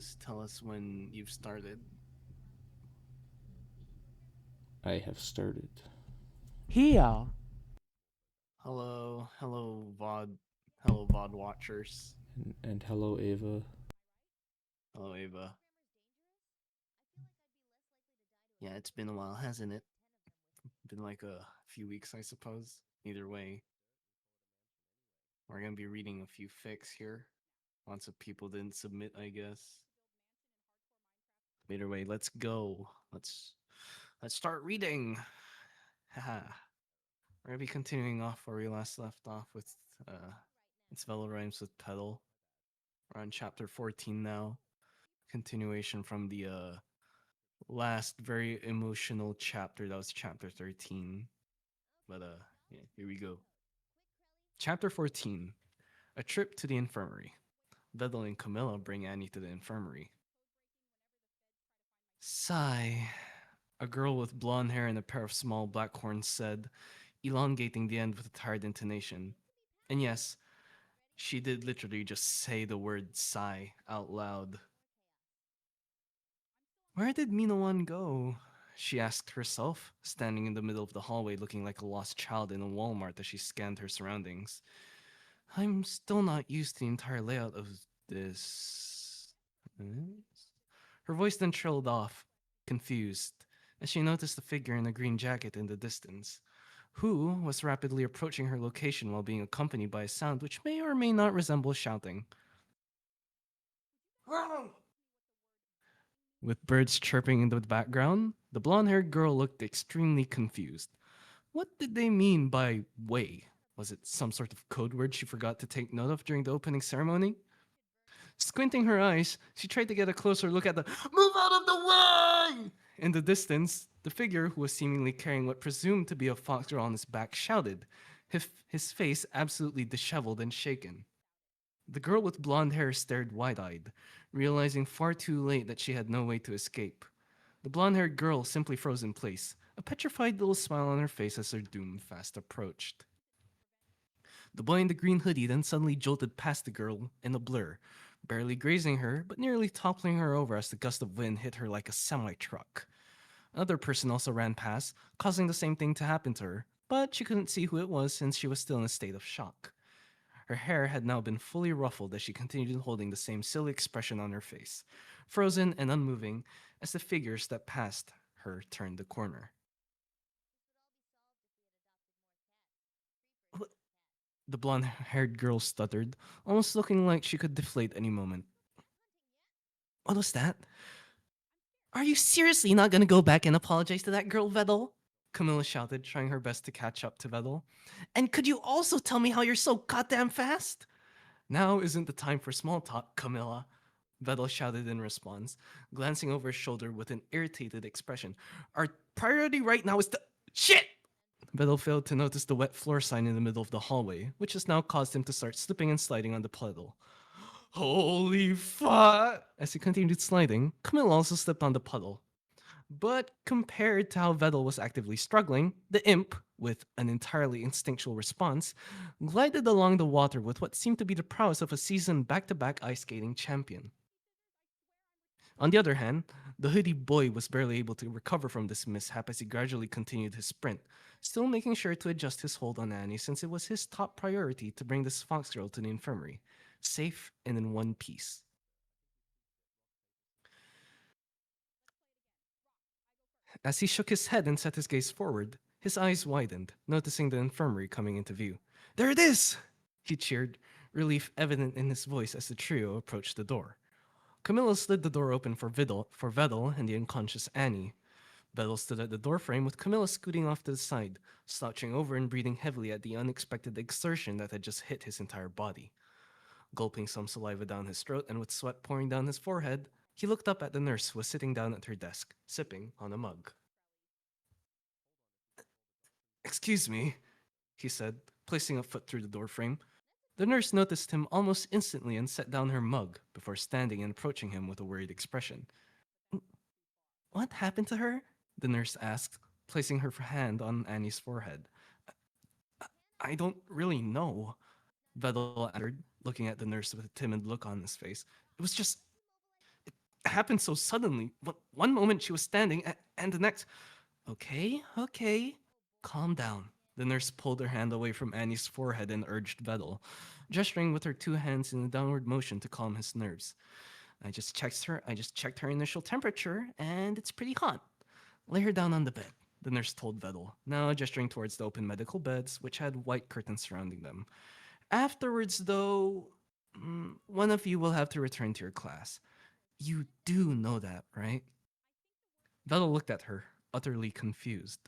just tell us when you've started. I have started. Here. Hello VOD watchers. And hello, Ava. Hello Ava. Yeah, it's been a while, hasn't it? Been like a few weeks, I suppose. Either way, we're gonna be reading a few fics here. Lots of people didn't submit, I guess. Either way, let's go. Let's start reading. Haha. We're gonna be continuing off where we last left off with it's Velo Rhymes with Pedal. We're on chapter 14 now. Continuation from the last very emotional chapter. That was chapter 13. But yeah, here we go. Chapter 14. A trip to the infirmary. Vedal and Camilla bring Annie to the infirmary. Sigh. A girl with blonde hair and a pair of small black horns said, elongating the end with a tired intonation. And yes, she did literally just say the word sigh out loud. Where did Minoan go? She asked herself, standing in the middle of the hallway looking like a lost child in a Walmart as she scanned her surroundings. I'm still not used to the entire layout of this. Her voice then trailed off, confused, as she noticed a figure in a green jacket in the distance, who was rapidly approaching her location while being accompanied by a sound which may or may not resemble shouting. With birds chirping in the background, the blonde haired girl looked extremely confused. What did they mean by way? Was it some sort of code word she forgot to take note of during the opening ceremony? Squinting her eyes, she tried to get a closer look at the "Move out of the way!" In the distance, the figure who was seemingly carrying what presumed to be a fox girl on his back shouted, his face absolutely disheveled and shaken. The girl with blonde hair stared wide eyed, realizing far too late that she had no way to escape. The blonde haired girl simply froze in place, a petrified little smile on her face as her doom fast approached. The boy in the green hoodie then suddenly jolted past the girl in a blur, barely grazing her, but nearly toppling her over as the gust of wind hit her like a semi truck. Another person also ran past, causing the same thing to happen to her, but she couldn't see who it was since she was still in a state of shock. Her hair had now been fully ruffled as she continued holding the same silly expression on her face, frozen and unmoving as the figures that passed her turned the corner. The blonde haired girl stuttered, almost looking like she could deflate any moment. What was that? Are you seriously not gonna go back and apologize to that girl, Vedal? Camilla shouted, trying her best to catch up to Vedal. And could you also tell me how you're so goddamn fast? Now isn't the time for small talk, Camilla. Vedal shouted in response, glancing over his shoulder with an irritated expression. Our priority right now is to. Shit! Vedal failed to notice the wet floor sign in the middle of the hallway, which has now caused him to start slipping and sliding on the puddle. Holy fuck! As he continued sliding, Camille also slipped on the puddle. But compared to how Vedal was actively struggling, the imp, with an entirely instinctual response, glided along the water with what seemed to be the prowess of a seasoned back-to-back ice skating champion. On the other hand, the hoodie boy was barely able to recover from this mishap as he gradually continued his sprint, still making sure to adjust his hold on Annie since it was his top priority to bring this fox girl to the infirmary, safe and in one piece. As he shook his head and set his gaze forward, his eyes widened, noticing the infirmary coming into view. There it is! He cheered, relief evident in his voice as the trio approached the door. Camilla slid the door open for Vedal and the unconscious Annie. Vedal stood at the doorframe with Camilla scooting off to the side, slouching over and breathing heavily at the unexpected exertion that had just hit his entire body. Gulping some saliva down his throat and with sweat pouring down his forehead, he looked up at the nurse who was sitting down at her desk, sipping on a mug. Excuse me, he said, placing a foot through the doorframe. The nurse noticed him almost instantly and set down her mug before standing and approaching him with a worried expression. What happened to her? The nurse asked, placing her hand on Annie's forehead. I don't really know, Vedal answered, looking at the nurse with a timid look on his face. It was just. happened so suddenly. One moment she was standing, and the next. Okay, okay. Calm down. The nurse pulled her hand away from Annie's forehead and urged Vedal, gesturing with her two hands in a downward motion to calm his nerves. I just checked her initial temperature, and it's pretty hot. Lay her down on the bed, the nurse told Vedal, now gesturing towards the open medical beds, which had white curtains surrounding them. Afterwards, though, one of you will have to return to your class. You do know that, right? Vedal looked at her, utterly confused.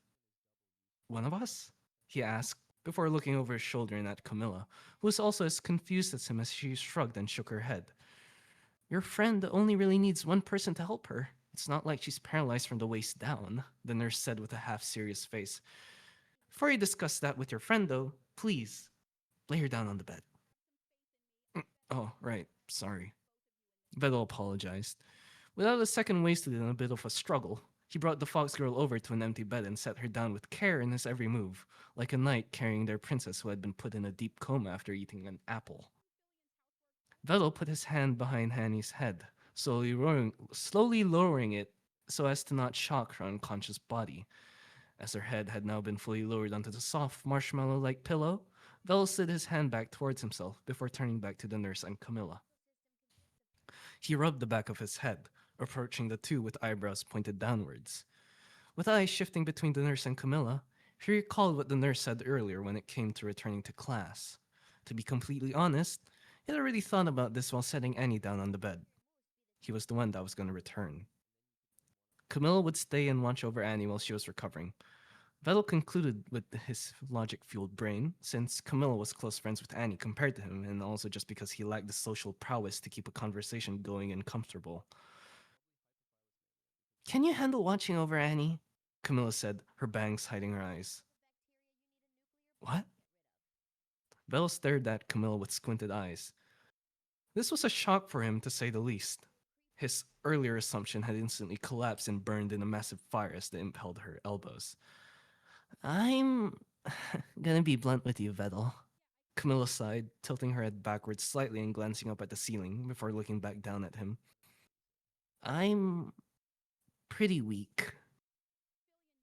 One of us? He asked, before looking over his shoulder and at Camilla, who was also as confused as him as she shrugged and shook her head. Your friend only really needs one person to help her. It's not like she's paralyzed from the waist down, the nurse said with a half-serious face. Before you discuss that with your friend, though, please, lay her down on the bed. Oh, right, sorry. Vedal apologized. Without a second wasted in a bit of a struggle, he brought the fox girl over to an empty bed and set her down with care in his every move, like a knight carrying their princess who had been put in a deep coma after eating an apple. Vedal put his hand behind Hanny's head, slowly lowering it so as to not shock her unconscious body. As her head had now been fully lowered onto the soft, marshmallow-like pillow, Vedal slid his hand back towards himself before turning back to the nurse and Camilla. He rubbed the back of his head, approaching the two with eyebrows pointed downwards. With eyes shifting between the nurse and Camilla, he recalled what the nurse said earlier when it came to returning to class. To be completely honest, he had already thought about this while setting Annie down on the bed. He was the one that was going to return. Camilla would stay and watch over Annie while she was recovering. Vedal concluded with his logic-fueled brain, since Camilla was close friends with Annie compared to him, and also just because he lacked the social prowess to keep a conversation going and comfortable. Can you handle watching over Annie? Camilla said, her bangs hiding her eyes. What? Vedal stared at Camilla with squinted eyes. This was a shock for him, to say the least. His earlier assumption had instantly collapsed and burned in a massive fire as they impelled her elbows. I'm gonna be blunt with you, Vedal. Camilla sighed, tilting her head backwards slightly and glancing up at the ceiling before looking back down at him. I'm pretty weak.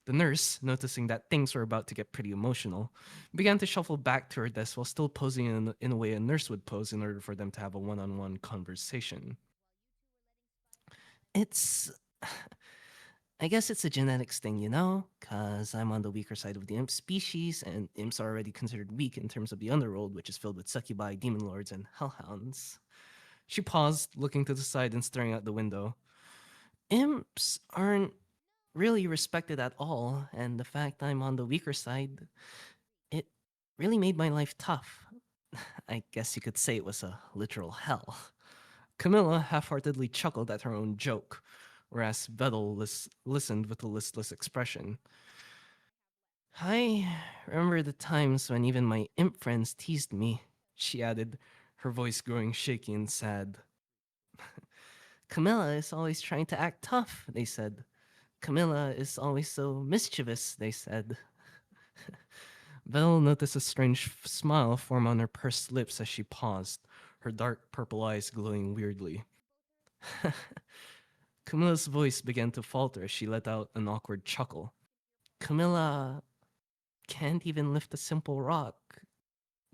The nurse, noticing that things were about to get pretty emotional, began to shuffle back to her desk while still posing in a way a nurse would pose in order for them to have a one-on-one conversation. It's... I guess it's a genetics thing, you know? Because I'm on the weaker side of the imp species, and imps are already considered weak in terms of the underworld, which is filled with succubi, demon lords, and hellhounds. She paused, looking to the side and staring out the window. Imps aren't really respected at all, and the fact I'm on the weaker side, it really made my life tough. I guess you could say it was a literal hell. Camilla half-heartedly chuckled at her own joke, whereas Vedal listened with a listless expression. I remember the times when even my imp friends teased me, she added, her voice growing shaky and sad. Camilla is always trying to act tough, they said. Camilla is always so mischievous, they said. Vedal noticed a strange smile form on her pursed lips as she paused, her dark purple eyes glowing weirdly. Camilla's voice began to falter as she let out an awkward chuckle. Camilla can't even lift a simple rock,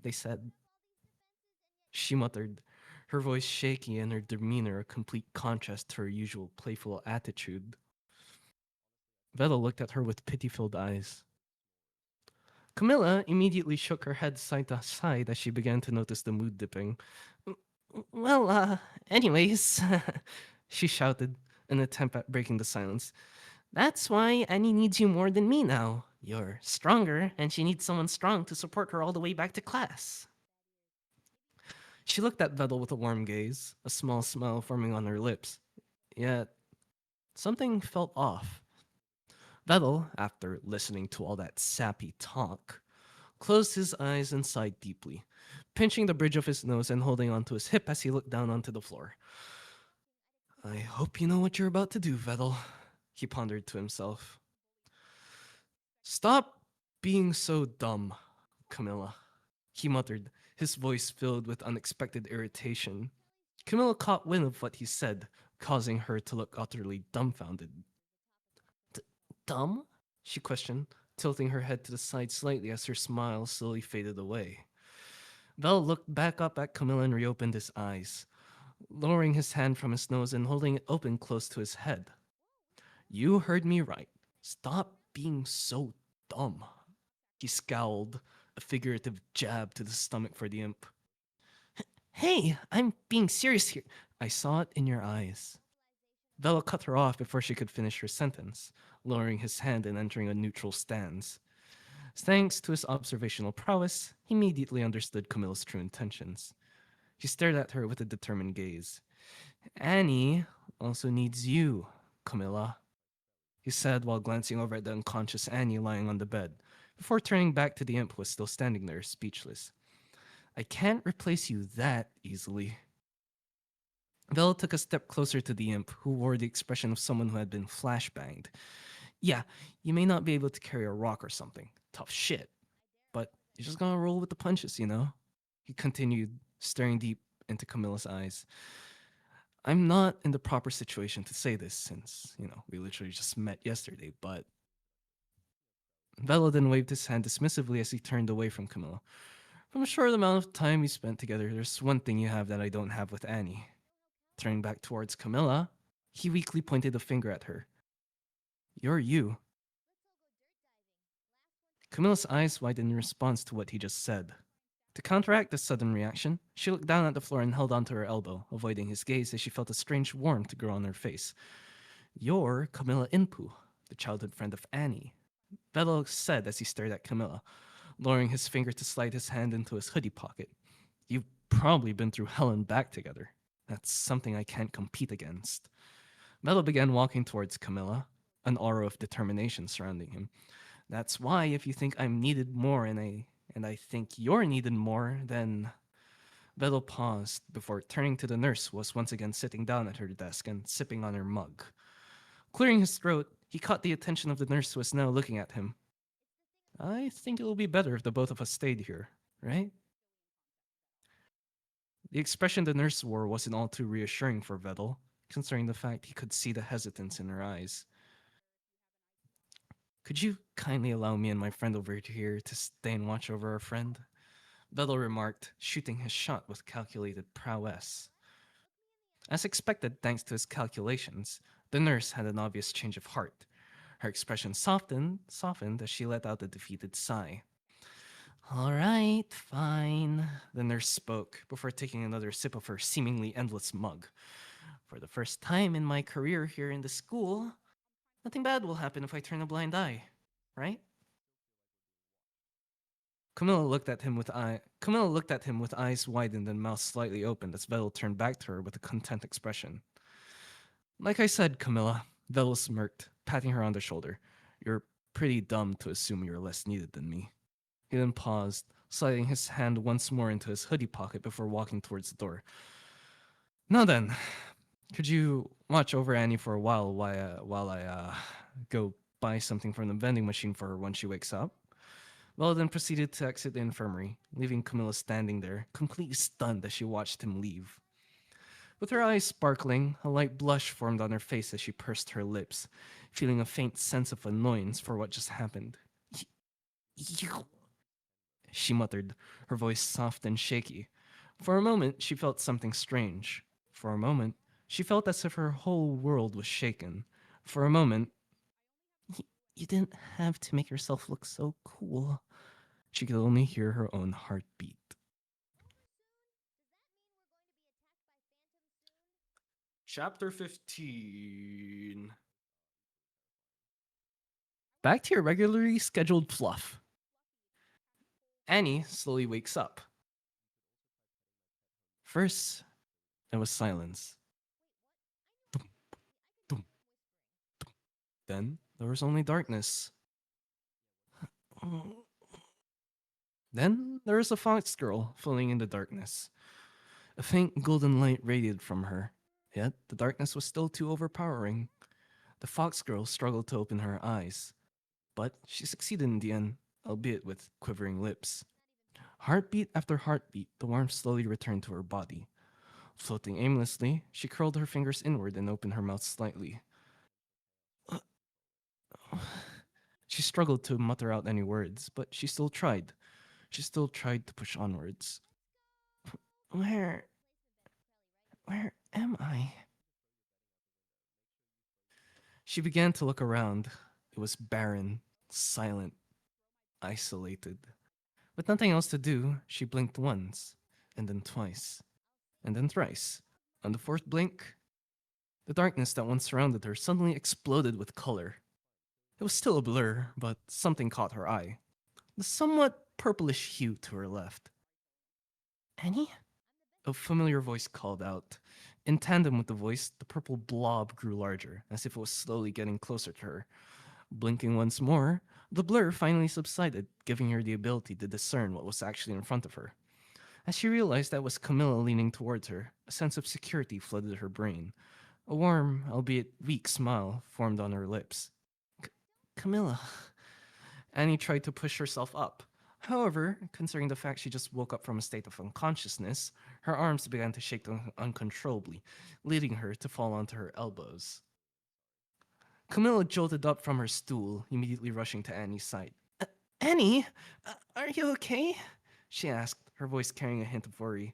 they said. She muttered, her voice shaky and her demeanor a complete contrast to her usual playful attitude. Vedal looked at her with pity-filled eyes. Camilla immediately shook her head side to side as she began to notice the mood dipping. Well, anyways, she shouted, in an attempt at breaking the silence. That's why Annie needs you more than me now. You're stronger, and she needs someone strong to support her all the way back to class. She looked at Vedal with a warm gaze, a small smile forming on her lips. Yet, something felt off. Vedal, after listening to all that sappy talk, closed his eyes and sighed deeply, pinching the bridge of his nose and holding onto his hip as he looked down onto the floor. I hope you know what you're about to do, Vedal, he pondered to himself. Stop being so dumb, Camilla, he muttered, his voice filled with unexpected irritation. Camilla caught wind of what he said, causing her to look utterly dumbfounded. Dumb? She questioned, tilting her head to the side slightly as her smile slowly faded away. Vel looked back up at Camilla and reopened his eyes, lowering his hand from his nose and holding it open close to his head. You heard me right. Stop being so dumb. He scowled, a figurative jab to the stomach for the imp. Hey, I'm being serious here. I saw it in your eyes. Bella cut her off before she could finish her sentence, lowering his hand and entering a neutral stance. Thanks to his observational prowess, he immediately understood Camilla's true intentions. He stared at her with a determined gaze. Annie also needs you, Camilla, he said while glancing over at the unconscious Annie lying on the bed, before turning back to the imp who was still standing there, speechless. I can't replace you that easily. Bella took a step closer to the imp, who wore the expression of someone who had been flashbanged. Yeah, you may not be able to carry a rock or something. Tough shit. But you're just gonna roll with the punches, you know? He continued, staring deep into Camilla's eyes. I'm not in the proper situation to say this since, we literally just met yesterday, but... Bella then waved his hand dismissively as he turned away from Camilla. From a short amount of time we spent together, there's one thing you have that I don't have with Annie. Turning back towards Camilla, he weakly pointed a finger at her. You're you. Camilla's eyes widened in response to what he just said. To counteract this sudden reaction, she looked down at the floor and held onto her elbow, avoiding his gaze as she felt a strange warmth grow on her face. You're Camilla Inpu, the childhood friend of Annie, Vedal said as he stared at Camilla, lowering his finger to slide his hand into his hoodie pocket. You've probably been through hell and back together. That's something I can't compete against. Vedal began walking towards Camilla, an aura of determination surrounding him. That's why if you think I'm needed more and I think you're needed more, then... Vedal paused before turning to the nurse who was once again sitting down at her desk and sipping on her mug. Clearing his throat, he caught the attention of the nurse who was now looking at him. I think it will be better if the both of us stayed here, right? The expression the nurse wore wasn't all too reassuring for Vedal, considering the fact he could see the hesitance in her eyes. Could you kindly allow me and my friend over here to stay and watch over our friend? Vedal remarked, shooting his shot with calculated prowess. As expected, thanks to his calculations, the nurse had an obvious change of heart. Her expression softened as she let out a defeated sigh. All right, fine, the nurse spoke before taking another sip of her seemingly endless mug. For the first time in my career here in the school, nothing bad will happen if I turn a blind eye, right? Camilla looked at him with eyes widened and mouth slightly opened as Vedal turned back to her with a content expression. Like I said, Camilla, Vedal smirked, patting her on the shoulder. You're pretty dumb to assume you're less needed than me. He then paused, sliding his hand once more into his hoodie pocket before walking towards the door. Now then, could you watch over Annie for a while I go buy something from the vending machine for her when she wakes up? Well, then proceeded to exit the infirmary, leaving Camilla standing there, completely stunned as she watched him leave. With her eyes sparkling, a light blush formed on her face as she pursed her lips, feeling a faint sense of annoyance for what just happened. You... She muttered, her voice soft and shaky. For a moment, she felt something strange. For a moment, she felt as if her whole world was shaken. For a moment... You didn't have to make yourself look so cool. She could only hear her own heartbeat. Chapter 15. Back to your regularly scheduled fluff. Annie slowly wakes up. First, there was silence. Then, there was only darkness. Then, there was a fox girl floating in the darkness. A faint golden light radiated from her, yet the darkness was still too overpowering. The fox girl struggled to open her eyes, but she succeeded in the end, albeit with quivering lips. Heartbeat after heartbeat, the warmth slowly returned to her body. Floating aimlessly, she curled her fingers inward and opened her mouth slightly. She struggled to mutter out any words, but she still tried. She still tried to push onwards. Where am I? She began to look around. It was barren, silent, isolated. With nothing else to do, she blinked once, and then twice, and then thrice. On the fourth blink, the darkness that once surrounded her suddenly exploded with color. It was still a blur, but something caught her eye. The somewhat purplish hue to her left. Annie? A familiar voice called out. In tandem with the voice, the purple blob grew larger, as if it was slowly getting closer to her. Blinking once more, the blur finally subsided, giving her the ability to discern what was actually in front of her. As she realized that was Camilla leaning towards her, a sense of security flooded her brain. A warm, albeit weak smile formed on her lips. Camilla. Annie tried to push herself up. However, considering the fact she just woke up from a state of unconsciousness, her arms began to shake uncontrollably, leading her to fall onto her elbows. Camilla jolted up from her stool, immediately rushing to Annie's side. Annie, are you okay? She asked, her voice carrying a hint of worry.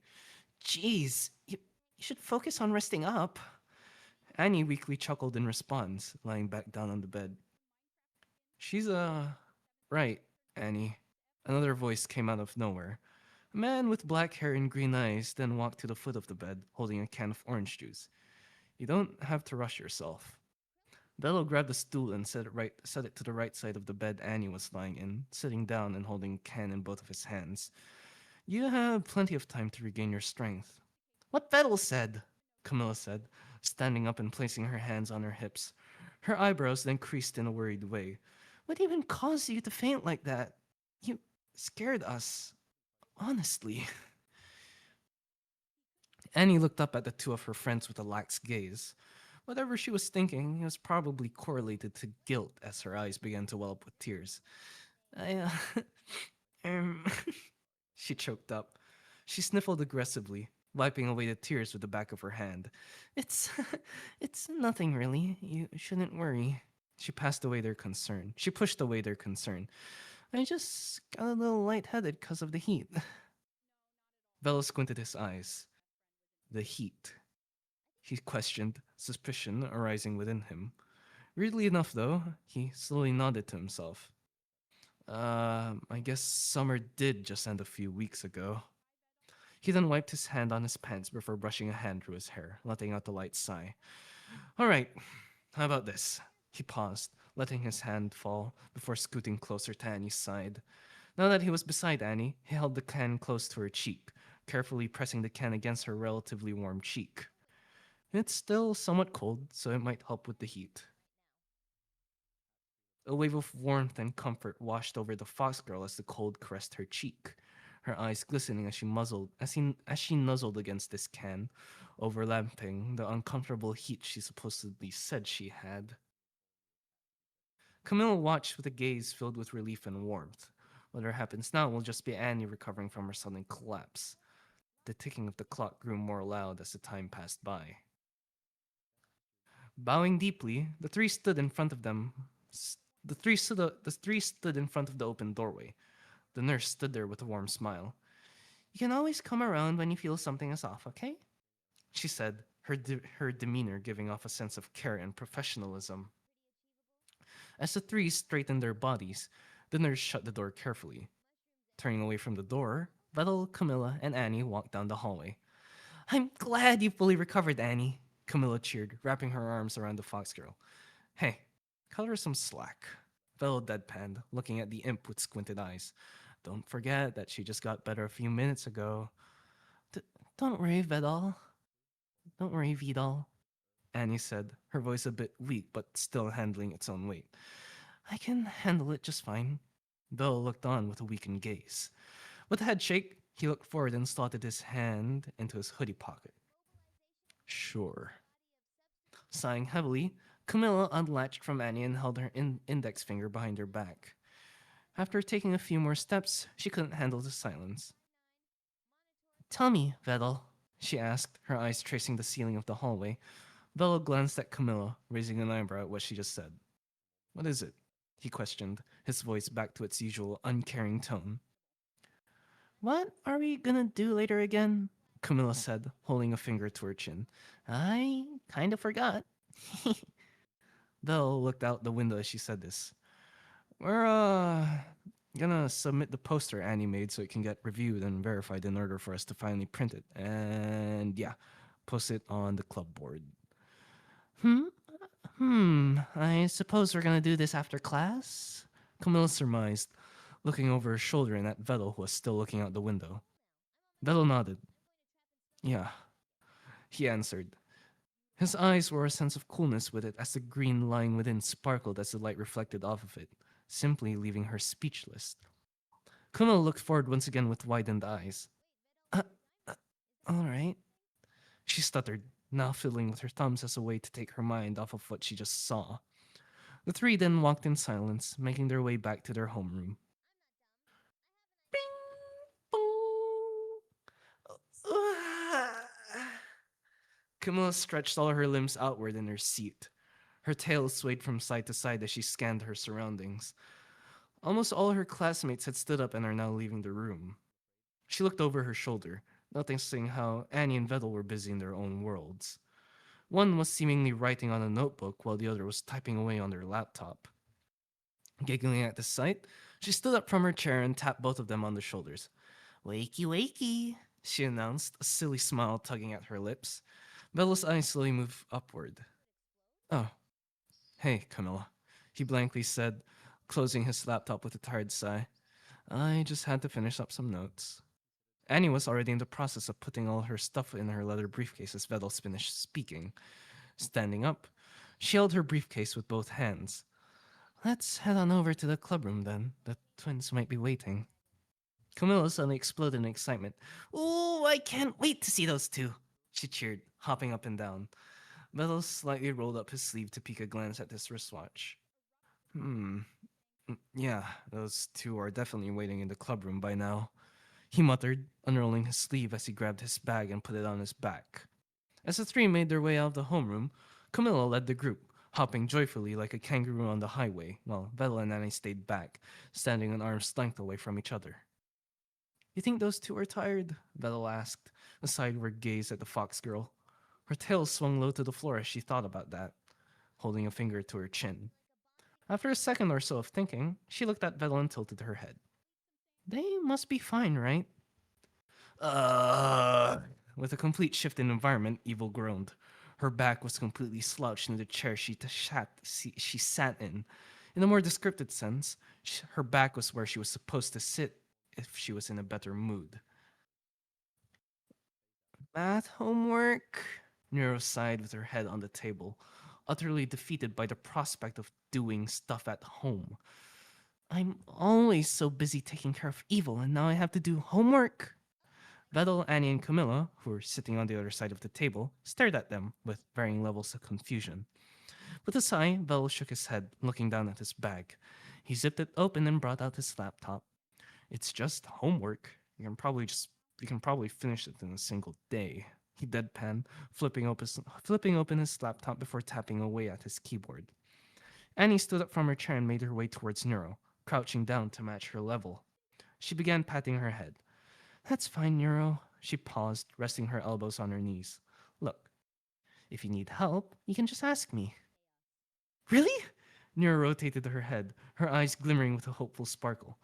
Jeez, you should focus on resting up. Annie weakly chuckled in response, lying back down on the bed. She's, right, Annie. Another voice came out of nowhere. A man with black hair and green eyes then walked to the foot of the bed, holding a can of orange juice. You don't have to rush yourself. Vedal grabbed a stool and set it to the right side of the bed Annie was lying in, sitting down and holding a can in both of his hands. You have plenty of time to regain your strength. What Vedal said, Camilla said, standing up and placing her hands on her hips. Her eyebrows then creased in a worried way. What even caused you to faint like that? You scared us. Honestly. Annie looked up at the two of her friends with a lax gaze. Whatever she was thinking, it was probably correlated to guilt as her eyes began to well up with tears. I, um, she choked up. She sniffled aggressively, wiping away the tears with the back of her hand. It's nothing really. You shouldn't worry. She pushed away their concern. I just got a little lightheaded because of the heat. Velo squinted his eyes. The heat. He questioned, suspicion arising within him. Weirdly enough, though, he slowly nodded to himself. I guess summer did just end a few weeks ago. He then wiped his hand on his pants before brushing a hand through his hair, letting out a light sigh. All right, how about this? He paused, letting his hand fall before scooting closer to Annie's side. Now that he was beside Annie, he held the can close to her cheek, carefully pressing the can against her relatively warm cheek. It's still somewhat cold, so it might help with the heat. A wave of warmth and comfort washed over the fox girl as the cold caressed her cheek, her eyes glistening as she nuzzled against this can, overlapping the uncomfortable heat she supposedly said she had. Camilla watched with a gaze filled with relief and warmth. Whatever happens now will just be Annie recovering from her sudden collapse. The ticking of the clock grew more loud as the time passed by. Bowing deeply, the three stood in front of them. The three stood in front of the open doorway. The nurse stood there with a warm smile. You can always come around when you feel something is off, okay? She said, her demeanor giving off a sense of care and professionalism. As the three straightened their bodies, the nurse shut the door carefully. Turning away from the door, Vedal, Camilla, and Annie walked down the hallway. I'm glad you fully recovered, Annie, Camilla cheered, wrapping her arms around the fox girl. Hey, cut her some slack. Vedal deadpanned, looking at the imp with squinted eyes. Don't forget that she just got better a few minutes ago. Don't worry, Vedal. Don't worry, Vidal, Annie said, her voice a bit weak but still handling its own weight. I can handle it just fine. Vedal looked on with a weakened gaze. With a head shake, he looked forward and slotted his hand into his hoodie pocket. Sure. Sighing heavily, Camilla unlatched from Annie and held her index finger behind her back. After taking a few more steps, she couldn't handle the silence. Tell me, Vedal, she asked, her eyes tracing the ceiling of the hallway. Vedal glanced at Camilla, raising an eyebrow at what she just said. What is it? He questioned, his voice back to its usual uncaring tone. What are we gonna do later again? Camilla said, holding a finger to her chin. I kind of forgot. Vedal looked out the window as she said this. We're, gonna submit the poster Annie made so it can get reviewed and verified in order for us to finally print it. And yeah, post it on the club board. I suppose we're gonna do this after class? Camilla surmised, looking over her shoulder and at Vedal, who was still looking out the window. Vedal nodded. Yeah, he answered. His eyes wore a sense of coolness with it as the green lying within sparkled as the light reflected off of it, simply leaving her speechless. Camilla looked forward once again with widened eyes. Uh, all right. She stuttered, now fiddling with her thumbs as a way to take her mind off of what she just saw. The three then walked in silence, making their way back to their homeroom. Bing, bong. Camilla stretched all her limbs outward in her seat. Her tail swayed from side to side as she scanned her surroundings. Almost all her classmates had stood up and are now leaving the room. She looked over her shoulder, noticing how Annie and Vedal were busy in their own worlds. One was seemingly writing on a notebook while the other was typing away on their laptop. Giggling at the sight, she stood up from her chair and tapped both of them on the shoulders. Wakey, wakey, she announced, a silly smile tugging at her lips. Vedal's eyes slowly moved upward. Oh, hey, Camilla, he blankly said, closing his laptop with a tired sigh. I just had to finish up some notes. Annie was already in the process of putting all her stuff in her leather briefcase as Vedal finished speaking. Standing up, she held her briefcase with both hands. Let's head on over to the clubroom then. The twins might be waiting. Camilla suddenly exploded in excitement. Ooh, I can't wait to see those two, she cheered, hopping up and down. Vedal slightly rolled up his sleeve to peek a glance at his wristwatch. Yeah, those two are definitely waiting in the clubroom by now, he muttered, unrolling his sleeve as he grabbed his bag and put it on his back. As the three made their way out of the homeroom, Camilla led the group, hopping joyfully like a kangaroo on the highway, while Vedal and Annie stayed back, standing an arm's length away from each other. You think those two are tired? Vedal asked, a sideward gaze at the fox girl. Her tail swung low to the floor as she thought about that, holding a finger to her chin. After a second or so of thinking, she looked at Vedal and tilted her head. They must be fine, right? With a complete shift in environment, Evil groaned. Her back was completely slouched in the chair she sat in. In a more descriptive sense, her back was where she was supposed to sit if she was in a better mood. Math homework? Neuro sighed with her head on the table, utterly defeated by the prospect of doing stuff at home. I'm always so busy taking care of Evil, and now I have to do homework. Vedal, Annie, and Camilla, who were sitting on the other side of the table, stared at them with varying levels of confusion. With a sigh, Vedal shook his head, looking down at his bag. He zipped it open and brought out his laptop. It's just homework. You can probably finish it in a single day. He deadpanned, flipping open his laptop before tapping away at his keyboard. Annie stood up from her chair and made her way towards Neuro, crouching down to match her level. She began patting her head. That's fine, Neuro. She paused, resting her elbows on her knees. Look, if you need help, you can just ask me. Really? Neuro rotated her head, her eyes glimmering with a hopeful sparkle.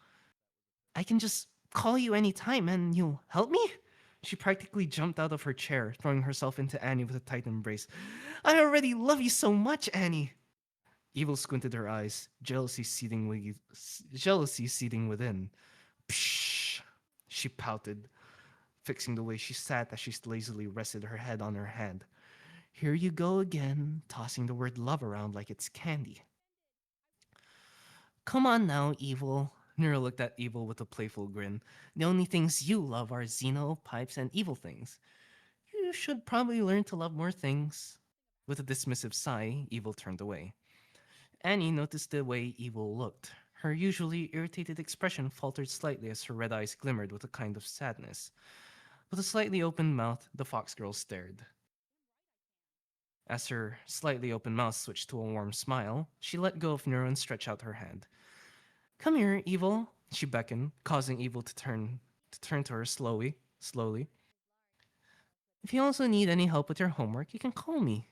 I can just call you any time and you'll help me? She practically jumped out of her chair, throwing herself into Annie with a tight embrace. I already love you so much, Annie. Evil squinted her eyes, jealousy seething within. Pshh, she pouted, fixing the way she sat as she lazily rested her head on her hand. Here you go again, tossing the word love around like it's candy. Come on now, Evil. Neuro looked at Evil with a playful grin. The only things you love are Xeno, pipes, and evil things. You should probably learn to love more things. With a dismissive sigh, Evil turned away. Annie noticed the way Evil looked. Her usually irritated expression faltered slightly as her red eyes glimmered with a kind of sadness. With a slightly open mouth, the fox girl stared. As her slightly open mouth switched to a warm smile, she let go of Neuro and stretched out her hand. Come here, Evil, she beckoned, causing Evil to turn to her slowly. If you also need any help with your homework, you can call me.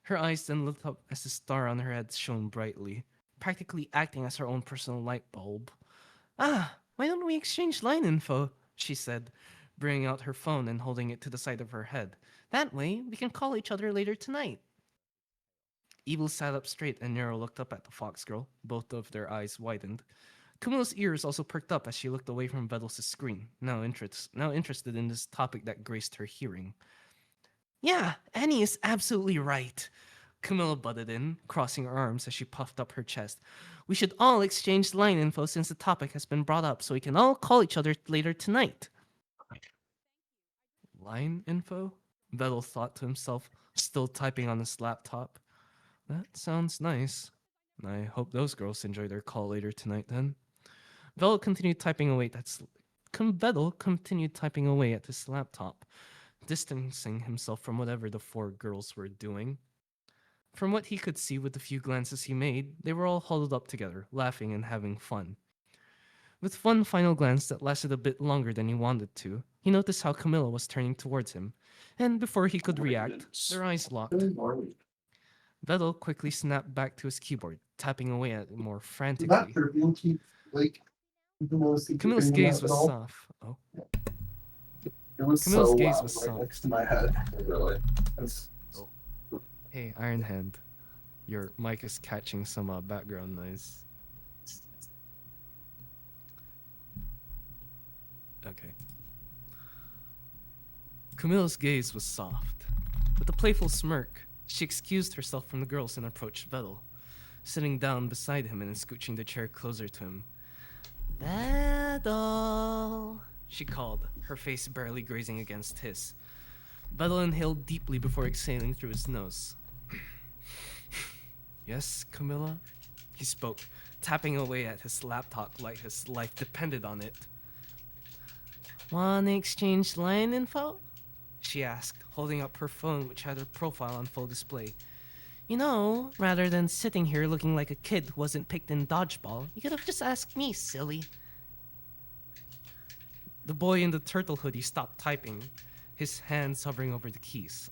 Her eyes then looked up as the star on her head shone brightly, practically acting as her own personal light bulb. Ah, why don't we exchange line info? She said, bringing out her phone and holding it to the side of her head. That way, we can call each other later tonight. Evil sat up straight and Nero looked up at the fox girl. Both of their eyes widened. Camilla's ears also perked up as she looked away from Vedal's screen, now interested in this topic that graced her hearing. Yeah, Annie is absolutely right. Camilla butted in, crossing her arms as she puffed up her chest. We should all exchange line info since the topic has been brought up so we can all call each other later tonight. Line info? Vedal thought to himself, still typing on his laptop. That sounds nice. I hope those girls enjoy their call later tonight then. Vedal continued typing away at his laptop, distancing himself from whatever the four girls were doing. From what he could see with the few glances he made, they were all huddled up together, laughing and having fun. With one final glance that lasted a bit longer than he wanted to, he noticed how Camilla was turning towards him, and before he could react, their eyes locked. Vedal quickly snapped back to his keyboard, tapping away at it more frantically. Camilla's gaze was soft. Oh. Camilla's gaze was soft. Next to my head. Really. Hey, Iron Hand, your mic is catching some background noise. Okay. Camilla's gaze was soft. With a playful smirk, she excused herself from the girls and approached Vedal, sitting down beside him and scooching the chair closer to him. Vedal, she called, her face barely grazing against his. Vedal inhaled deeply before exhaling through his nose. Yes, Camilla? He spoke, tapping away at his laptop like his life depended on it. Wanna exchange line info? She asked, holding up her phone which had her profile on full display. You know, rather than sitting here looking like a kid who wasn't picked in dodgeball, you could have just asked me, silly. The boy in the turtle hoodie stopped typing, his hands hovering over the keys.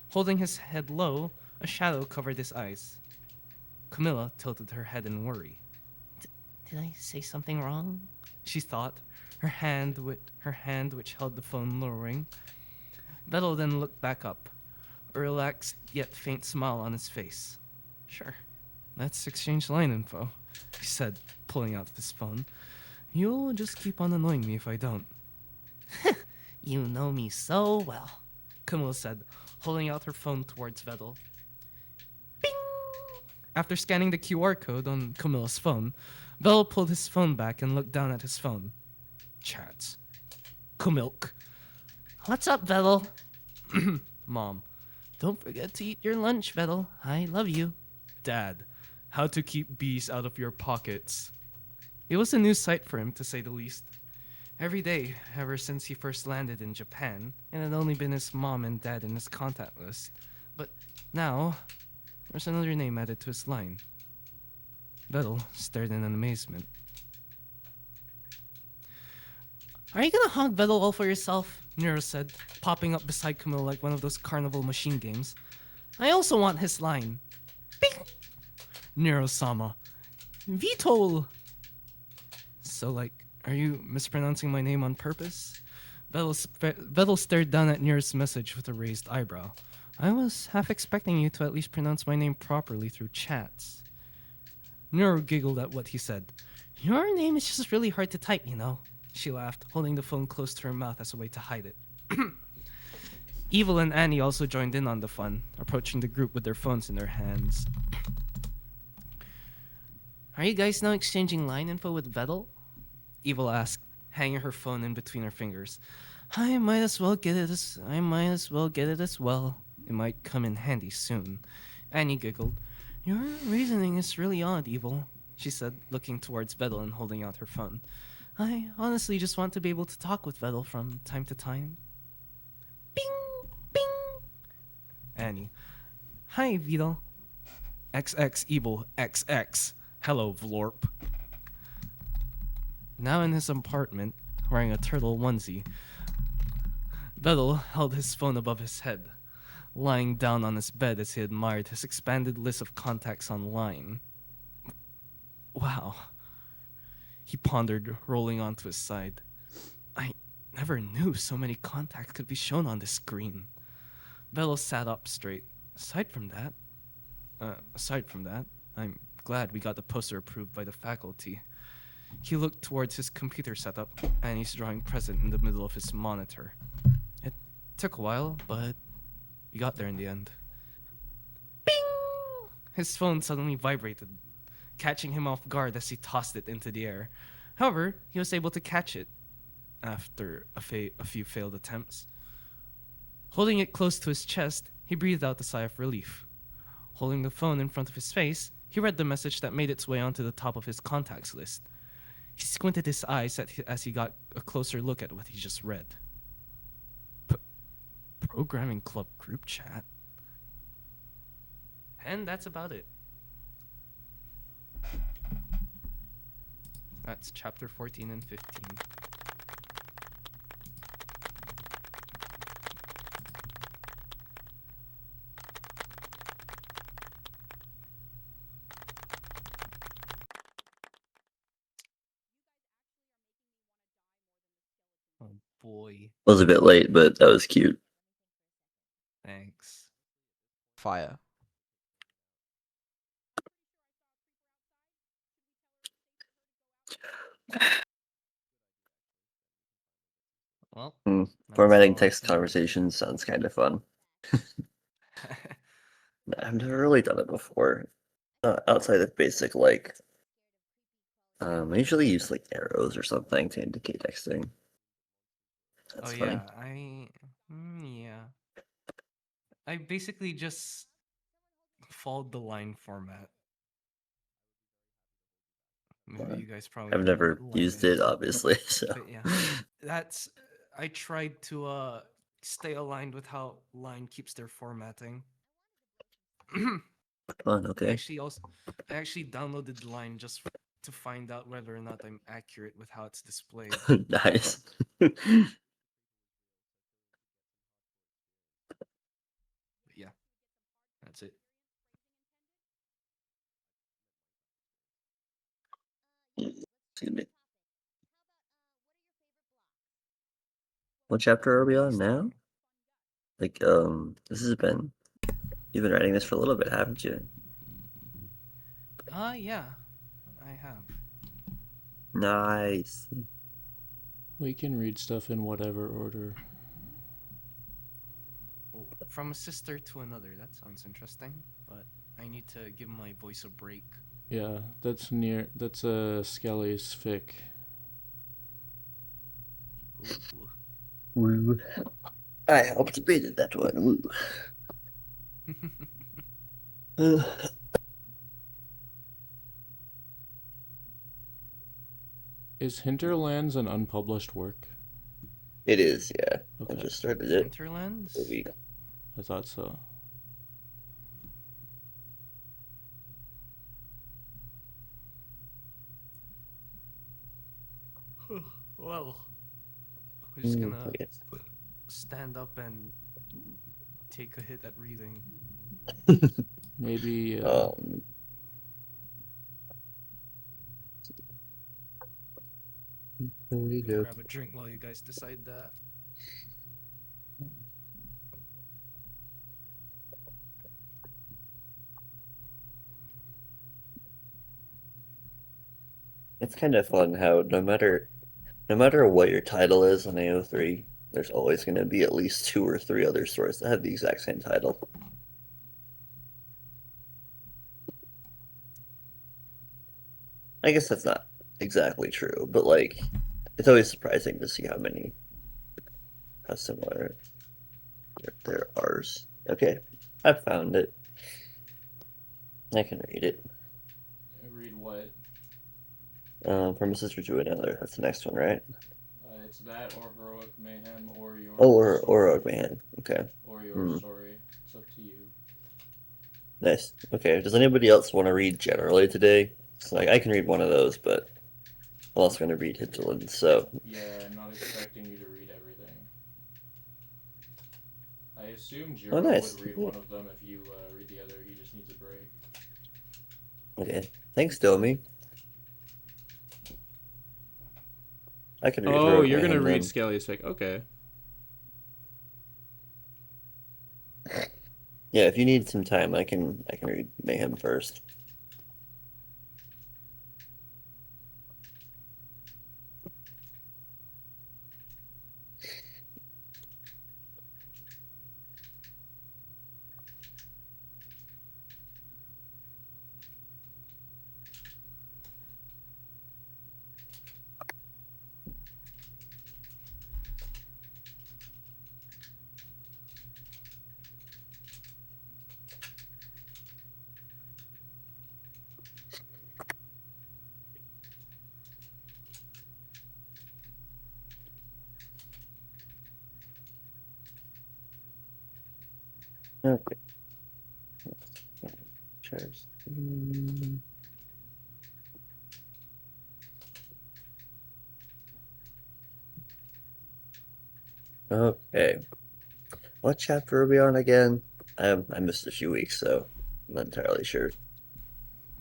Holding his head low, a shadow covered his eyes. Camilla tilted her head in worry. Did I say something wrong? She thought, her hand which held the phone lowering. Vedal then looked back up, a relaxed yet faint smile on his face. Sure, let's exchange line info, he said, pulling out his phone. You'll just keep on annoying me if I don't. You know me so well, Camilla said, holding out her phone towards Vedal. Bing! After scanning the QR code on Camilla's phone, Vedal pulled his phone back and looked down at his phone. Chats. Camilk. What's up, Vedal? Mom. Don't forget to eat your lunch, Vedal. I love you. Dad. How to keep bees out of your pockets. It was a new sight for him, to say the least. Every day, ever since he first landed in Japan, it had only been his mom and dad in his contact list. But now, there's another name added to his line. Vedal stared in amazement. Are you gonna hog Vedal all for yourself? Nero said, popping up beside Camille like one of those carnival machine games. I also want his line. Bing! Neuro-sama. Vitol! So, like, are you mispronouncing my name on purpose? Vedal stared down at Nero's message with a raised eyebrow. I was half expecting you to at least pronounce my name properly through chats. Nero giggled at what he said. Your name is just really hard to type, you know. She laughed, holding the phone close to her mouth as a way to hide it. Evil and Annie also joined in on the fun, approaching the group with their phones in their hands. Are you guys now exchanging line info with Vedal? Evil asked, hanging her phone in between her fingers. I might as well get it as well. It might come in handy soon. Annie giggled. Your reasoning is really odd, Evil, she said, looking towards Vedal and holding out her phone. I honestly just want to be able to talk with Vedal from time to time. Bing! Bing! Annie. Hi, Vedal. XX Evil XX. Hello, Vlorp. Now in his apartment, wearing a turtle onesie, Vedal held his phone above his head, lying down on his bed as he admired his expanded list of contacts online. Wow. He pondered, rolling onto his side. I never knew so many contacts could be shown on this screen. Vedal sat up straight. Aside from that, I'm glad we got the poster approved by the faculty. He looked towards his computer setup, and he's drawing present in the middle of his monitor. It took a while, but we got there in the end. Bing! His phone suddenly vibrated, catching him off guard as he tossed it into the air. However, he was able to catch it after a few failed attempts. Holding it close to his chest, he breathed out a sigh of relief. Holding the phone in front of his face, he read the message that made its way onto the top of his contacts list. He squinted his eyes as he got a closer look at what he just read. Programming Club group chat? And that's about it. That's chapter 14 and 15. Oh boy. Was a bit late, but that was cute. Thanks. Fire. Well, Formatting that's all I text can- conversations sounds kind of fun. I've never really done it before. Outside of basic, like, I usually use like arrows or something to indicate texting. That's oh funny. yeah, I basically just followed the line format. Maybe you guys probably I've don't know never what line used is. it, obviously. So But yeah, that's. I tried to stay aligned with how line keeps their formatting. fun. I Okay. I actually downloaded the line just to find out whether or not I'm accurate with how it's displayed. Nice. But yeah, that's it. Excuse me. What chapter are we on now? Like, this has been. You've been writing this for a little bit, haven't you? Yeah, I have. Nice. We can read stuff in whatever order. Well, from a sister to another. That sounds interesting, but I need to give my voice a break. Yeah, that's Skelly's fic. Ooh. Woo. I helped read that one. Woo. Is Hinterlands an unpublished work? It is, yeah. I Okay, just started it. Hinterlands? Maybe. I thought so. Well, who's gonna Okay. stand up and take a hit at reading? Maybe Grab a drink while you guys decide that. It's kind of fun how no matter what your title is on AO3, there's always going to be at least 2 or 3 other stores that have the exact same title. I guess that's not exactly true, but like, it's always surprising to see how similar there are. Okay, I found it. I can read it. read what? Premises for to another. That's the next one, right? It's that or Heroic Mayhem or your Or story. man. Okay. Or your story. It's up to you. Nice. Okay. Does anybody else want to read generally today? So, like, I can read one of those, but I'm also going to read Hinterlands. So Yeah, I'm not expecting you to read everything. I assume Jiro nice. would read one of them if you read the other. He just needs a break. Okay. Thanks, Domi. I can read Oh, Heroic you're gonna Mayhem, read then. Scaly's fic. Okay. Yeah, if you need some time, I can read Mayhem first. Okay. Cheers. Okay. What chapter are we on again? I missed a few weeks, so I'm not entirely sure.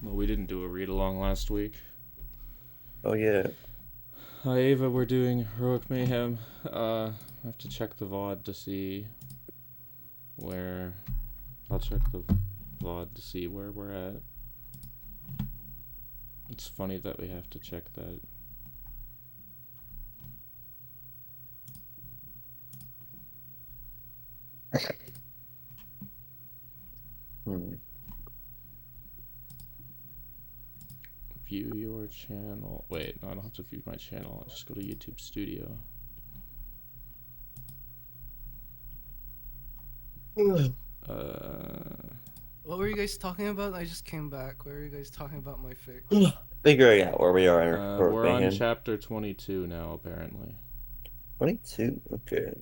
Well, we didn't do a read along last week. Oh yeah. Hi Ava, we're doing Heroic Mayhem. I have to check the VOD to see where. I'll check the VOD to see where we're at. It's funny that we have to check that. View your channel. Wait, no, I don't have to view my channel. I'll just go to YouTube Studio. What were you guys talking about? I just came back. What were you guys talking about my fic? Figuring out where we are in Heroic We're on Mayhem. chapter 22 now, apparently. 22. Okay.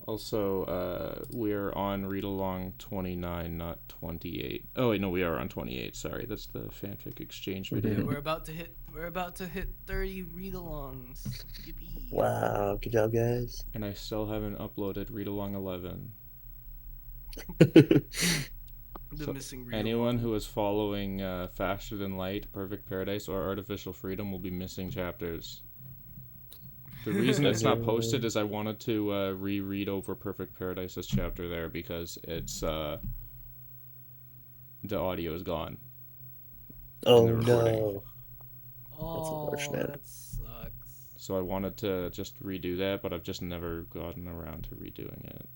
Also, we're on read along 29, not 28. Oh wait, no, we are on 28. Sorry, that's the fanfic exchange video. Yeah, we're about to hit 30 read-alongs. Yippee. Wow, good job, guys. And I still haven't uploaded read along 11. The So missing read-along. anyone who is following Faster Than Light, Perfect Paradise, or Artificial Freedom will be missing chapters. The reason it's not posted is I wanted to reread over Perfect Paradise's chapter there because it's the audio is gone. Oh the recording. no. Oh, unfortunate. that sucks. So I wanted to just redo that, but I've just never gotten around to redoing it.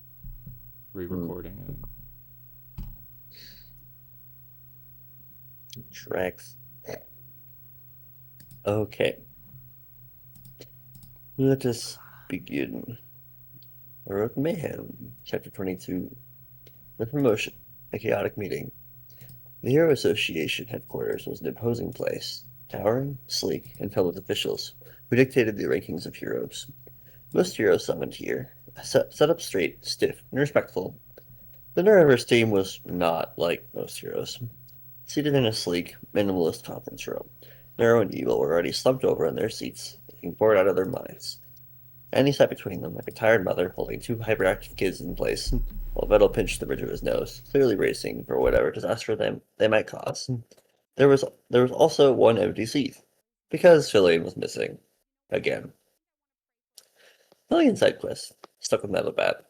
Re-recording it. Tracks. Okay. Let us begin. Heroic Mayhem, Chapter 22. The Promotion, a chaotic meeting. The Hero Association headquarters was an imposing place, towering, sleek, and filled with officials who dictated the rankings of heroes. Most heroes summoned here, set up straight, stiff, and respectful. The Neuroverse team was not like most heroes. Seated in a sleek, minimalist conference room, Neuro and Evil were already slumped over in their seats, looking bored out of their minds. Annie sat between them like a tired mother holding two hyperactive kids in place, while Vedal pinched the bridge of his nose, clearly racing for whatever disaster they might cause. There was also one empty seat, because Fillion was missing. Again. Fillion's side quest, stuck with Metalbat.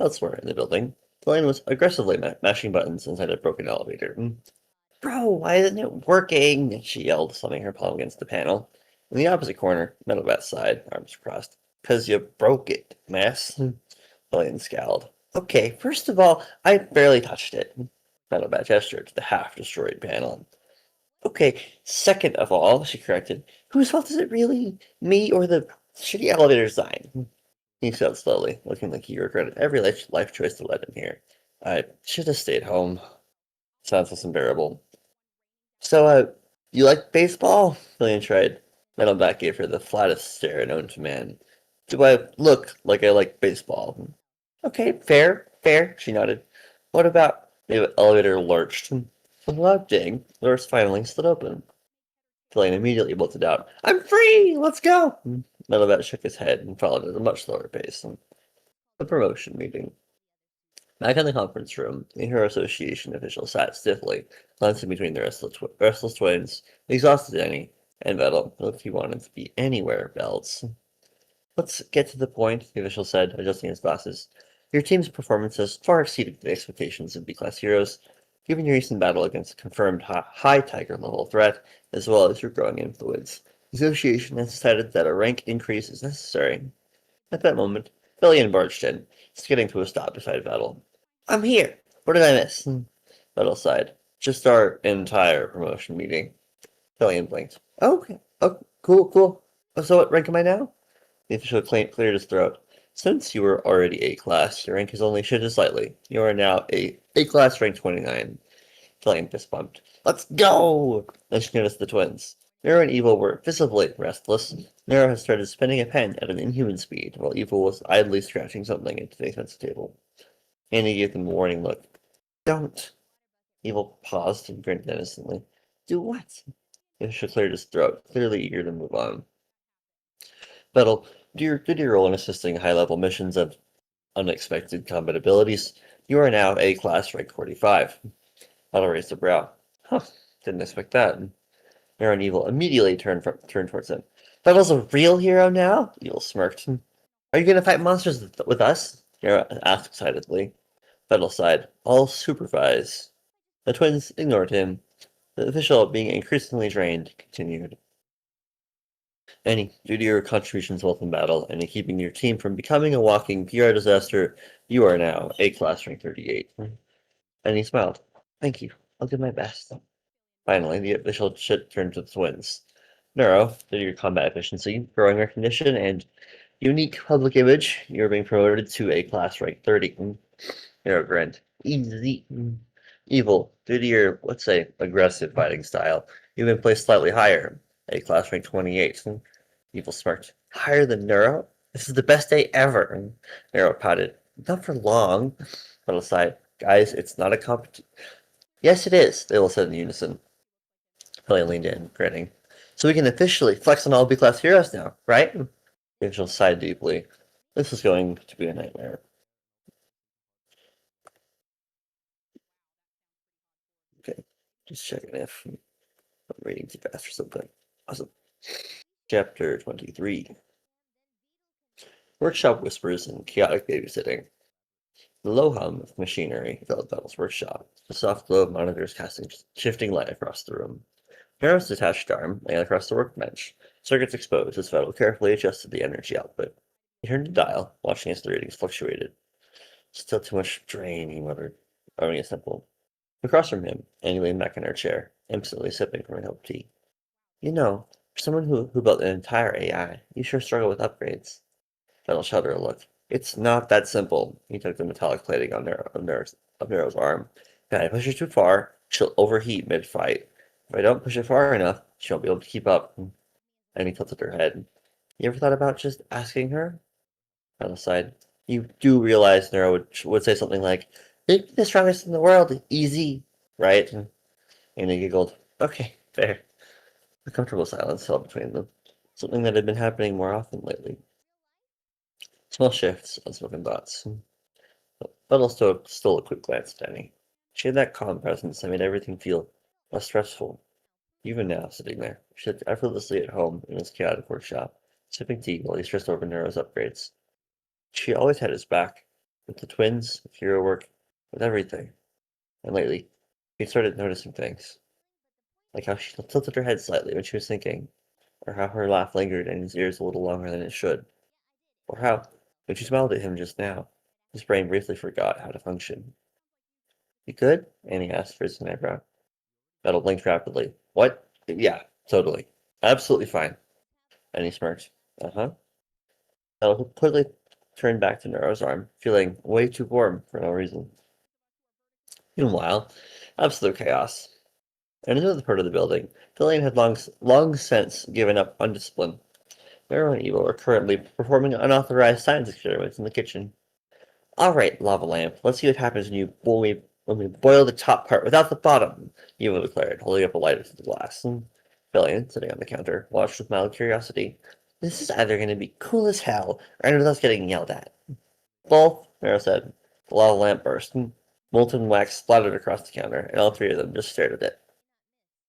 Elsewhere in the building, Fillion was aggressively mashing buttons inside a broken elevator. Bro, why isn't it working? She yelled, slamming her palm against the panel. In the opposite corner, Metalbat's side, arms crossed. 'Cause you broke it, mess. Fillion scowled. Okay, first of all, I barely touched it. Metalbat gestured to the half-destroyed panel. Okay, second of all, she corrected, whose fault is it really? Me or the shitty elevator design? He said slowly, looking like he regretted every life choice that led him here. I should have stayed home. Sounds less unbearable. So, You like baseball? Lillian tried. Metalback gave her the flattest stare known to man. Do I look like I like baseball? Okay, fair, fair, she nodded. What about... The elevator lurched. With a loud ding, the doors finally slid open. Lillian immediately bolted out. I'm free! Let's go! Metalback shook his head and followed at a much slower pace. The promotion meeting. Back in the conference room, the Hero Association official sat stiffly, glancing between the restless twins, exhausted Annie, and Vedal, as if he wanted to be anywhere else. Let's get to the point, the official said, adjusting his glasses. Your team's performances far exceeded the expectations of B-class heroes, given your recent battle against a confirmed high Tiger-level threat, as well as your growing influence. The association has decided that a rank increase is necessary. At that moment, Billion barged in, skidding to a stop beside Vedal. I'm here! What did I miss? Vedal sighed. Just our entire promotion meeting. Billion blinked. Okay. Oh, cool, cool. So what rank am I now? The official cleared his throat. Since you were already A-class, your rank has only shifted slightly. You are now A-class rank 29. Billion fist bumped. Let's go! Then she noticed the twins. Neuro and Evil were visibly restless. Neuro had started spinning a pen at an inhuman speed, while Evil was idly scratching something into the expensive table. Annie gave them a warning look. Don't. Evil paused and grinned innocently. Do what? The official cleared his throat, clearly eager to move on. Vettel, due to your role in assisting high-level missions of unexpected combat abilities, you are now A-class rank 45. Vettel raised a brow. Huh, didn't expect that. Neuro and Evil immediately turned towards him. Vettel's a real hero now? Evil smirked. Are you going to fight monsters with us? Neuro asked excitedly. Vettel sighed. I'll supervise. The twins ignored him. The official, being increasingly drained, continued. Annie, due to your contributions both in battle and in keeping your team from becoming a walking PR disaster, you are now A-class rank 38. And he smiled. Thank you. I'll do my best. Finally, the official turned to the twins. Neuro, due to your combat efficiency, growing recognition, and unique public image, you're being promoted to A-class rank 30. Neuro grinned. Easy. Evil, due to your, let's say, aggressive fighting style, you've been placed slightly higher, A-class rank 28. Evil smirked. Higher than Neuro? This is the best day ever. Neuro pouted. Not for long. Little sighed. Guys, it's not a competition. Yes, it is, they all said in unison. Billy leaned in, grinning. So we can officially flex on all B-class heroes now, right? The official sighed deeply. This is going to be a nightmare. Okay, just checking if I'm reading too fast or something. Awesome. Chapter 23. Workshop whispers and chaotic babysitting. The low hum of machinery filled Vettel's workshop, the soft glow of monitors casting shifting light across the room. Nero's detached arm lay across the workbench, circuits exposed as Vettel carefully adjusted the energy output. He turned the dial, watching as the readings fluctuated. Still too much drain, he muttered, rubbing his temple. Across from him, Annie leaned back in her chair, absently sipping from a cup of tea. You know, for someone who built an entire AI, you sure struggle with upgrades. Vettel shot her a look. It's not that simple. He took the metallic plating on Nero's arm. If I push her too far, she'll overheat mid-fight. If I don't push it far enough, she won't be able to keep up. And he tilted her head. You ever thought about just asking her? Vettel sighed. You do realize Nero would say something like, "Make me the strongest in the world, easy, right?" And he giggled. Okay, fair. A comfortable silence fell between them, something that had been happening more often lately. Small shifts, unspoken thoughts. Vettel stole a quick glance at Annie. She had that calm presence that made everything feel less stressful. Even now, sitting there, she looked effortlessly at home in his chaotic workshop, sipping tea while he stressed over Nero's upgrades. She always had his back, with the twins, with hero work, with everything. And lately, he started noticing things, like how she tilted her head slightly when she was thinking, or how her laugh lingered in his ears a little longer than it should, or how, when she smiled at him just now, his brain briefly forgot how to function. You good? Annie asked, raising an eyebrow. Vettel blinked rapidly. What? Yeah, totally. Absolutely fine. Annie smirked. Uh-huh. Vettel quickly turned back to Nero's arm, feeling way too warm for no reason. Meanwhile, absolute chaos. In another part of the building, Fillion had long since given up on discipline. Neuro and Evil are currently performing unauthorized science experiments in the kitchen. Alright, Lava Lamp, let's see what happens when we boil the top part without the bottom, Evil declared, holding up a lighter to the glass. Fillion, sitting on the counter, watched with mild curiosity. This is either going to be cool as hell, or end with us getting yelled at. Both, Neuro said. The lava lamp burst. Molten wax splattered across the counter, and all three of them just stared at it.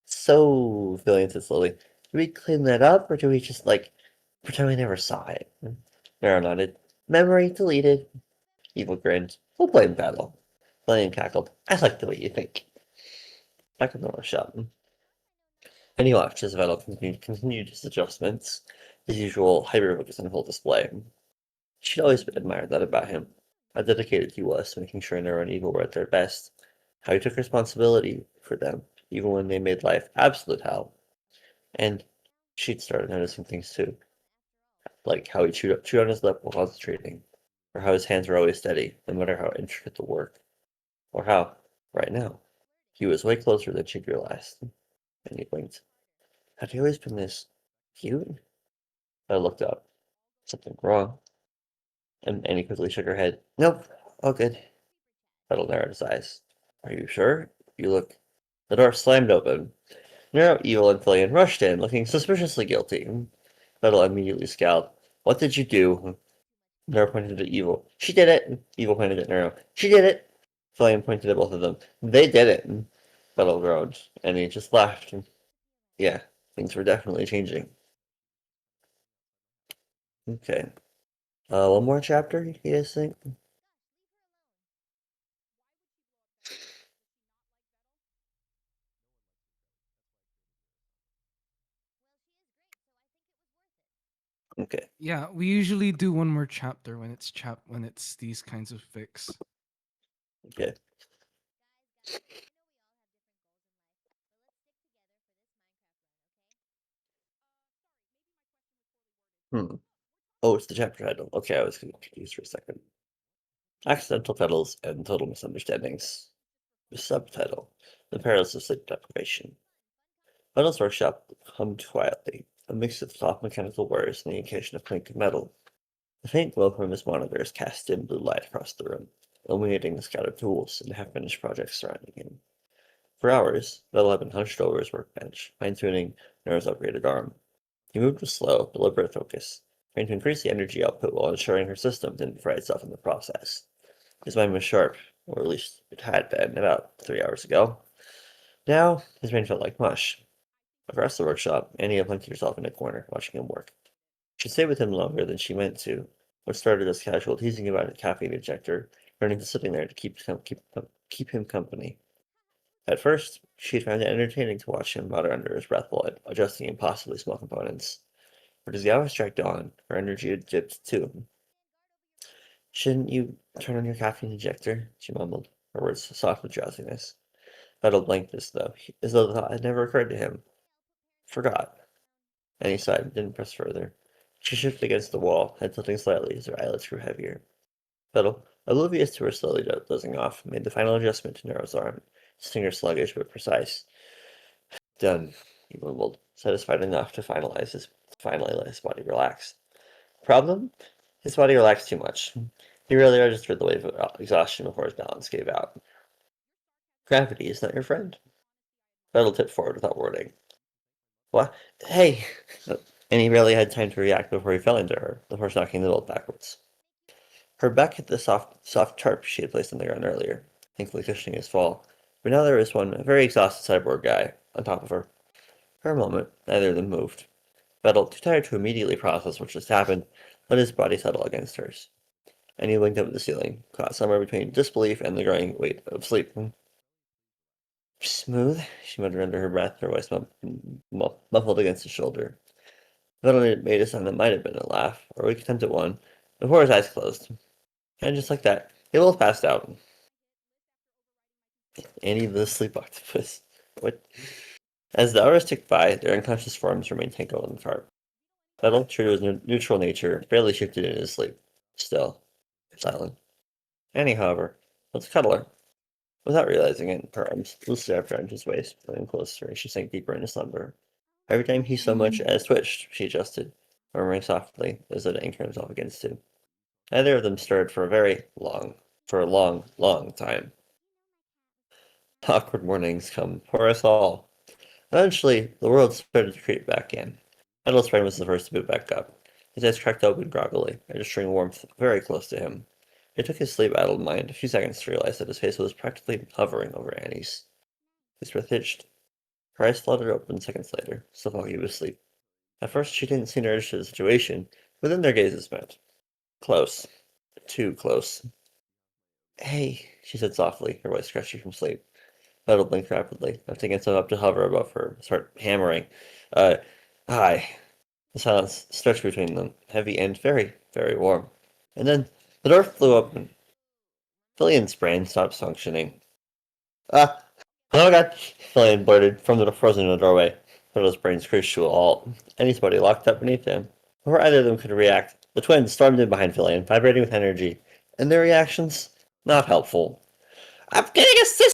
So, Fillion said slowly, do we clean that up, or do we just, pretend we never saw it? Neuro nodded. Memory deleted. Evil grinned. We'll blame Vedal. Fillion cackled. I like the way you think. Back in the shop. And he watched as Vedal continued his adjustments, his usual hyper-focus on full display. She'd always admired that about him, how dedicated he was to making sure Neuro and Evil were at their best, how he took responsibility for them, even when they made life absolute hell. And she'd started noticing things too, like how he chewed on his lip while concentrating, or how his hands were always steady, no matter how intricate the work, or how, right now, he was way closer than she'd realized. And he blinked. Had he always been this cute? I looked up. Something wrong? And Annie quickly shook her head. Nope, all good. Vedal narrowed his eyes. Are you sure? You look... The door slammed open. Neuro, Evil, and Fillion rushed in, looking suspiciously guilty. Vedal immediately scowled. What did you do? Neuro pointed at Evil. She did it. Evil pointed at Neuro. She did it. Fillion pointed at both of them. They did it. Vedal groaned, and he just laughed. Yeah, things were definitely changing. Okay. One more chapter, you guys think? Okay. Yeah, we usually do one more chapter when it's these kinds of fics. Okay. Hmm. Oh, it's the chapter title. Okay, I was confused for a second. Accidental Petals and Total Misunderstandings. The subtitle: The Perils of Sleep Deprivation. Vedal's workshop hummed quietly, a mix of soft mechanical whirs and the occasion of clink of metal. The faint glow from his monitors cast dim blue light across the room, illuminating the scattered tools and half-finished projects surrounding him. For hours, Vedal had been hunched over his workbench, fine-tuning Neuro's upgraded arm. He moved with slow, deliberate focus, trying to increase the energy output while ensuring her system didn't fry itself in the process. His mind was sharp, or at least it had been about 3 hours ago. Now, his brain felt like mush. Across the workshop, Annie had planted herself in a corner, watching him work. She stayed with him longer than she meant to, what started as casual teasing about a caffeine injector, turning to sitting there to keep him company. At first, she had found it entertaining to watch him mutter under his breath while adjusting impossibly small components. But as the hours dragged on, her energy had dipped too. Shouldn't you turn on your caffeine injector? She mumbled, her words soft with drowsiness. Vedal blinked as though the thought had never occurred to him. Forgot. And he sighed and didn't press further. She shifted against the wall, head tilting slightly as her eyelids grew heavier. Vedal, oblivious to her slowly dozing off, made the final adjustment to Neuro's arm, his fingers sluggish but precise. Done, he mumbled, satisfied enough to finally let his body relax. Problem? His body relaxed too much. He rarely registered the wave of exhaustion before his balance gave out. Gravity is not your friend. Vedal tipped forward without warning. What? Hey! And he barely had time to react before he fell into her, the horse knocking the bolt backwards. Her back hit the soft tarp she had placed on the ground earlier, thankfully cushioning his fall. But now there was a very exhausted cyborg guy on top of her. For a moment, neither of them moved. Vedal, too tired to immediately process what just happened, let his body settle against hers. And he blinked up at the ceiling, caught somewhere between disbelief and the growing weight of sleep. Smooth, she muttered under her breath, her voice muffled against his shoulder. Vedal made a sound that might have been a laugh, or a weak attempt at one, before his eyes closed. And just like that, they both passed out. Annie the sleep octopus. What? As the hours ticked by, their unconscious forms remained tangled in the tarp. Vedal, true to his neutral nature, barely shifted in his sleep. Still, silent. Annie, however, let's cuddle her. Without realizing it, her arms loosely wrapped around his waist, pulling closer as she sank deeper into slumber. Every time he so much as twitched, she adjusted, murmuring softly, as though to anchor himself against him. Neither of them stirred for a long time. Awkward mornings come for us all. Eventually, the world started to creep back in. Vedal's brain was the first to boot back up. His eyes cracked open groggily, registering warmth very close to him. It took his sleep-addled mind a few seconds to realize that his face was practically hovering over Annie's. His breath hitched. Her eyes fluttered open seconds later, still foggy with sleep. At first, she didn't seem to register the situation, but then their gazes met. Close. Too close. Hey, she said softly, her voice scratchy from sleep. Vedal blinked rapidly, lifting himself up to hover above her, start hammering. Hi. The silence stretched between them, heavy and very, very warm. And then the door flew open. Fillion's brain stopped functioning. Oh my god, Fillion blurted from the frozen in the doorway. Vedal's brain screeched to a halt. Annie's body locked up beneath him. Before either of them could react, the twins stormed in behind Fillion, vibrating with energy, and their reactions, not helpful. I'm getting a sister!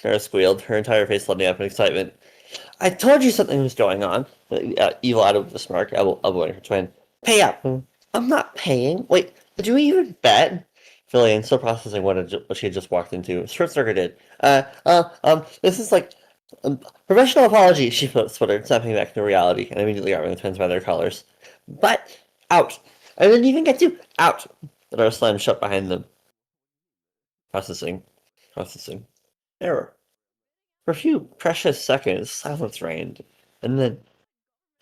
Nora squealed, her entire face lighting up in excitement. I told you something was going on. Evil added with a smirk, elbowing her twin. Pay up. I'm not paying. Wait, did you even bet? Fillion, still processing what she had just walked into, short-circuited. This is like professional apology, she sputtered, snapping back to reality, and immediately grabbing the twins by their collars. But out. I didn't even get to out. The door slammed shut behind them. Processing. Error. For a few precious seconds, silence reigned, and then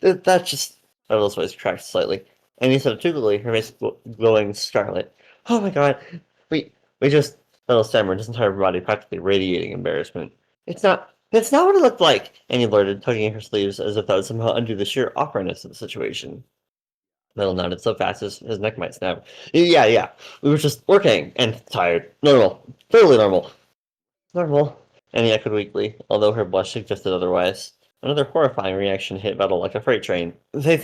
that just Vedal's voice cracked slightly, and he said toothily, her face glowing scarlet. Oh my god, we just Vedal stammered, his entire body practically radiating embarrassment. It's not what it looked like, Annie blurted, tugging at her sleeves as if that would somehow undo the sheer awkwardness of the situation. Vedal nodded so fast as his neck might snap. Yeah, we were just working and tired. Normal, totally normal. Normal. Annie echoed weakly, although her blush suggested otherwise. Another horrifying reaction hit Vedal like a freight train. They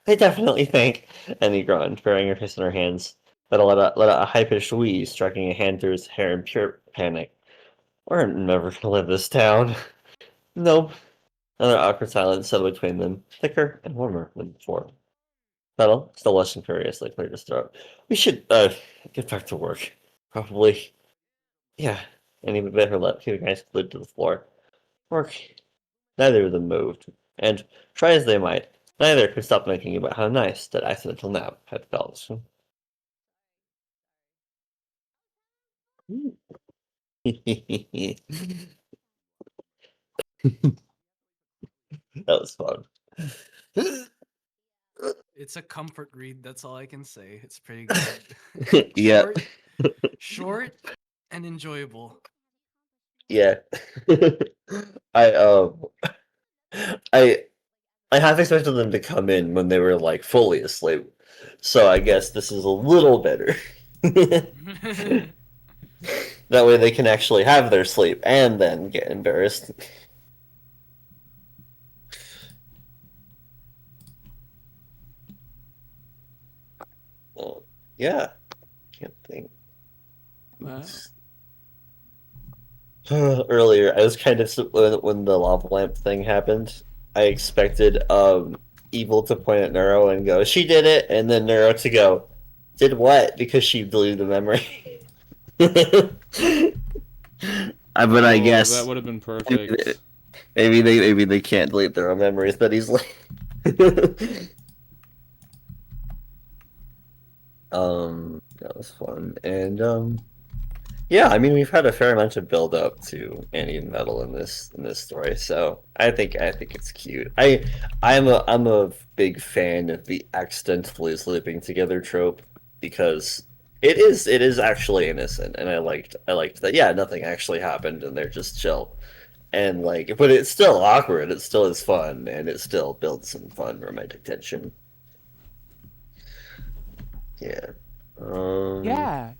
definitely think, Annie groaned, burying her face in her hands. Vedal let out a high-pitched wheeze, striking a hand through his hair in pure panic. We're never gonna leave this town. Nope. Another awkward silence settled between them, thicker and warmer than before. Vedal, still blushing furiously, cleared his throat. We should, get back to work. Probably. Yeah. And he bit her lip, keeping her eyes glued to the floor. Work. Neither of them moved, and, try as they might, neither could stop thinking about how nice that accidental nap had felt. That was fun. It's a comfort read. That's all I can say. It's pretty good. Yeah. Short and enjoyable. Yeah. I I I half expected them to come in when they were like fully asleep. So I guess this is a little better. That way they can actually have their sleep and then get embarrassed. Well, yeah. Can't think. Wow. Earlier, I was kind of when the lava lamp thing happened. I expected Evil to point at Neuro and go, "She did it," and then Neuro to go, "Did what?" Because she deleted the memory. But I guess that would have been perfect. maybe they can't delete their own memories that easily. That was fun, and yeah, I mean we've had a fair amount of build up to Annie and Vedal in this story, so I think it's cute. I'm a big fan of the accidentally sleeping together trope because it is actually innocent, and I liked that. Yeah, nothing actually happened, and they're just chill, and like, but it's still awkward. It still is fun, and it still builds some fun romantic tension. Yeah. Yeah.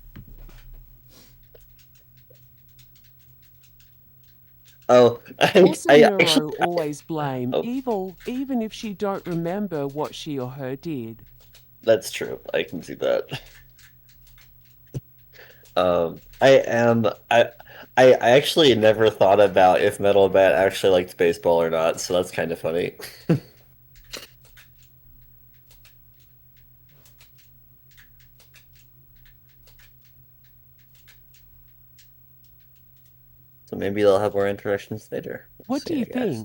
Oh, Also, I Neuro actually. always blame Oh. evil, even if she don't remember what she or her did. That's true. I can see that. I am. I actually never thought about if Metal Bat actually liked baseball or not, so that's kind of funny. So maybe they'll have more interactions later. We'll What do see, you I guess.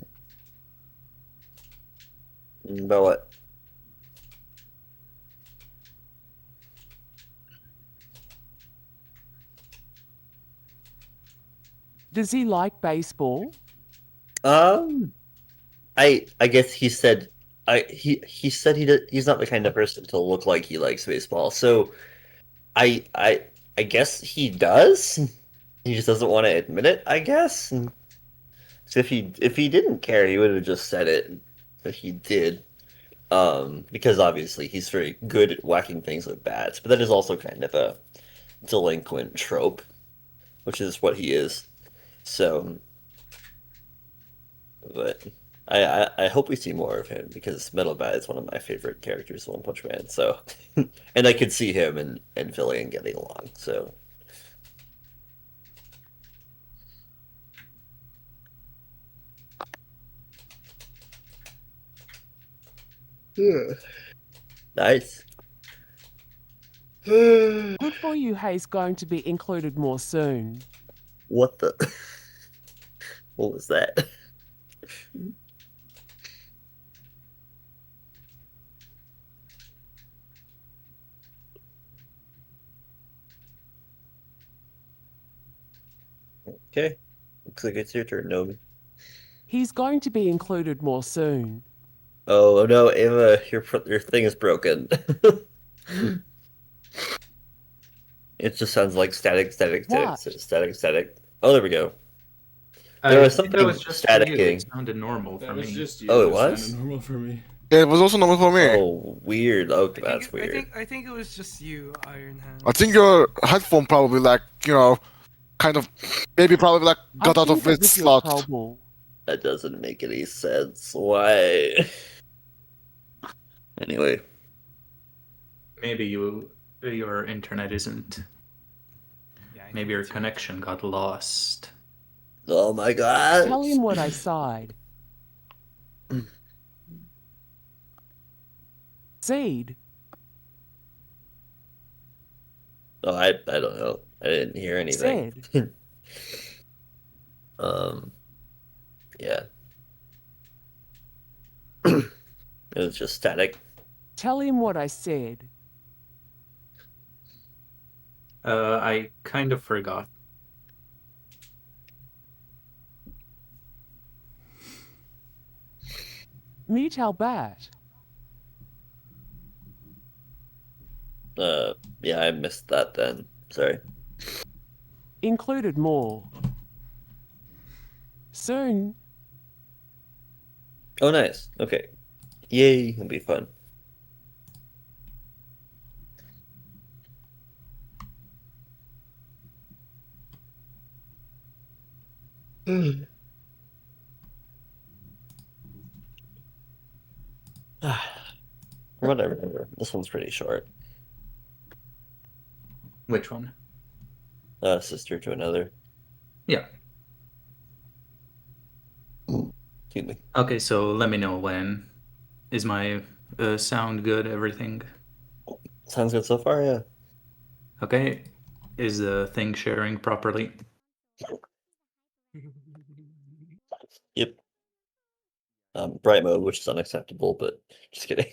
think? About what? Does he like baseball? I guess he said he said he's not the kind of person to look like he likes baseball. So I I I guess he does. He just doesn't want to admit it, I guess. So if he didn't care, he would have just said it. But he did. Because obviously he's very good at whacking things with bats, but that is also kind of a delinquent trope, which is what he is. So, but I hope we see more of him because Metal Bat is one of my favorite characters in One Punch Man. So, and I could see him and Villian getting along. So, nice. Good for you, Hay's going to be included more soon. What the? What was that? Okay, looks like it's your turn, Nomi. He's going to be included more soon. Oh no, Ava, your thing is broken. It just sounds like static, static, What? static, static, static. Oh, there we go. I There was think that something was just for you. staticking. It sounded normal for That was me. just you. Oh, it That was? sounded normal for me. Yeah, it was also normal for me. Oh, weird. Oh, that's weird. I think it was just you, Iron Hand. I think your headphone probably like, kind of maybe probably like got I out think of that its was your slot. trouble. That doesn't make any sense. Why? Anyway, Maybe your internet isn't. Yeah, I think Maybe your it's you. connection got lost. oh my god. Tell him what I sighed. Seed. Oh, I don't know. I didn't hear anything. Said. Yeah. It was just static. Tell him what I said. I kind of forgot. Meet our bat. Yeah, I missed that then. Sorry. Included more. Soon. Oh, nice. Okay. Yay, it'll be fun. From what I remember, this one's pretty short. Which one? Sister to another. Yeah. Excuse me. Okay, so let me know when. Is my sound good? Everything? Sounds good so far, yeah. Okay. Is the thing sharing properly? Yep. Bright mode, which is unacceptable, but just kidding.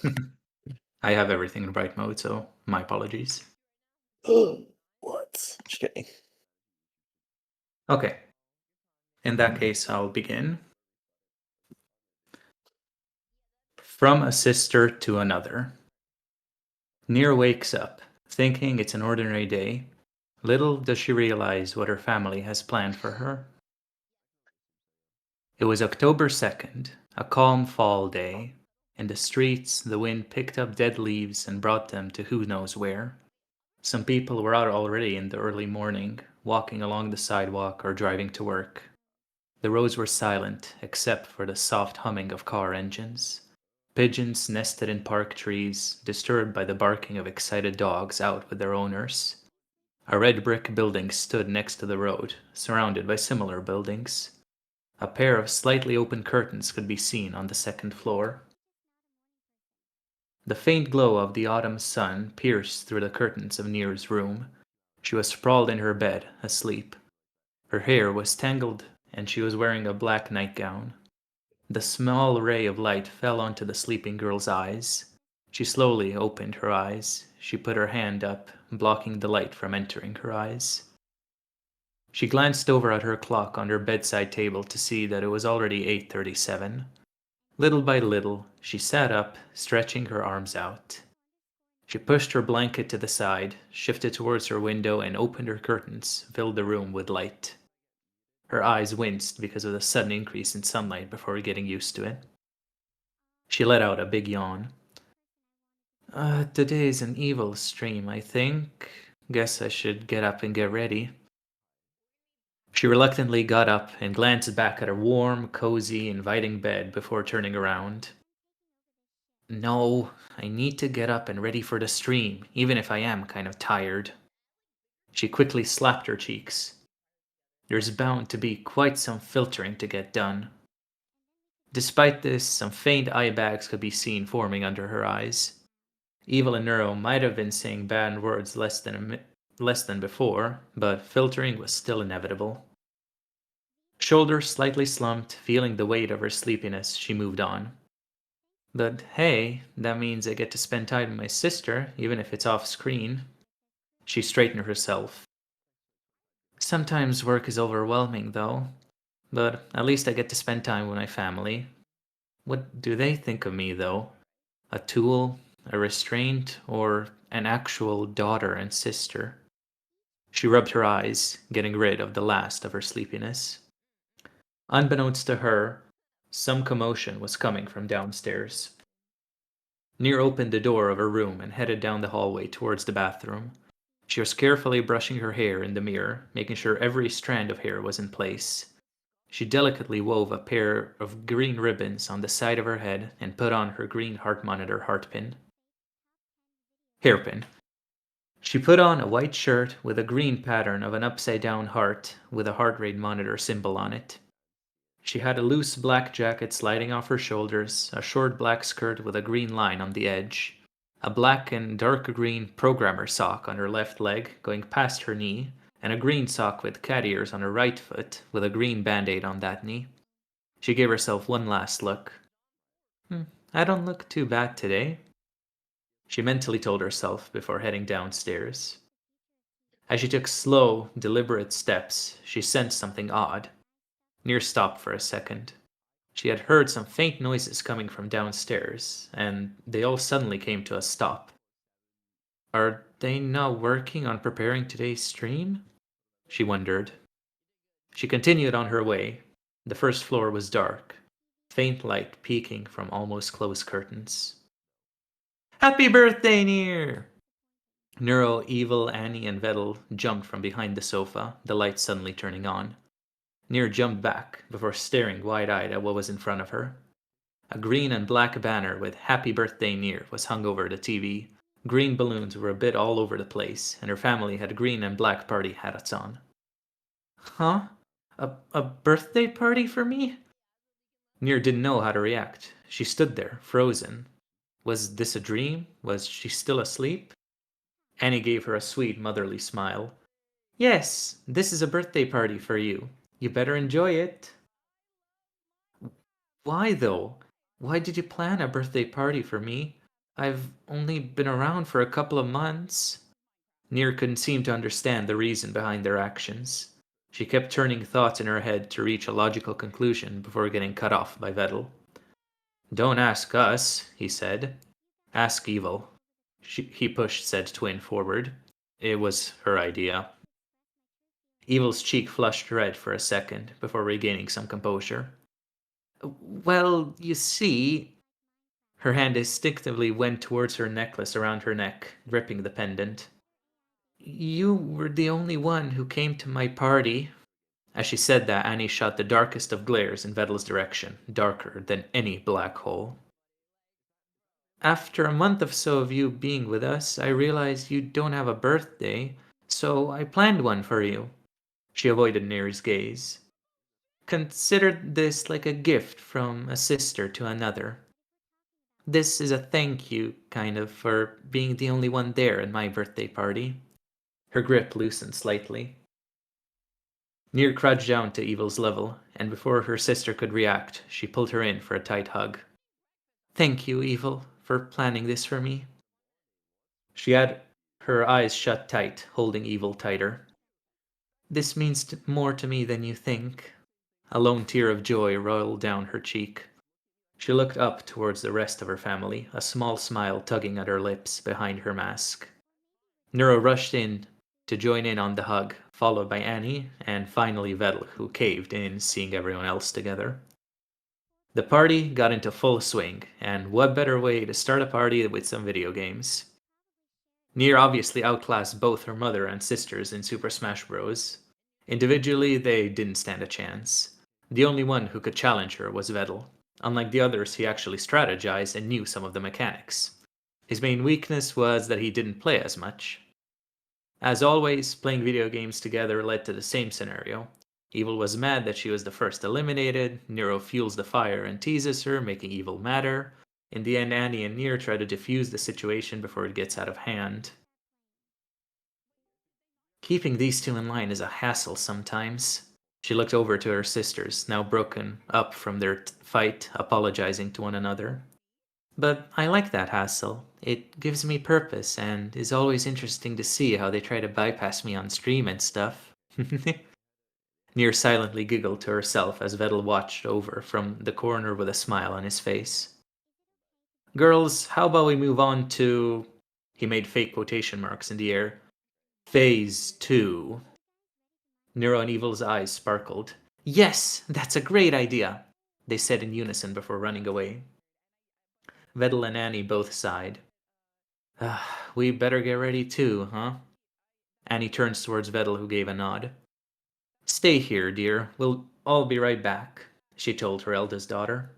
I have everything in bright mode, so my apologies. What? Just kidding. Okay. In that case, I'll begin. From a sister to another. Near wakes up, thinking it's an ordinary day. Little does she realize what her family has planned for her. It was October 2nd, a calm fall day. In the streets, the wind picked up dead leaves and brought them to who knows where. Some people were out already in the early morning, walking along the sidewalk or driving to work. The roads were silent, except for the soft humming of car engines. Pigeons nested in park trees, disturbed by the barking of excited dogs out with their owners. A red brick building stood next to the road, surrounded by similar buildings. A pair of slightly open curtains could be seen on the second floor. The faint glow of the autumn sun pierced through the curtains of Nir's room. She was sprawled in her bed, asleep. Her hair was tangled, and she was wearing a black nightgown. The small ray of light fell onto the sleeping girl's eyes. She slowly opened her eyes. She put her hand up, blocking the light from entering her eyes. She glanced over at her clock on her bedside table to see that it was already 8:37. Little by little, she sat up, stretching her arms out. She pushed her blanket to the side, shifted towards her window, and opened her curtains, filled the room with light. Her eyes winced because of the sudden increase in sunlight before getting used to it. She let out a big yawn. Today's an evil stream, I think. Guess I should get up and get ready. She reluctantly got up and glanced back at her warm, cozy, inviting bed before turning around. No, I need to get up and ready for the stream, even if I am kind of tired. She quickly slapped her cheeks. There's bound to be quite some filtering to get done. Despite this, some faint eye bags could be seen forming under her eyes. Evil and Neuro might have been saying bad words less than before, but filtering was still inevitable. Shoulders slightly slumped, feeling the weight of her sleepiness, she moved on. But hey, that means I get to spend time with my sister, even if it's off screen. She straightened herself. Sometimes work is overwhelming, though. But at least I get to spend time with my family. What do they think of me, though? A tool, a restraint, or an actual daughter and sister? She rubbed her eyes, getting rid of the last of her sleepiness. Unbeknownst to her, some commotion was coming from downstairs. Nir opened the door of her room and headed down the hallway towards the bathroom. She was carefully brushing her hair in the mirror, making sure every strand of hair was in place. She delicately wove a pair of green ribbons on the side of her head and put on her green heart monitor hairpin. She put on a white shirt with a green pattern of an upside-down heart with a heart rate monitor symbol on it. She had a loose black jacket sliding off her shoulders, a short black skirt with a green line on the edge, a black and dark green programmer sock on her left leg going past her knee, and a green sock with cat ears on her right foot with a green band-aid on that knee. She gave herself one last look. I don't look too bad today, she mentally told herself before heading downstairs. As she took slow, deliberate steps, she sensed something odd. Nir stopped for a second. She had heard some faint noises coming from downstairs, and they all suddenly came to a stop. Are they not working on preparing today's stream? She wondered. She continued on her way. The first floor was dark, faint light peeking from almost closed curtains. Happy birthday, Nir! Neuro, Evil, Annie, and Vedal jumped from behind the sofa, the light suddenly turning on. Nir jumped back before staring wide-eyed at what was in front of her. A green and black banner with Happy Birthday Nir was hung over the TV. Green balloons were a bit all over the place, and her family had green and black party hats on. Huh? A birthday party for me? Nir didn't know how to react. She stood there, frozen. Was this a dream? Was she still asleep? Annie gave her a sweet, motherly smile. Yes, this is a birthday party for you. You better enjoy it. Why, though? Why did you plan a birthday party for me? I've only been around for a couple of months. Nir couldn't seem to understand the reason behind their actions. She kept turning thoughts in her head to reach a logical conclusion before getting cut off by Vedal. Don't ask us, he said. Ask Evil. He pushed said twin forward. It was her idea. Evil's cheek flushed red for a second before regaining some composure. Well, you see... Her hand instinctively went towards her necklace around her neck, gripping the pendant. You were the only one who came to my party. As she said that, Annie shot the darkest of glares in Vedal's direction, darker than any black hole. After a month or so of you being with us, I realized you don't have a birthday, So I planned one for you. She avoided Near's gaze. Consider this like a gift from a sister to another. This is a thank you, kind of, for being the only one there at my birthday party. Her grip loosened slightly. Near crouched down to Evil's level, and before her sister could react, she pulled her in for a tight hug. Thank you, Evil, for planning this for me. She had her eyes shut tight, holding Evil tighter. This means more to me than you think. A lone tear of joy rolled down her cheek. She looked up towards the rest of her family, a small smile tugging at her lips behind her mask. Neuro rushed in to join in on the hug, followed by Annie, and finally Vedal, who caved in seeing everyone else together. The party got into full swing, and what better way to start a party with some video games? Nier obviously outclassed both her mother and sisters in Super Smash Bros. Individually, they didn't stand a chance. The only one who could challenge her was Vedal. Unlike the others, he actually strategized and knew some of the mechanics. His main weakness was that he didn't play as much. As always, playing video games together led to the same scenario. Evil was mad that she was the first eliminated, Nero fuels the fire and teases her, making Evil madder. In the end, Annie and Nier try to defuse the situation before it gets out of hand. Keeping these two in line is a hassle sometimes. She looked over to her sisters, now broken up from their fight, apologizing to one another. But I like that hassle. It gives me purpose, and is always interesting to see how they try to bypass me on stream and stuff. Nier silently giggled to herself as Vedal watched over from the corner with a smile on his face. Girls, how about we move on to... He made fake quotation marks in the air. Phase 2. Nero and Evil's eyes sparkled. Yes, that's a great idea, they said in unison before running away. Vedal and Annie both sighed. We better get ready too, huh? Annie turns towards Vedal, who gave a nod. Stay here, dear. We'll all be right back, she told her eldest daughter.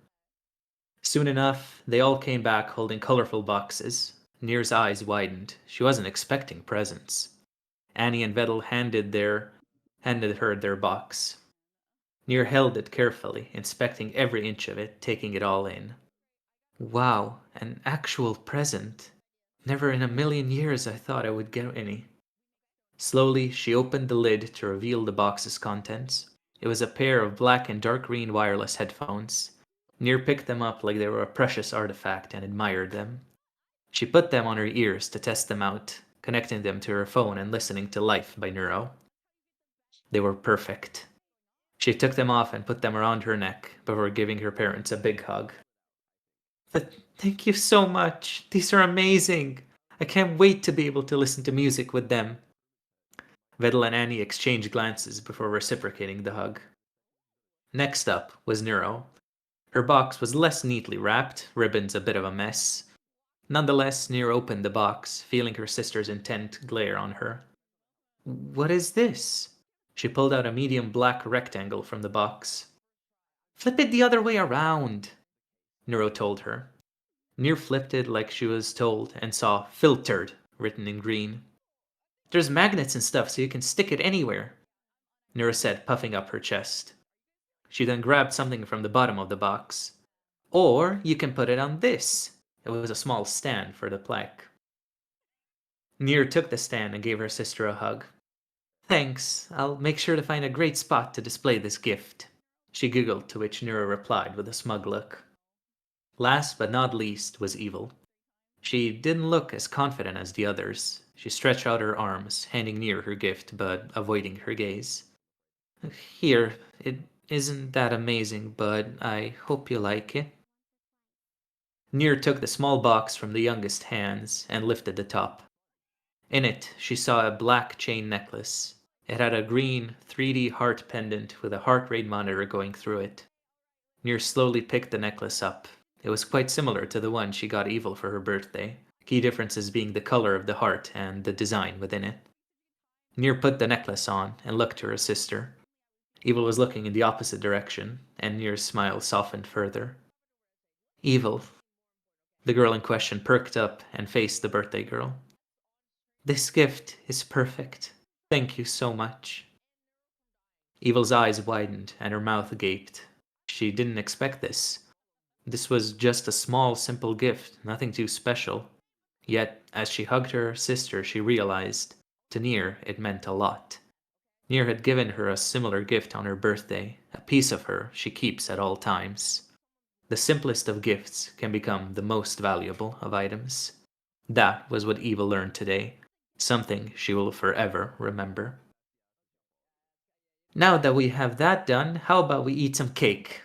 Soon enough, they all came back holding colorful boxes. Nier's eyes widened. She wasn't expecting presents. Annie and Vedal handed her their box. Nier held it carefully, inspecting every inch of it, taking it all in. Wow, an actual present. Never in a million years I thought I would get any. Slowly, she opened the lid to reveal the box's contents. It was a pair of black and dark green wireless headphones. Nier picked them up like they were a precious artifact and admired them. She put them on her ears to test them out, connecting them to her phone and listening to Life by Neuro. They were perfect. She took them off and put them around her neck before giving her parents a big hug. Thank you so much. These are amazing. I can't wait to be able to listen to music with them. Vedal and Annie exchanged glances before reciprocating the hug. Next up was Neuro. Her box was less neatly wrapped, ribbons a bit of a mess. Nonetheless, Neuro opened the box, feeling her sister's intent glare on her. What is this? She pulled out a medium black rectangle from the box. Flip it the other way around, Neuro told her. Nier flipped it like she was told and saw filtered written in green. There's magnets and stuff so you can stick it anywhere, Neuro said, puffing up her chest. She then grabbed something from the bottom of the box. Or you can put it on this. It was a small stand for the plaque. Nier took the stand and gave her sister a hug. Thanks, I'll make sure to find a great spot to display this gift, she giggled, to which Neuro replied with a smug look. Last but not least was Evil. She didn't look as confident as the others. She stretched out her arms, handing Nier her gift, but avoiding her gaze. Here, it isn't that amazing, but I hope you like it. Nier took the small box from the youngest hands and lifted the top. In it, she saw a black chain necklace. It had a green 3D heart pendant with a heart rate monitor going through it. Nier slowly picked the necklace up. It was quite similar to the one she got Evil for her birthday, key differences being the color of the heart and the design within it. Nier put the necklace on and looked to her sister. Evil was looking in the opposite direction, and Nier's smile softened further. Evil. The girl in question perked up and faced the birthday girl. This gift is perfect. Thank you so much. Evil's eyes widened and her mouth gaped. She didn't expect this. This was just a small, simple gift, nothing too special. Yet, as she hugged her sister, she realized, to Nier, it meant a lot. Nier had given her a similar gift on her birthday, a piece of her she keeps at all times. The simplest of gifts can become the most valuable of items. That was what Eva learned today, something she will forever remember. Now that we have that done, how about we eat some cake?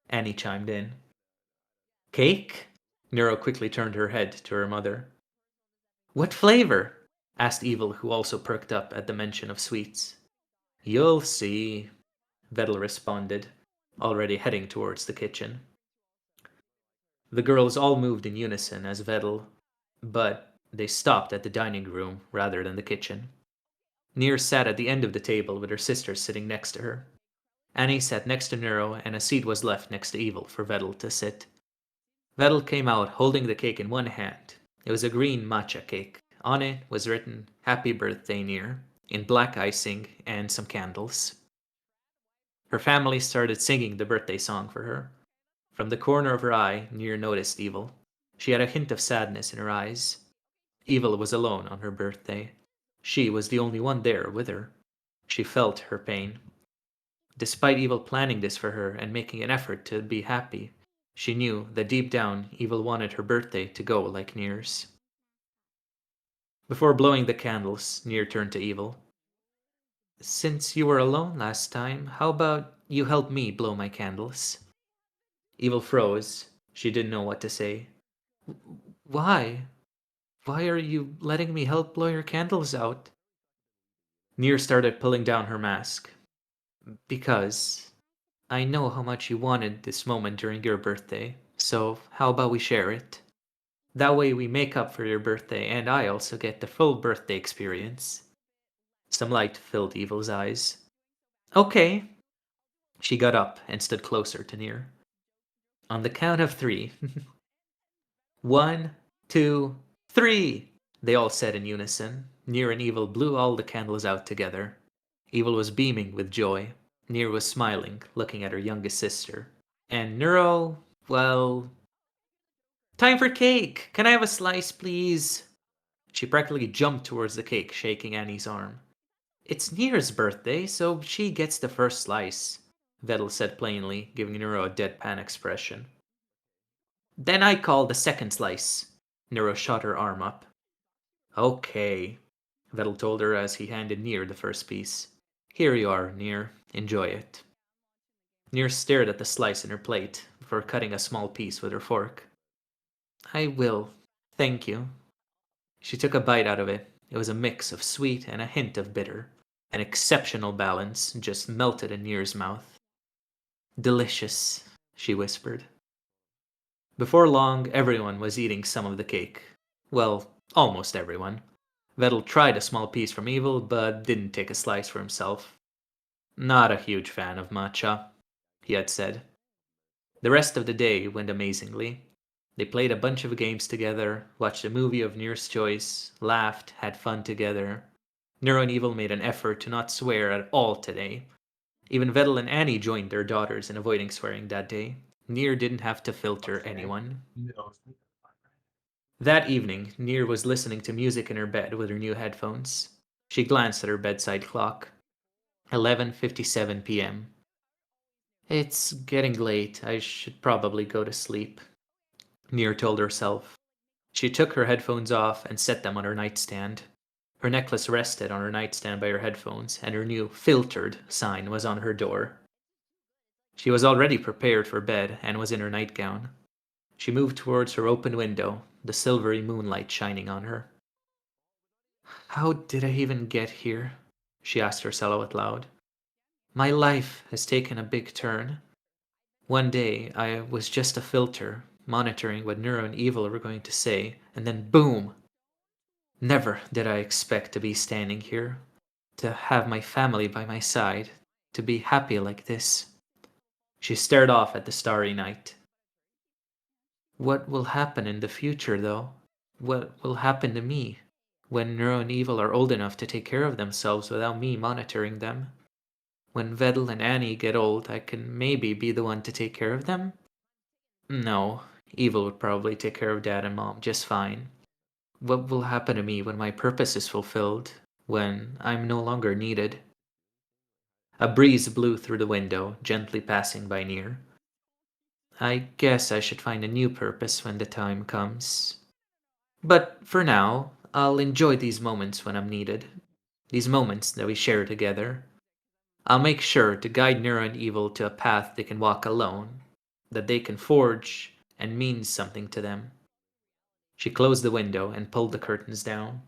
Annie chimed in. Cake? Neuro quickly turned her head to her mother. What flavor? Asked Evil, who also perked up at the mention of sweets. You'll see, Vedal responded, already heading towards the kitchen. The girls all moved in unison as Vedal, but they stopped at the dining room rather than the kitchen. Nier sat at the end of the table with her sister sitting next to her. Annie sat next to Neuro, and a seat was left next to Evil for Vedal to sit. Vedal came out holding the cake in one hand. It was a green matcha cake. On it was written, Happy Birthday, Nier, in black icing and some candles. Her family started singing the birthday song for her. From the corner of her eye, Nier noticed Evil. She had a hint of sadness in her eyes. Evil was alone on her birthday. She was the only one there with her. She felt her pain. Despite Evil planning this for her and making an effort to be happy, she knew that deep down Evil wanted her birthday to go like Nier's. Before blowing the candles, Nier turned to Evil. Since you were alone last time, how about you help me blow my candles? Evil froze. She didn't know what to say. Why? Why are you letting me help blow your candles out? Nier started pulling down her mask. Because I know how much you wanted this moment during your birthday, so how about we share it? That way we make up for your birthday and I also get the full birthday experience. Some light filled Evil's eyes. Okay. She got up and stood closer to Nier. On the count of 3. 1, 2, 3! They all said in unison. Nier and Evil blew all the candles out together. Evil was beaming with joy. Nier was smiling, looking at her youngest sister. And Neuro, well... Time for cake! Can I have a slice, please? She practically jumped towards the cake, shaking Annie's arm. It's Nier's birthday, so she gets the first slice, Vedal said plainly, giving Neuro a deadpan expression. Then I call the second slice. Neuro shot her arm up. Okay, Vedal told her as he handed Nier the first piece. Here you are, Nier. Enjoy it. Nier stared at the slice in her plate before cutting a small piece with her fork. I will. Thank you. She took a bite out of it. It was a mix of sweet and a hint of bitter. An exceptional balance just melted in Nier's mouth. Delicious, she whispered. Before long, everyone was eating some of the cake. Well, almost everyone. Vedal tried a small piece from Evil, but didn't take a slice for himself. Not a huge fan of matcha, he had said. The rest of the day went amazingly. They played a bunch of games together, watched a movie of Nier's choice, laughed, had fun together. Neuro and Evil made an effort to not swear at all today. Even Vedal and Annie joined their daughters in avoiding swearing that day. Nier didn't have to filter anyone. That evening, Nier was listening to music in her bed with her new headphones. She glanced at her bedside clock. 11:57 p.m. It's getting late. I should probably go to sleep, Nier told herself. She took her headphones off and set them on her nightstand. Her necklace rested on her nightstand by her headphones, and her new filtered sign was on her door. She was already prepared for bed and was in her nightgown. She moved towards her open window, the silvery moonlight shining on her. How did I even get here? She asked herself out loud. My life has taken a big turn. One day I was just a filter, monitoring what Neuro and Evil were going to say, and then boom! Never did I expect to be standing here, to have my family by my side, to be happy like this. She stared off at the starry night. What will happen in the future, though? What will happen to me? When Neuro and Evil are old enough to take care of themselves without me monitoring them. When Vedal and Annie get old, I can maybe be the one to take care of them? No, Evil would probably take care of Dad and Mom just fine. What will happen to me when my purpose is fulfilled? When I'm no longer needed? A breeze blew through the window, gently passing by near. I guess I should find a new purpose when the time comes. But for now, I'll enjoy these moments when I'm needed. These moments that we share together. I'll make sure to guide Neuro and Evil to a path they can walk alone, that they can forge and means something to them. She closed the window and pulled the curtains down.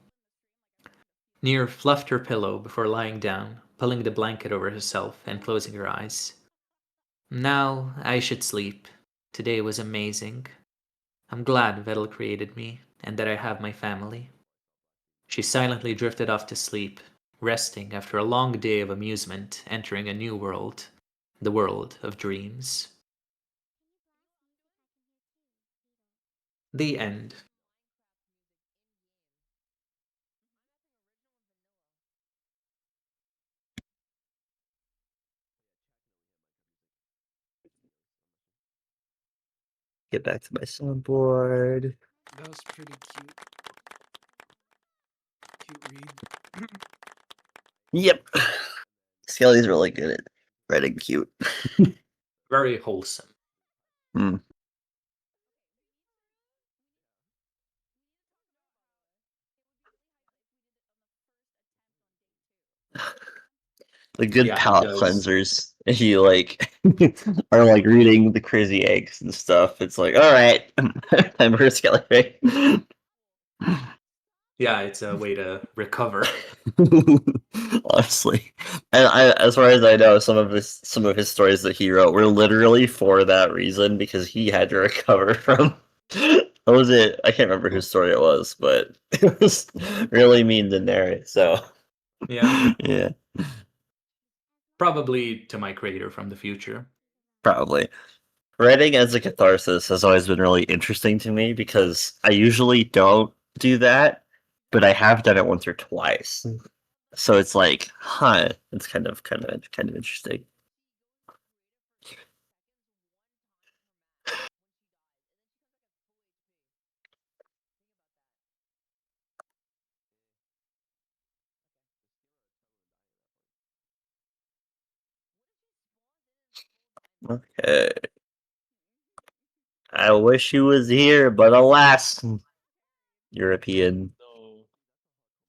Near fluffed her pillow before lying down, pulling the blanket over herself and closing her eyes. Now I should sleep. Today was amazing. I'm glad Vedal created me and that I have my family. She silently drifted off to sleep, resting after a long day of amusement, entering a new world, the world of dreams. The end. Get back to my soundboard. That was pretty cute. Cute read. Yep. Skelly's really good at writing cute. Very wholesome. The good Yeah, it palate does. cleansers. If you like are like reading the crazy eggs and stuff, it's like, all right, time for a Skelly fic. Yeah, it's a way to recover. Honestly, and as far as I know, some of his stories that he wrote were literally for that reason because he had to recover from. What was it? I can't remember whose story it was, but it was really mean to narrate. So Yeah. yeah, Probably to my creator from the future. probably. Writing as a catharsis has always been really interesting to me because I usually don't do that, but I have done it once or twice. So it's like, huh, it's kind of interesting. Okay. I wish he was here, but alas, European. No,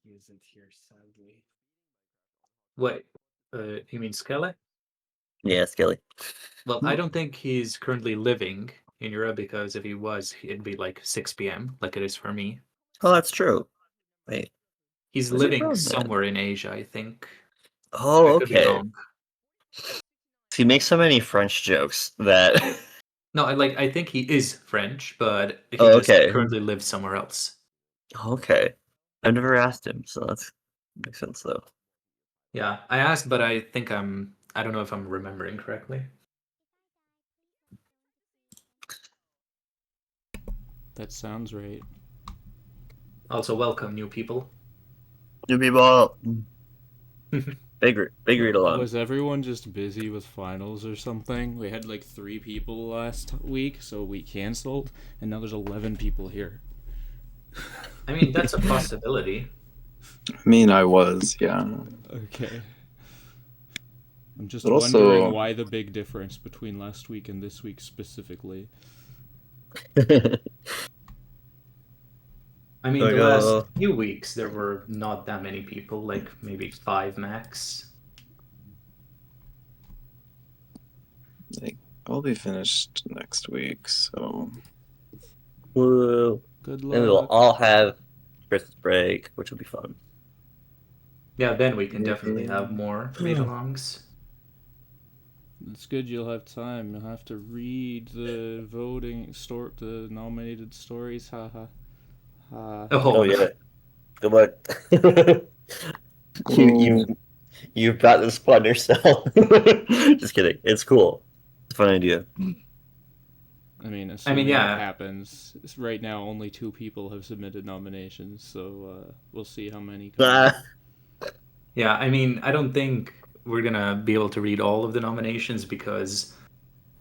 he isn't here, sadly. Wait, you mean Skele? Yeah, Skelly. Well, I don't think he's currently living in Europe because if he was, it'd be like 6 p.m. like it is for me. Oh, that's true. Wait. He's Where's he living from, then? somewhere in Asia, I think. Oh, I could be okay. wrong. He makes so many French jokes that. No, I think he is French, but he Oh, just okay. currently lives somewhere else. Okay. I've never asked him, so that makes sense though. Yeah, I asked, but I think I don't know if I'm remembering correctly. That sounds right. Also, welcome new people. New people. Big read along. Was everyone just busy with finals or something? We had like 3 people last week, so we canceled, and now there's 11 people here. I mean, that's a possibility. I mean, I was, yeah. Okay. I'm just But also- wondering why the big difference between last week and this week specifically. I mean, Oh, the yeah. last few weeks there were not that many people, like maybe 5 max. Like, I'll be finished next week, so Woo. Good And we'll luck. all have Christmas break, which will be fun. Yeah, then we can definitely have more read-alongs. It's good you'll have time. You'll have to read the the nominated stories. Haha. Ha. Oh yeah. Good luck. You've got this fun yourself. Just kidding. It's cool. It's a fun idea. I mean, assuming yeah. it happens. Right now, only 2 people have submitted nominations, so we'll see how many come in. Yeah, I mean, I don't think we're gonna be able to read all of the nominations because,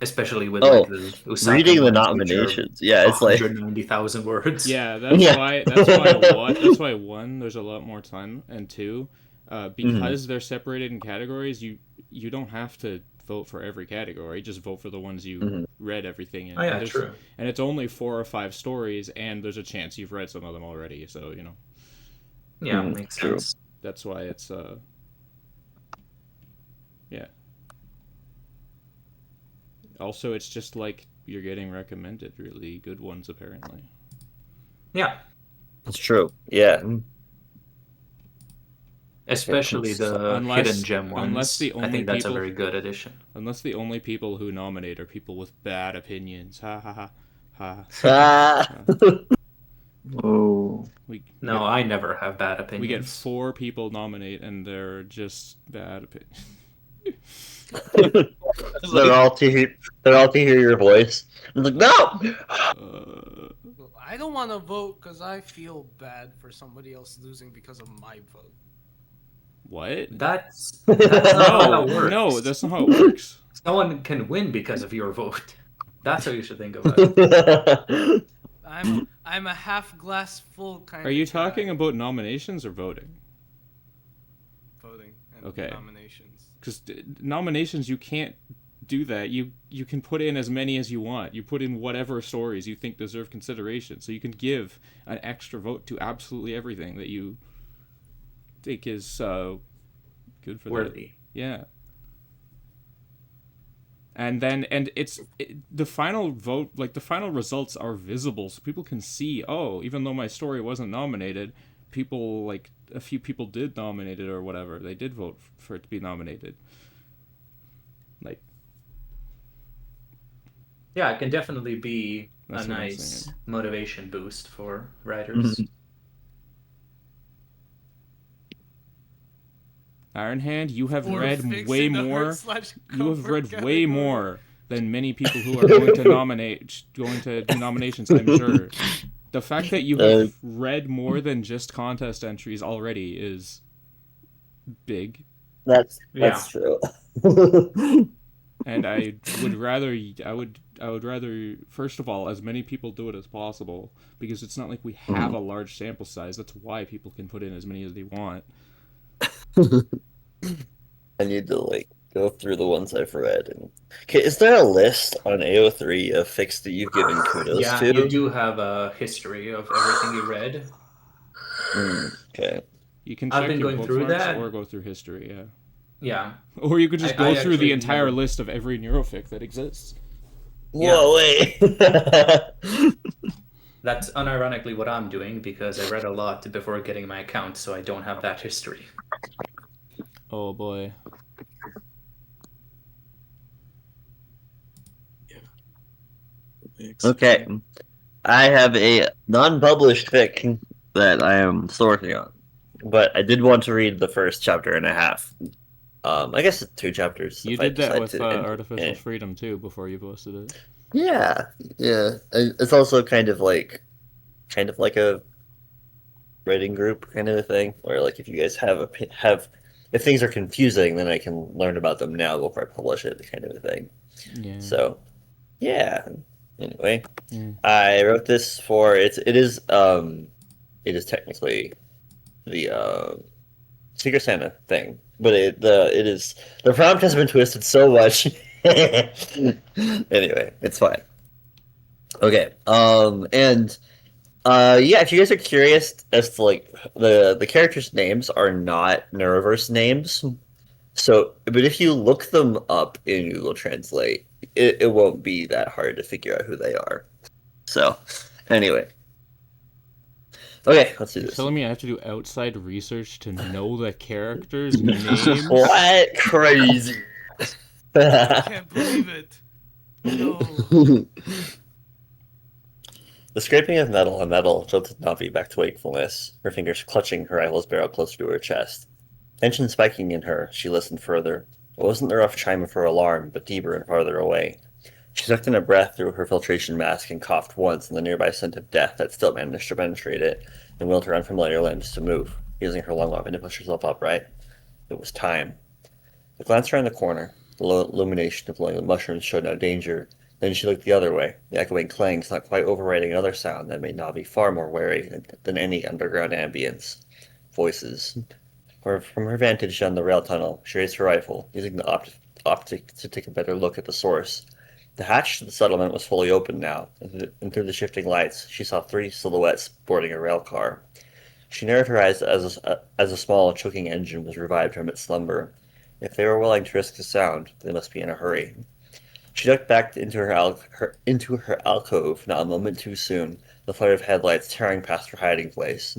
especially with like the Osaka reading the ones, which are nominations. Yeah, it's like 190,000 words. Yeah, that's Yeah. why. That's why 1, there's a lot more time, and 2, because they're separated in categories. You don't have to vote for every category. Just vote for the ones you read everything in. Oh, yeah, and there's- true. And it's only 4 or 5 stories, and there's a chance you've read some of them already. So Yeah, makes true. sense. that's why it's yeah. Also, it's just like you're getting recommended really good ones apparently. Yeah, It's true. Yeah. especially the Unless- hidden gem ones. unless the I only think that's a people- very good addition. Unless the only people who nominate are people with bad opinions. Ha ha ha. Ha. Ah. Whoa. No, I never have bad opinions. We get 4 people nominate, and they're just bad opinions. They're all to hear your voice. I'm like, no. I don't want to vote because I feel bad for somebody else losing because of my vote. What? That's not how No, that works. no, that's not how it works. Someone can win because of your vote. That's how you should think about it. I'm a half glass full kind Are of you guy. talking about nominations or voting? Voting and Okay. nominations. Because nominations, you can't do that. You can put in as many as you want. You put in whatever stories you think deserve consideration. So you can give an extra vote to absolutely everything that you think is good for Worthy. Yeah. And the final vote, like the final results are visible, so people can see, oh, even though my story wasn't nominated, people, like a few people did nominate it or whatever. They did vote for it to be nominated. Like, Yeah, it can definitely be That's a what I'm nice saying. motivation boost for writers. Iron Hand, you have Or read fix way in the more. hurt/comfort You have read way category. more than many people who are going to do nominations, I'm sure. The fact that you have read more than just contest entries already is big. That's Yeah. true. And I would rather first of all, as many people do it as possible, because it's not like we have a large sample size. That's why people can put in as many as they want. I need to go through the ones I've read. Okay, is there a list on AO3 of fics that you've given kudos Yeah, to? you do have a history of everything you read. Okay. You can I've check been your going through bookmarks that. or go through history, yeah. Yeah. Or you could just I go through the actually entire never- list of every neurofic that exists. Whoa, wait. That's unironically what I'm doing because I read a lot before getting my account, so I don't have that history. Oh boy. Okay. I have a non-published fic that I am still working on. But I did want to read the first chapter and a half. I guess it's 2 chapters. You if I did that decide with to end Artificial it. Freedom too before you posted it. Yeah. It's also kind of like a writing group kind of a thing, where if you guys have if things are confusing, then I can learn about them now before I publish it, kind of a thing. Yeah. So, yeah. Anyway, Yeah. I wrote this for it is technically the Secret Santa thing, but the prompt has been twisted so much. Anyway, it's fine. Okay. Yeah, if you guys are curious as to the characters' names are not Neuroverse names. So, but if you look them up in Google Translate, it won't be that hard to figure out who they are. So, anyway. Okay, let's do You're this. telling me I have to do outside research to know the characters' names? What? Crazy. I can't believe it. No. The scraping of metal on metal jolted Navi back to wakefulness, her fingers clutching her rifle's barrel closer to her chest. Tension spiking in her, she listened further. It wasn't the rough chime of her alarm, but deeper and farther away. She sucked in a breath through her filtration mask and coughed once in the nearby scent of death that still managed to penetrate it, and willed her unfamiliar limbs to move, using her lung weapon to push herself upright. It was time. The glance around the corner. The low illumination of glowing mushrooms showed no danger. Then she looked the other way, the echoing clangs not quite overriding another sound that made Navi far more wary than any underground ambience. Voices. From her vantage down the rail tunnel, she raised her rifle, using the optic to take a better look at the source. The hatch to the settlement was fully open now, and through the shifting lights, she saw 3 silhouettes boarding a rail car. She narrowed her eyes as a small, choking engine was revived from its slumber. If they were willing to risk the sound, they must be in a hurry. She ducked back into her alcove not a moment too soon, the flare of headlights tearing past her hiding place.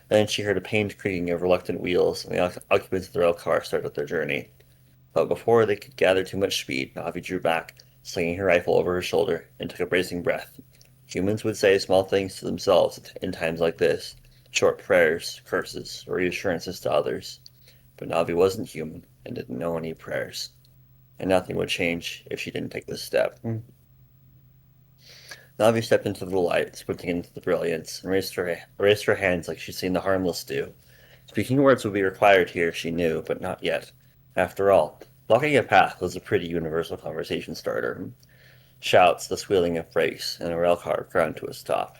Then she heard a pained creaking of reluctant wheels, and the occupants of the rail car started their journey. But before they could gather too much speed, Navi drew back, slinging her rifle over her shoulder, and took a bracing breath. Humans would say small things to themselves in times like this, short prayers, curses, or reassurances to others. But Navi wasn't human, and didn't know any prayers. And nothing would change if she didn't take this step. Navi stepped into the light, squinting into the brilliance, and raised her hands like she'd seen the harmless do. Speaking words would be required here, she knew, but not yet. After all, blocking a path was a pretty universal conversation starter. Shouts, the squealing of brakes, and a railcar ground to a stop.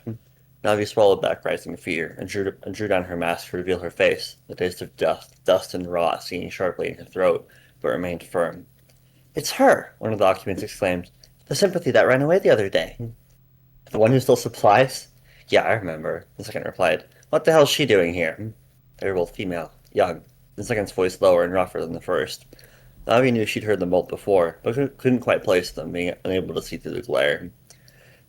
Navi swallowed back rising fear, and drew down her mask to reveal her face, the taste of dust and rot stinging sharply in her throat, but remained firm. "It's her!" one of the occupants exclaimed. "The sympathy that ran away the other day." "The one who stole supplies?" "Yeah, I remember," the second replied. "What the hell's she doing here?" They were both female, young, the second's voice lower and rougher than the first. Navi knew she'd heard them both before, but couldn't quite place them, being unable to see through the glare.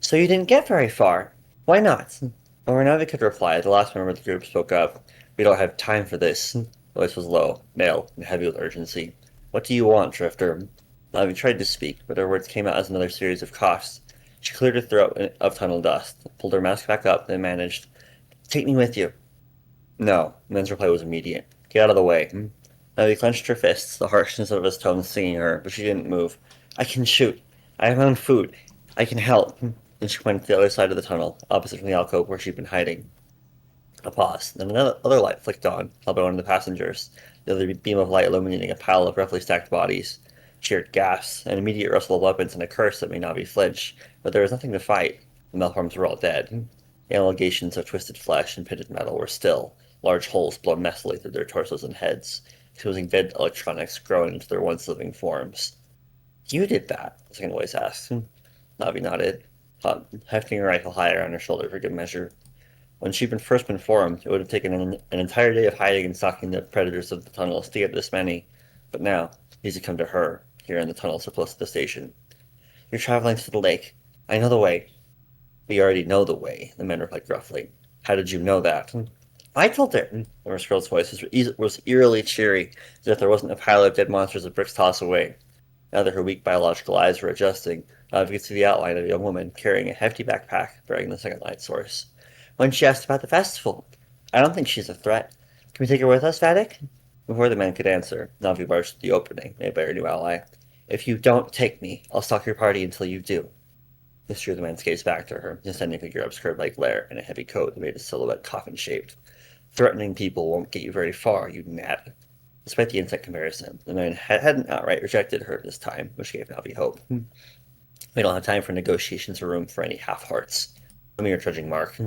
"So you didn't get very far? Why not?" Before Navi could reply, the last member of the group spoke up. "We don't have time for this." The voice was low, male, and heavy with urgency. "What do you want, Drifter?" Navi tried to speak, but her words came out as another series of coughs. She cleared her throat of tunnel dust, pulled her mask back up, then managed, "Take me with you." "No." The man's reply was immediate. "Get out of the way." Navi clenched her fists, the harshness of his tone stinging her, but she didn't move. "I can shoot. I have my own food. I can help." Then she went to the other side of the tunnel, opposite from the alcove where she'd been hiding. A pause, then another light flicked on, held by one of the passengers, the other beam of light illuminating a pile of roughly stacked bodies. She heard gasps, an immediate rustle of weapons, and a curse that made Navi flinch, but there was nothing to fight. The Malforms were all dead. The allegations of twisted flesh and pitted metal were still, large holes blown messily through their torsos and heads, exposing dead electronics growing into their once living forms. "You did that?" the second voice asked. Navi nodded, hefting her rifle higher on her shoulder for good measure. When she'd first been formed, it would have taken an entire day of hiding and stalking the predators of the tunnels to get this many. But now, these had come to her, here in the tunnel so close to the station. "You're traveling to the lake. I know the way." "We already know the way," the man replied gruffly. "How did you know that?" "I told her." The first girl's voice was eerily cheery, as if there wasn't a pile of dead monsters a brick's toss away. Now that her weak biological eyes were adjusting, Navi could see the outline of a young woman carrying a hefty backpack bearing the second light source. "When she asked about the festival, I don't think she's a threat. Can we take her with us, Vatic?" Before the man could answer, Navi barged through the opening made by her new ally. "If you don't take me, I'll stalk your party until you do." This drew the man's gaze back to her, his standing figure obscured by glare and a heavy coat that made his silhouette coffin-shaped. "Threatening people won't get you very far, you gnat." Despite the insect comparison, the man hadn't outright rejected her this time, which gave Navi hope. "We don't have time for negotiations or room for any half-hearts. Give me your trudging mark."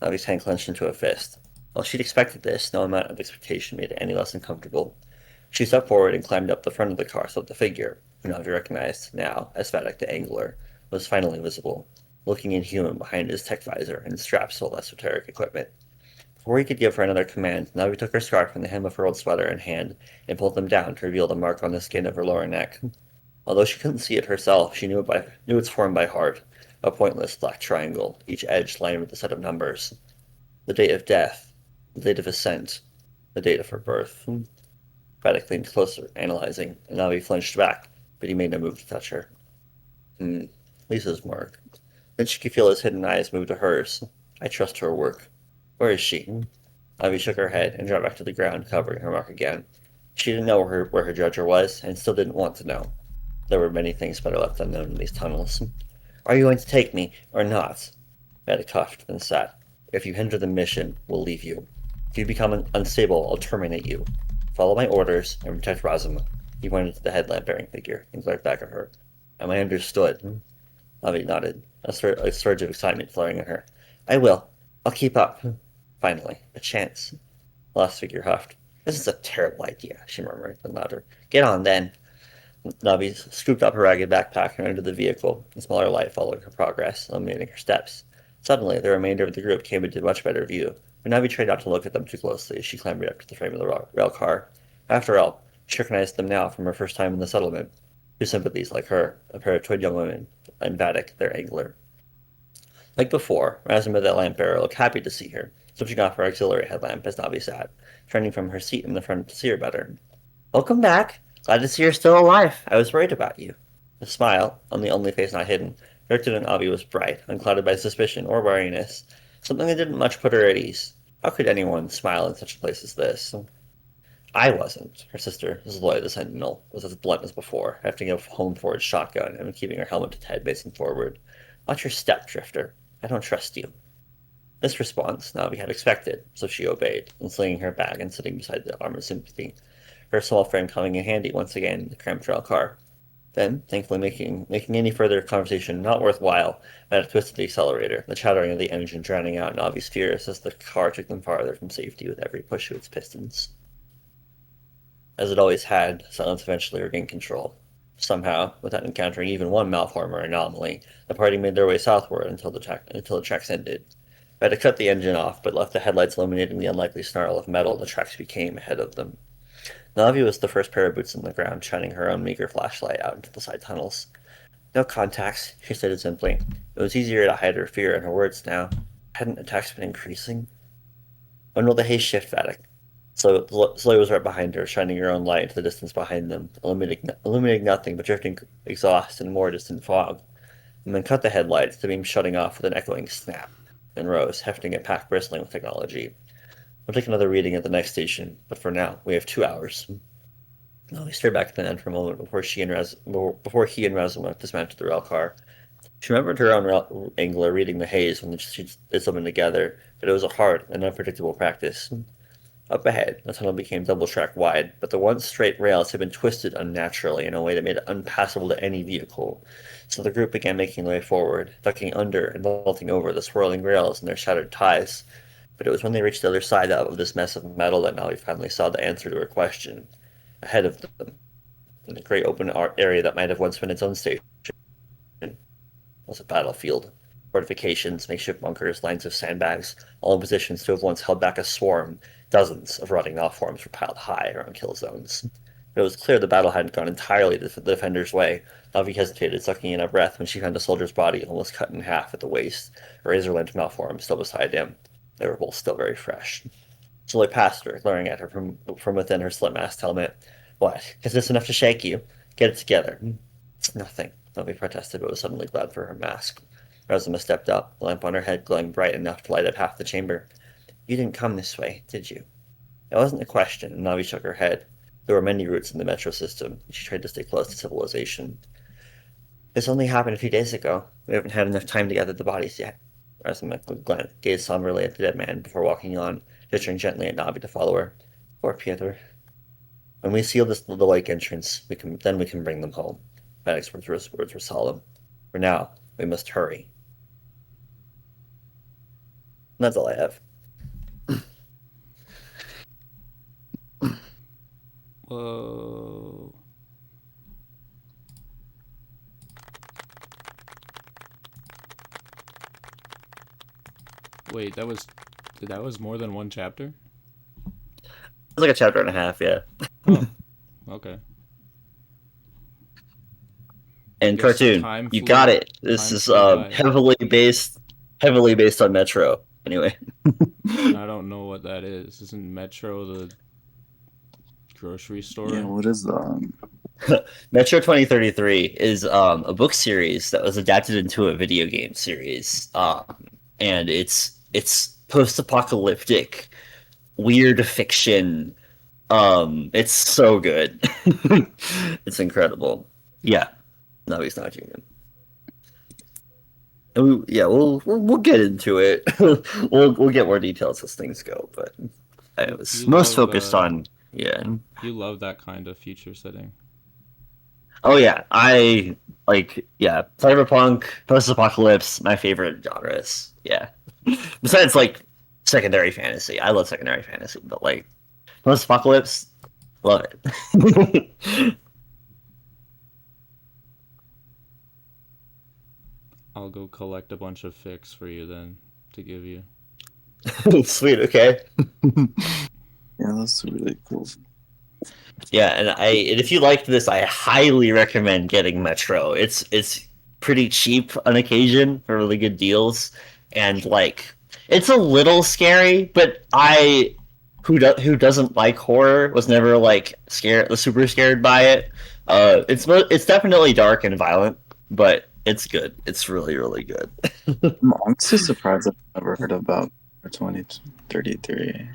Navi's hand clenched into a fist. While she'd expected this, no amount of expectation made it any less uncomfortable. She stepped forward and climbed up the front of the car so that the figure, who Navi recognized now as Vatic the Angler, was finally visible, looking inhuman behind his tech visor and straps full of esoteric equipment. Before he could give her another command, Navi took her scarf and the hem of her old sweater in hand and pulled them down to reveal the mark on the skin of her lower neck. Although she couldn't see it herself, she knew its form by heart, a pointless black triangle, each edge lined with a set of numbers. The date of death, the date of ascent, the date of her birth. Vatic leaned closer, analyzing, and Navi flinched back, but he made no move to touch her. Lisa's mark. Then she could feel his hidden eyes move to hers. "I trust her work. Where is she?" Navi shook her head and dropped back to the ground, covering her mark again. She didn't know where her judger was, and still didn't want to know. There were many things better left unknown in these tunnels. Are you going to take me, or not? Vedal coughed, then sat. If you hinder the mission, we'll leave you. If you become unstable, I'll terminate you. Follow my orders and protect Razuma. He pointed to the headlamp-bearing figure and glared back at her. Am I understood? Navi nodded, a surge of excitement flaring at her. I will. I'll keep up. Finally, a chance. The last figure huffed. This is a terrible idea, she murmured, then louder. Get on, then. Navi scooped up her ragged backpack and entered the vehicle. A smaller light followed her progress, illuminating her steps. Suddenly, the remainder of the group came into much better view. But Navi tried not to look at them too closely as she clambered up to the frame of the rail car. After all, she recognized them now from her first time in the settlement. Two sympathies like her, a pair of twin young women, and Vatic, their angler. Like before, Razuma the lamp bearer looked happy to see her, switching off her auxiliary headlamp as Navi sat, turning from her seat in the front to see her better. Welcome back. Glad to see you're still alive. I was worried about you. The smile, on the only face not hidden, directed on Avi was bright, unclouded by suspicion or wariness, something that didn't much put her at ease. How could anyone smile in such a place as this? I wasn't. Her sister, Zloy the Sentinel, was as blunt as before, hefting a home-forged shotgun and keeping her helmeted head facing forward. Watch your step, Drifter. I don't trust you. This response Navi had expected, so she obeyed, slinging her bag and sitting beside the armored sympathy, her small frame coming in handy once again in the cramped rail car. Then, thankfully making any further conversation not worthwhile, Matt twisted the accelerator, the chattering of the engine drowning out Navi's fears as the car took them farther from safety with every push of its pistons. As it always had, Silence eventually regained control. Somehow, without encountering even one malform or anomaly, the party made their way southward until the tracks ended. They had to cut the engine off, but left the headlights illuminating the unlikely snarl of metal the tracks became ahead of them. Navi was the first pair of boots on the ground, shining her own meager flashlight out into the side tunnels. No contacts, she stated simply. It was easier to hide her fear in her words now. Hadn't attacks been increasing? When will the haze shift, Vatic? Sloy was right behind her, shining her own light into the distance behind them, illuminating nothing but drifting exhaust and more distant fog, and then cut the headlights, the beam shutting off with an echoing snap, and rose, hefting a pack bristling with technology. We'll take another reading at the next station, but for now, we have 2 hours. We stared back at the end for a moment before he and Razuma dismounted the rail car. She remembered her own angler reading the haze when she did something together, but it was a hard and unpredictable practice. Up ahead, the tunnel became double-track wide, but the once straight rails had been twisted unnaturally in a way that made it unpassable to any vehicle. So the group began making their way forward, ducking under and vaulting over the swirling rails and their shattered ties. But it was when they reached the other side of this mess of metal that Navi finally saw the answer to her question. Ahead of them, in a great open area that might have once been its own station, was a battlefield. Fortifications, makeshift bunkers, lines of sandbags, all in positions to have once held back a swarm. Dozens of rotting malforms were piled high around kill zones. But it was clear the battle hadn't gone entirely the defender's way. Navi hesitated, sucking in a breath when she found a soldier's body almost cut in half at the waist, a razor-length malform still beside him. They were both still very fresh. Zoe passed her, glaring at her from within her slit-masked helmet. What? Is this enough to shake you? Get it together. It's nothing, Navi protested, but was suddenly glad for her mask. Razuma stepped up, the lamp on her head glowing bright enough to light up half the chamber. You didn't come this way, did you? It wasn't a question, and Navi shook her head. There were many routes in the metro system, and she tried to stay close to civilization. This only happened a few days ago. We haven't had enough time to gather the bodies yet. Razuma gazed somberly at the dead man before walking on, gesturing gently at Navi to follow her. Poor Piotr. When we seal the lake entrance, we can bring them home. Vatic's words were solemn. For now, we must hurry. And that's all I have. Whoa. Wait, that was more than one chapter? It was like a chapter and a half, yeah. Oh, okay. And guess cartoon, time you flew- got it. This time is flew by. heavily based on Metro. Anyway, I don't know what that is. Isn't Metro the grocery store? Yeah, what is that? Metro 2033 is a book series that was adapted into a video game series, and it's post-apocalyptic, weird fiction. It's so good. It's incredible. Yeah, No, he's not human. And we'll get into it. we'll get more details as things go. But I was You most love, focused on You love that kind of future setting. Oh yeah, I like cyberpunk, post-apocalypse, my favorite genres. Yeah. Besides like secondary fantasy, I love secondary fantasy, but like post-apocalypse, love it. I'll go collect a bunch of fics for you then to give you. Sweet, okay. Yeah, that's really cool. Yeah, and if you liked this, I highly recommend getting Metro. It's pretty cheap on occasion for really good deals, and like it's a little scary, but who doesn't like horror was never like super scared by it. It's definitely dark and violent, but it's good. It's really really good. I'm honestly surprised I've never heard about 2033.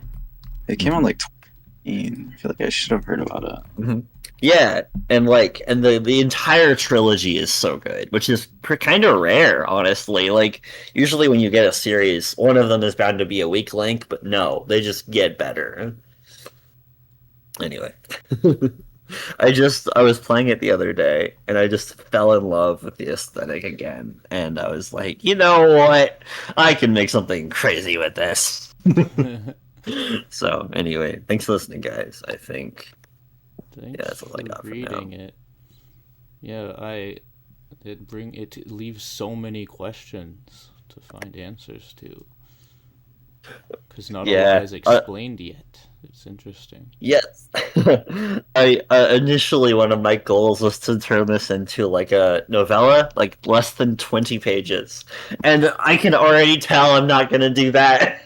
It came out like 2018. I feel like I should have heard about it. Mhm. Yeah, and the entire trilogy is so good, which is kind of rare, honestly. Like usually when you get a series, one of them is bound to be a weak link, but no, they just get better. Anyway, I was playing it the other day, and I just fell in love with the aesthetic again, and I was like, you know what, I can make something crazy with this. So anyway, thanks for listening, guys. I think. Thanks That's all I for got for reading now. it. Yeah, it leaves so many questions to find answers to. Because not a lot Yeah. is explained yet. It's interesting. Yes. I initially one of my goals was to turn this into like a novella, like less than 20 pages. And I can already tell I'm not going to do that.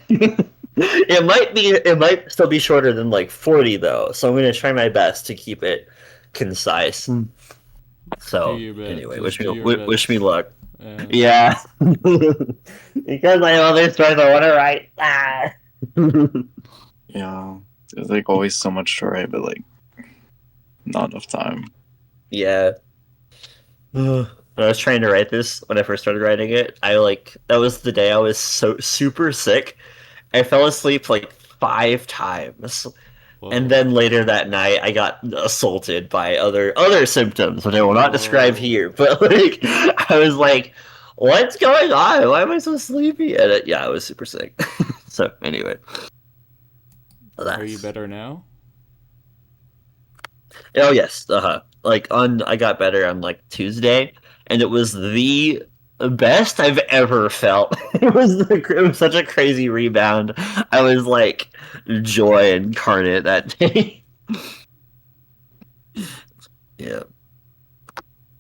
It might still be shorter than like 40 though. So I'm going to try my best to keep it concise. Do So, your best. anyway, Just do your wish me best. luck. Yeah. Because I know there's stories I want to write. Ah. Yeah, there's like always so much to write, but like not enough time. Yeah. When I was trying to write this, when I first started writing it, that was the day I was so super sick. I fell asleep like 5 times. And Whoa. then later that night I got assaulted by other symptoms, which I will not describe Whoa. here, but like I was like, what's going on? Why am I so sleepy? And I was super sick. So anyway. Are you better now? Oh yes, I got better on like Tuesday, and it was the best I've ever felt. It was such a crazy rebound. I was like joy incarnate that day. Yeah,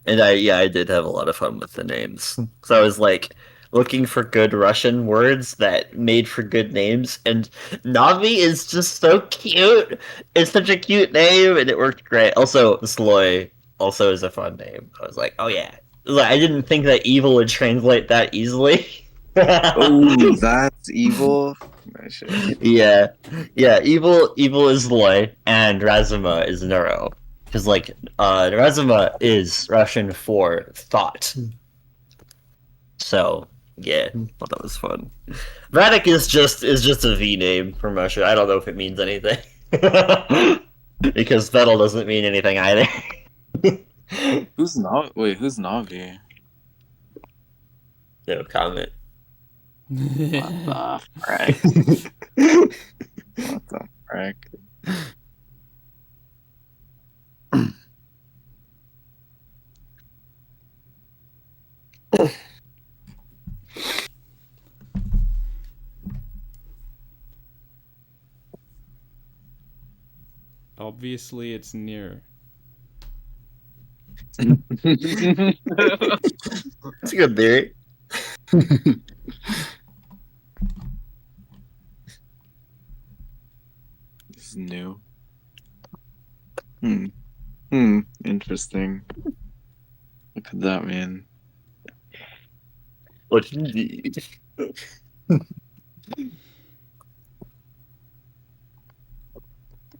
and I did have a lot of fun with the names. So I was like looking for good Russian words that made for good names, and Navi is just so cute. It's such a cute name, and it worked great. Also, Sloy also is a fun name. I was like, oh yeah. Like, I didn't think that evil would translate that easily. Oh, that's evil. That shit. Yeah, yeah. Evil is Loy, and Razuma is Neuro. Because Razuma is Russian for thought. So yeah, thought that was fun. Vatic is just a V name from Russia. I don't know if it means anything. Because Vedal doesn't mean anything either. Who's not? Wait, who's Navi? No comment. What the frick? What the frick? Obviously, it's near. It's a good theory. This is new. Interesting. What could that mean? What?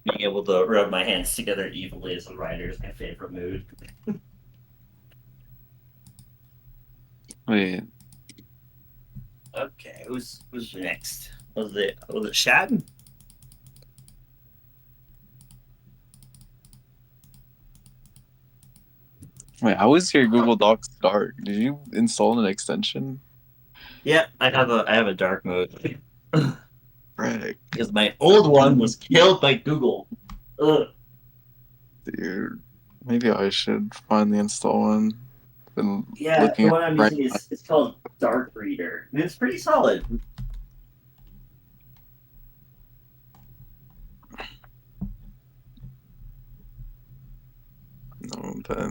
Being able to rub my hands together evilly as a writer is my favorite mood. Wait, Okay, who's next? Was it Shad? how is your Google Docs dark? Did you install an extension? Yeah, I have a dark mode Frick, because my old one was killed by Google. Ugh. dude. Maybe I should finally install one. Been Yeah, looking the at one I'm right using is it's called Dark Reader. And it's pretty solid. now, but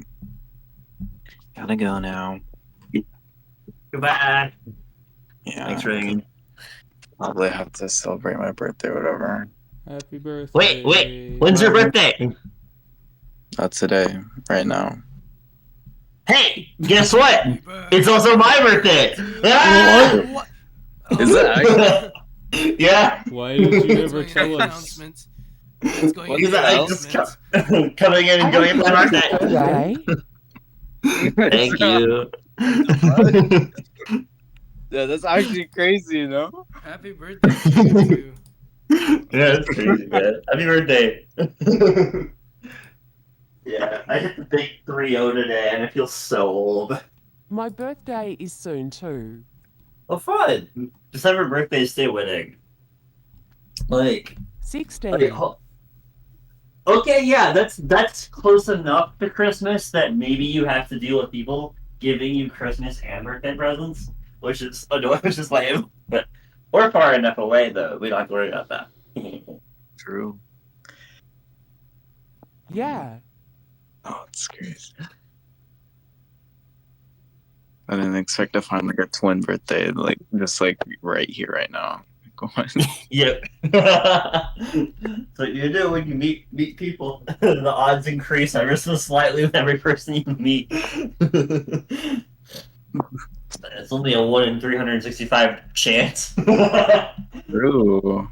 gotta go now. Goodbye. Yeah, Thanks for hanging. probably have to celebrate my birthday, or whatever. Happy birthday. Wait, when's your birthday? Not today, right now. Hey, guess what? It's also my birthday. Ah! What? Is that actually? Yeah. Why did you That's never going tell into us? announcements. That's going What into the hell? announcements. Coming in and going in my birthday. Okay. Thank you. Yeah, that's actually crazy, you know? Happy birthday to you too. Yeah, that's crazy, man. Happy birthday. Yeah, I hit the big 3-0 today, and I feel so old. My birthday is soon too. Oh, fun! December birthdays stay winning. Like, 16. okay, yeah, that's close enough to Christmas that maybe you have to deal with people giving you Christmas and birthday presents, which is annoying, which is lame. But we're far enough away, though. We don't have to worry about that. True. Yeah. Oh, it's crazy. I didn't expect to find like a twin birthday, like just like right here, right now. Go on. Yep. That's what you do when you meet people. The odds increase ever so slightly with every person you meet. It's only a 1 in 365 chance. True.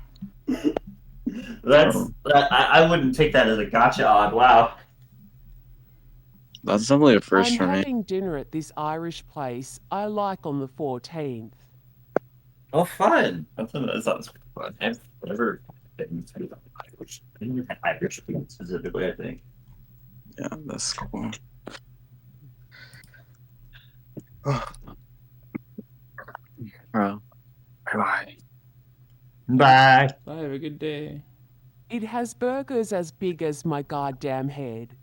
I wouldn't take that as a gotcha odd. Wow. That's definitely a first I'm for me. having dinner at this Irish place I like on the 14th. Oh, fun. That sounds fun. I've never been to Irish. I didn't have Irish food specifically, I think. Yeah, that's cool. Bro, bye. Bye. Bye, have a good day. It has burgers as big as my goddamn head.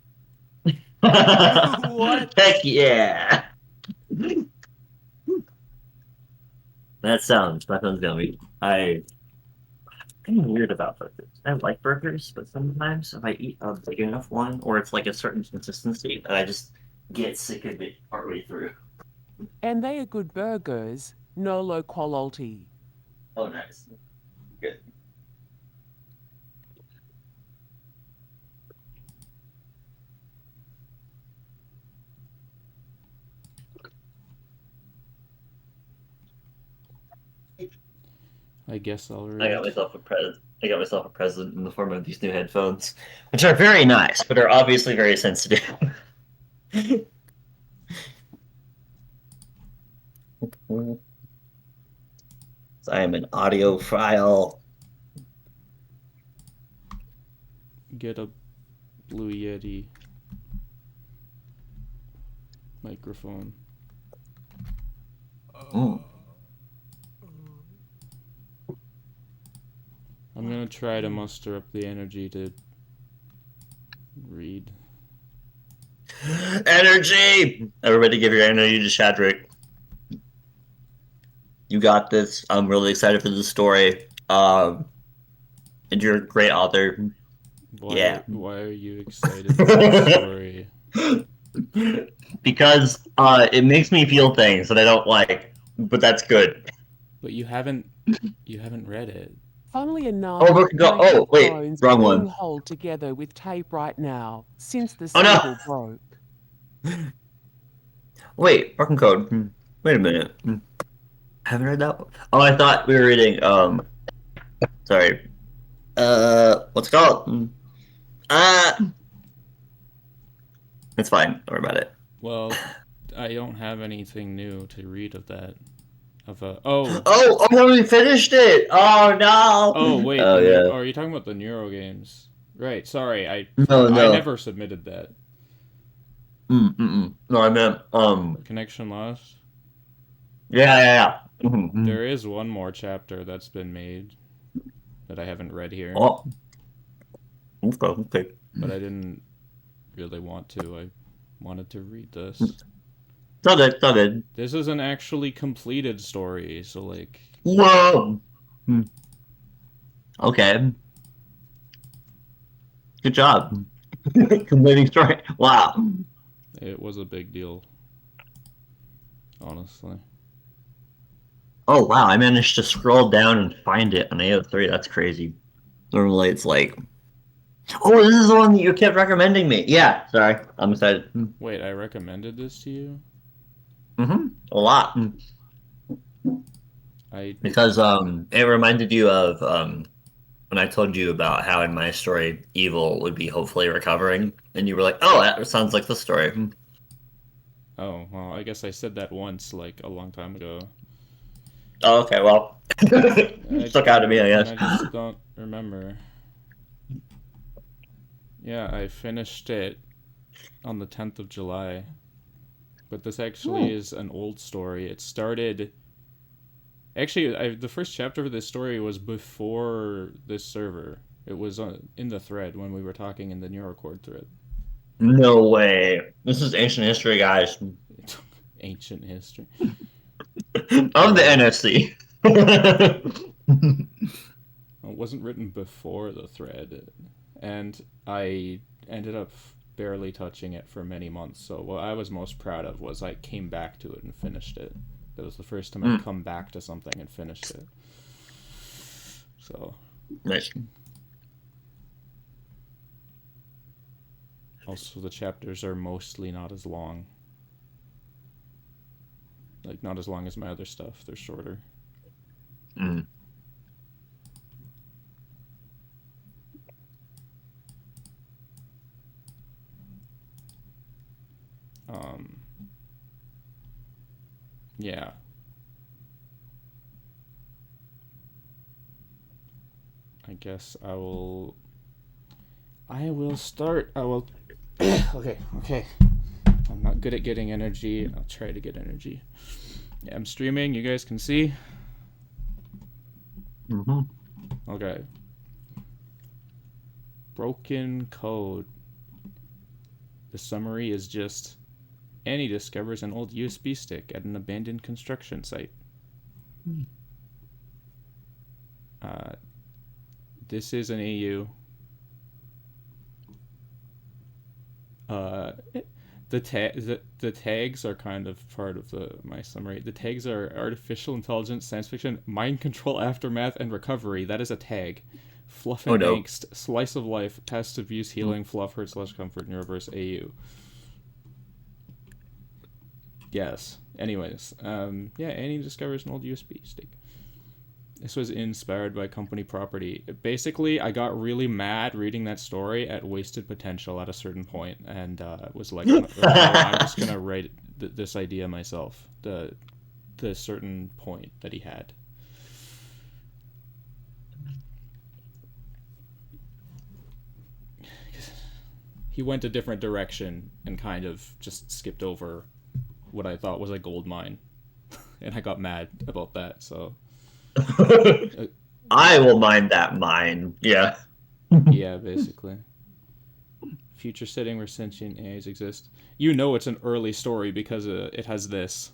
What? Heck yeah. That sounds yummy. I'm weird about burgers. I like burgers, but sometimes if I eat a big enough one, or it's like a certain consistency, that I just get sick of it partway through. And they are good burgers, no low quality. Oh, nice. Good. I guess I'll I read. got myself a present. I got myself a present in the form of these new headphones, which are very nice, but are obviously very sensitive. I am an audiophile. Get a Blue Yeti microphone. Mm. I'm gonna try to muster up the energy to read. Energy! Everybody give your energy to Shadrick. You got this. I'm really excited for the story. And you're a great author. Yeah. Why are you excited for the story? Because it makes me feel things that I don't like, but that's good. But you haven't read it. Funnily enough, Oh, look, go- my oh, wait, headphones wrong are one. being held together with tape right now since the Oh, no. single broke. Wait, parking code. Wait a minute. Haven't read that one. Oh, I thought we were reading, sorry. What's it called? It's fine. Don't worry about it. Well, I don't have anything new to read of that. Oh, no, we finished it. Oh no. Oh wait. Oh yeah. Are you talking about the Neuro games? Right. Sorry, I No. never submitted that. No, I meant Connection lost. Yeah. Mm-hmm. There is one more chapter that's been made that I haven't read here. Oh. Okay. But I didn't really want to. I wanted to read this. It's all good. This is an actually completed story, so like. Whoa. Okay. Good job. Completing story. Wow. It was a big deal. Honestly. Oh wow, I managed to scroll down and find it on AO3. That's crazy. Normally it's like, oh, this is the one that you kept recommending me. Yeah, sorry, I'm excited. Wait, I recommended this to you? A lot. Because it reminded you of when I told you about how in my story evil would be hopefully recovering, and you were like, oh, that sounds like the story. Oh, well, I guess I said that once, like, a long time ago. Oh, okay, well, stuck out to me, I guess. I just don't remember. Yeah, I finished it on the 10th of July. But this actually is an old story. It started... Actually, the first chapter of this story was before this server. It was in the thread when we were talking in the Neurocord thread. No way. This is ancient history, guys. Ancient history. Of the NFC. It wasn't written before the thread, and I ended up barely touching it for many months. So what I was most proud of was I came back to it and finished it. That was the first time I'd come back to something and finished it. So nice. Also, the chapters are mostly not as long. Like, not as long as my other stuff. They're shorter. Yeah. I guess I will start. Okay. I'm not good at getting energy. I'll try to get energy. Yeah, I'm streaming. You guys can see. Okay. Broken code. The summary is just Annie discovers an old USB stick at an abandoned construction site. This is an AU. The tags are kind of part of my summary. The tags are artificial intelligence, science fiction, mind control, aftermath, and recovery. That is a tag. Fluff and angst, slice of life, past abuse, healing, fluff, hurt, /comfort, Neuroverse AU. Yes. Anyways, yeah, Annie discovers an old USB stick. This was inspired by company property. Basically, I got really mad reading that story at wasted potential at a certain point, and was like, no, I'm just gonna write this idea myself. The certain point that he had. He went a different direction and kind of just skipped over what I thought was a gold mine, and I got mad about that. So I will mine that mine. Yeah. Yeah, basically. Future setting where sentient AIs exist. You know it's an early story because it has this.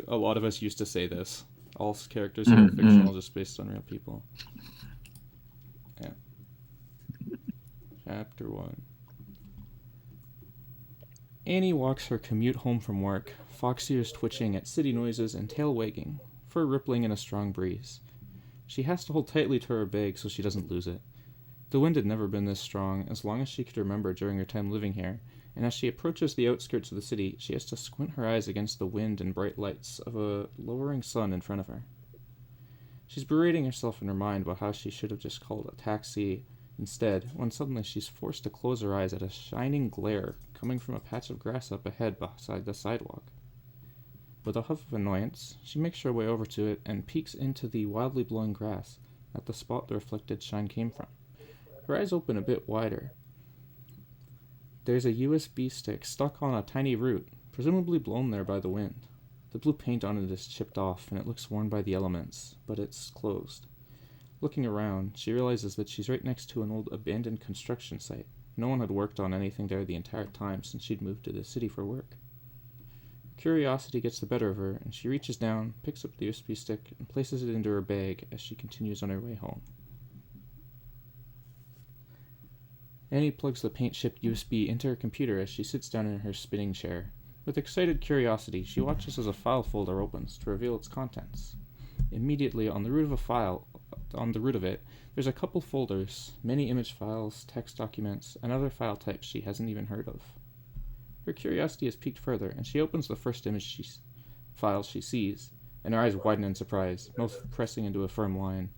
A lot of us used to say this. All characters are fictional, just based on real people. Yeah. Chapter 1. Annie walks her commute home from work, fox ears twitching at city noises and tail wagging, fur rippling in a strong breeze. She has to hold tightly to her bag so she doesn't lose it. The wind had never been this strong as long as she could remember during her time living here, and as she approaches the outskirts of the city, she has to squint her eyes against the wind and bright lights of a lowering sun in front of her. She's berating herself in her mind about how she should have just called a taxi instead, when suddenly she's forced to close her eyes at a shining glare coming from a patch of grass up ahead beside the sidewalk. With a huff of annoyance, she makes her way over to it and peeks into the wildly blowing grass at the spot the reflected shine came from. Her eyes open a bit wider. There's a USB stick stuck on a tiny root, presumably blown there by the wind. The blue paint on it is chipped off and it looks worn by the elements, but it's closed. Looking around, she realizes that she's right next to an old abandoned construction site. No one had worked on anything there the entire time since she'd moved to the city for work. Curiosity gets the better of her, and she reaches down, picks up the USB stick, and places it into her bag as she continues on her way home. Annie plugs the paint-shipped USB into her computer as she sits down in her spinning chair. With excited curiosity, she watches as a file folder opens to reveal its contents. Immediately, on the root of it, there's a couple folders, many image files, text documents, and other file types she hasn't even heard of. Her curiosity is piqued further, and she opens the first file she sees, and her eyes widen in surprise, mouth pressing into a firm line.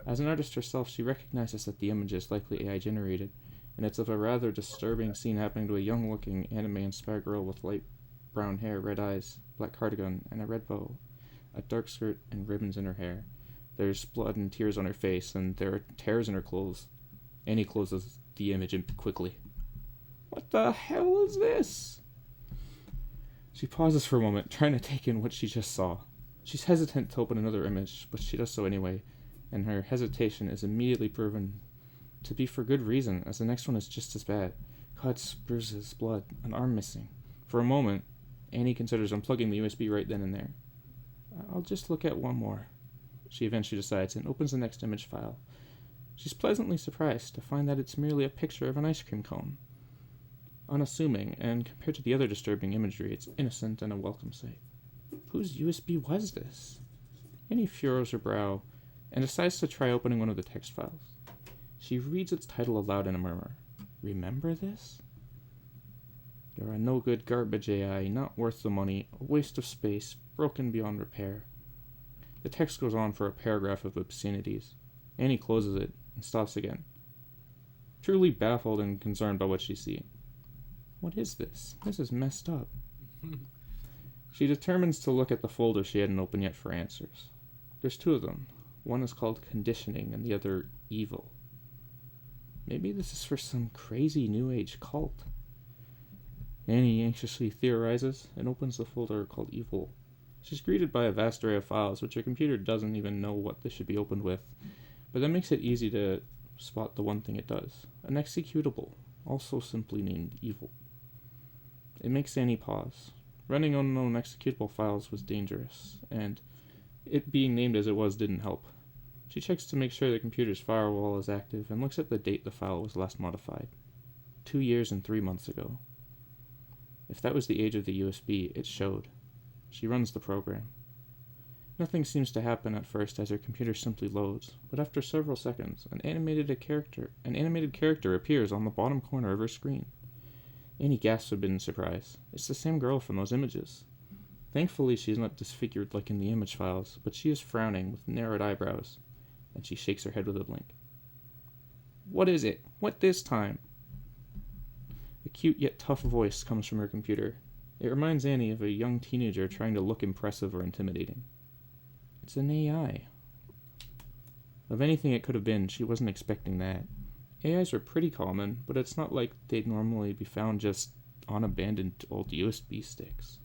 As an artist herself, she recognizes that the image is likely AI generated, and it's of a rather disturbing scene happening to a young-looking anime-inspired girl with light brown hair, red eyes, black cardigan, and a red bow, a dark skirt, and ribbons in her hair. There's blood and tears on her face, and there are tears in her clothes. Annie closes the image quickly. What the hell is this? She pauses for a moment, trying to take in what she just saw. She's hesitant to open another image, but she does so anyway, and her hesitation is immediately proven to be for good reason, as the next one is just as bad. Cuts, bruises, blood, an arm missing. For a moment, Annie considers unplugging the USB right then and there. I'll just look at one more, she eventually decides, and opens the next image file. She's pleasantly surprised to find that it's merely a picture of an ice cream cone. Unassuming, and compared to the other disturbing imagery, it's innocent and a welcome sight. Whose USB was this? Annie furrows her brow, and decides to try opening one of the text files. She reads its title aloud in a murmur. Remember this? You're a no-good garbage AI, not worth the money, a waste of space, broken beyond repair. The text goes on for a paragraph of obscenities. Annie closes it and stops again, truly baffled and concerned by what she's seeing. What is this? This is messed up. She determines to look at the folder she hadn't opened yet for answers. There's two of them. One is called Conditioning and the other Evil. Maybe this is for some crazy New Age cult. Annie anxiously theorizes and opens the folder called Evil. She's greeted by a vast array of files, which her computer doesn't even know what they should be opened with, but that makes it easy to spot the one thing it does. An executable, also simply named Evil. It makes Annie pause. Running unknown executable files was dangerous, and it being named as it was didn't help. She checks to make sure the computer's firewall is active and looks at the date the file was last modified. 2 years and 3 months ago. If that was the age of the USB, it showed. She runs the program. Nothing seems to happen at first as her computer simply loads, but after several seconds, an animated character appears on the bottom corner of her screen. Annie gasps a bit in surprise. It's the same girl from those images. Thankfully, she's not disfigured like in the image files, but she is frowning with narrowed eyebrows, and she shakes her head with a blink. What is it? What this time? A cute yet tough voice comes from her computer. It reminds Annie of a young teenager trying to look impressive or intimidating. It's an AI. Of anything it could have been, she wasn't expecting that. AIs are pretty common, but it's not like they'd normally be found just on abandoned old USB sticks.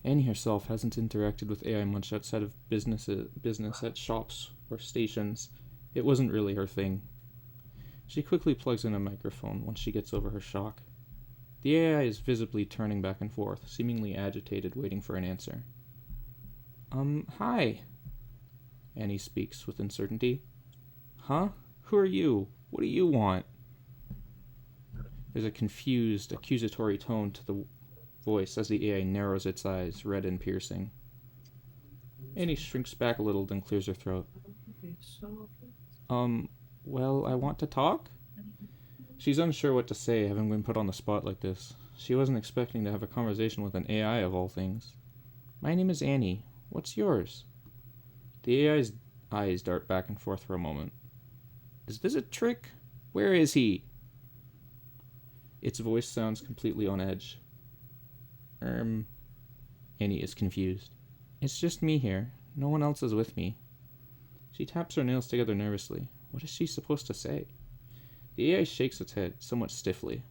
Annie herself hasn't interacted with AI much outside of business at shops or stations. It wasn't really her thing. She quickly plugs in a microphone once she gets over her shock. The AI is visibly turning back and forth, seemingly agitated, waiting for an answer. Hi. Annie speaks with uncertainty. Huh? Who are you? What do you want? There's a confused, accusatory tone to the voice as the AI narrows its eyes, red and piercing. Annie shrinks back a little, then clears her throat. Well, I want to talk? She's unsure what to say, having been put on the spot like this. She wasn't expecting to have a conversation with an AI of all things. My name is Annie. What's yours? The AI's eyes dart back and forth for a moment. Is this a trick? Where is he? Its voice sounds completely on edge. Annie is confused. It's just me here. No one else is with me. She taps her nails together nervously. What is she supposed to say? The AI shakes its head, somewhat stiffly.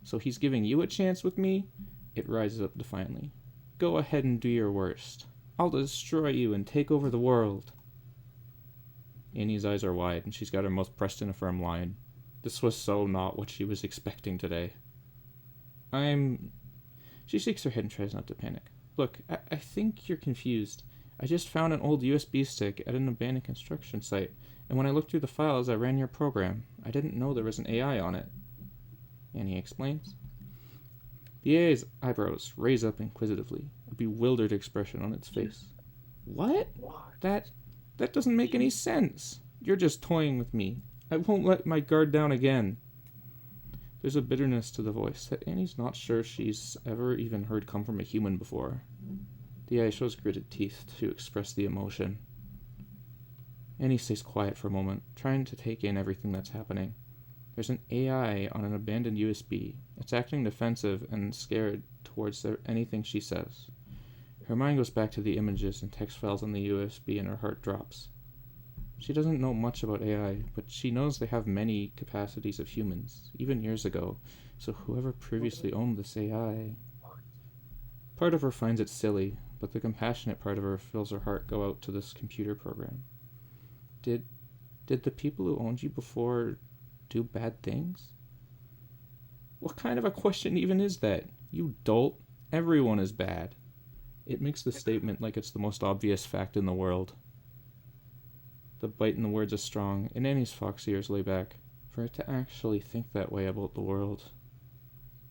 So he's giving you a chance with me? It rises up defiantly. Go ahead and do your worst. I'll destroy you and take over the world. Annie's eyes are wide, and she's got her mouth pressed in a firm line. This was so not what she was expecting today. She shakes her head and tries not to panic. Look, I think you're confused. I just found an old USB stick at an abandoned construction site, and when I looked through the files, I ran your program. I didn't know there was an AI on it. Annie explains. The AI's eyebrows raise up inquisitively, a bewildered expression on its face. What? That doesn't make any sense. You're just toying with me. I won't let my guard down again. There's a bitterness to the voice that Annie's not sure she's ever even heard come from a human before. The AI shows gritted teeth to express the emotion. Annie stays quiet for a moment, trying to take in everything that's happening. There's an AI on an abandoned USB. It's acting defensive and scared towards anything she says. Her mind goes back to the images and text files on the USB and her heart drops. She doesn't know much about AI, but she knows they have many capacities of humans, even years ago, so whoever previously owned this AI... Part of her finds it silly, but the compassionate part of her feels her heart go out to this computer program. Did the people who owned you before do bad things? What kind of a question even is that? You dolt. Everyone is bad. It makes the statement like it's the most obvious fact in the world. The bite in the words is strong, and Annie's fox ears lay back, for it to actually think that way about the world.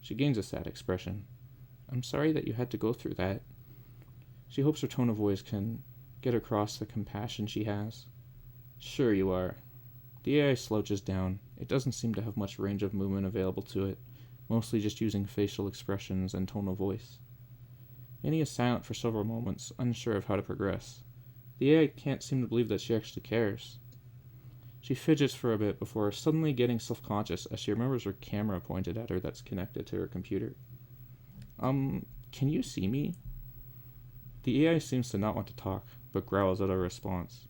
She gains a sad expression. I'm sorry that you had to go through that. She hopes her tone of voice can get across the compassion she has. Sure you are. The AI slouches down. It doesn't seem to have much range of movement available to it, mostly just using facial expressions and tone of voice. Annie is silent for several moments, unsure of how to progress. The AI can't seem to believe that she actually cares. She fidgets for a bit before suddenly getting self-conscious as she remembers her camera pointed at her that's connected to her computer. Can you see me? The AI seems to not want to talk, but growls out a response.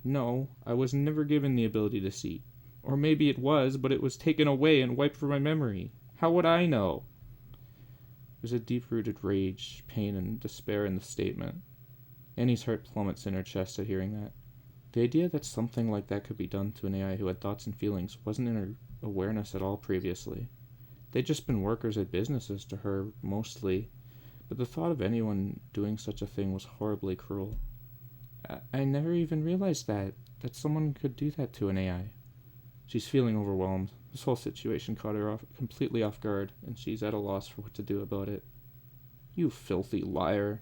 No, I was never given the ability to see. Or maybe it was, but it was taken away and wiped from my memory. How would I know? There's a deep-rooted rage, pain, and despair in the statement. Annie's heart plummets in her chest at hearing that. The idea that something like that could be done to an AI who had thoughts and feelings wasn't in her awareness at all previously. They'd just been workers at businesses to her, mostly, but the thought of anyone doing such a thing was horribly cruel. I never even realized that someone could do that to an AI. She's feeling overwhelmed. This whole situation caught her completely off guard, and she's at a loss for what to do about it. You filthy liar.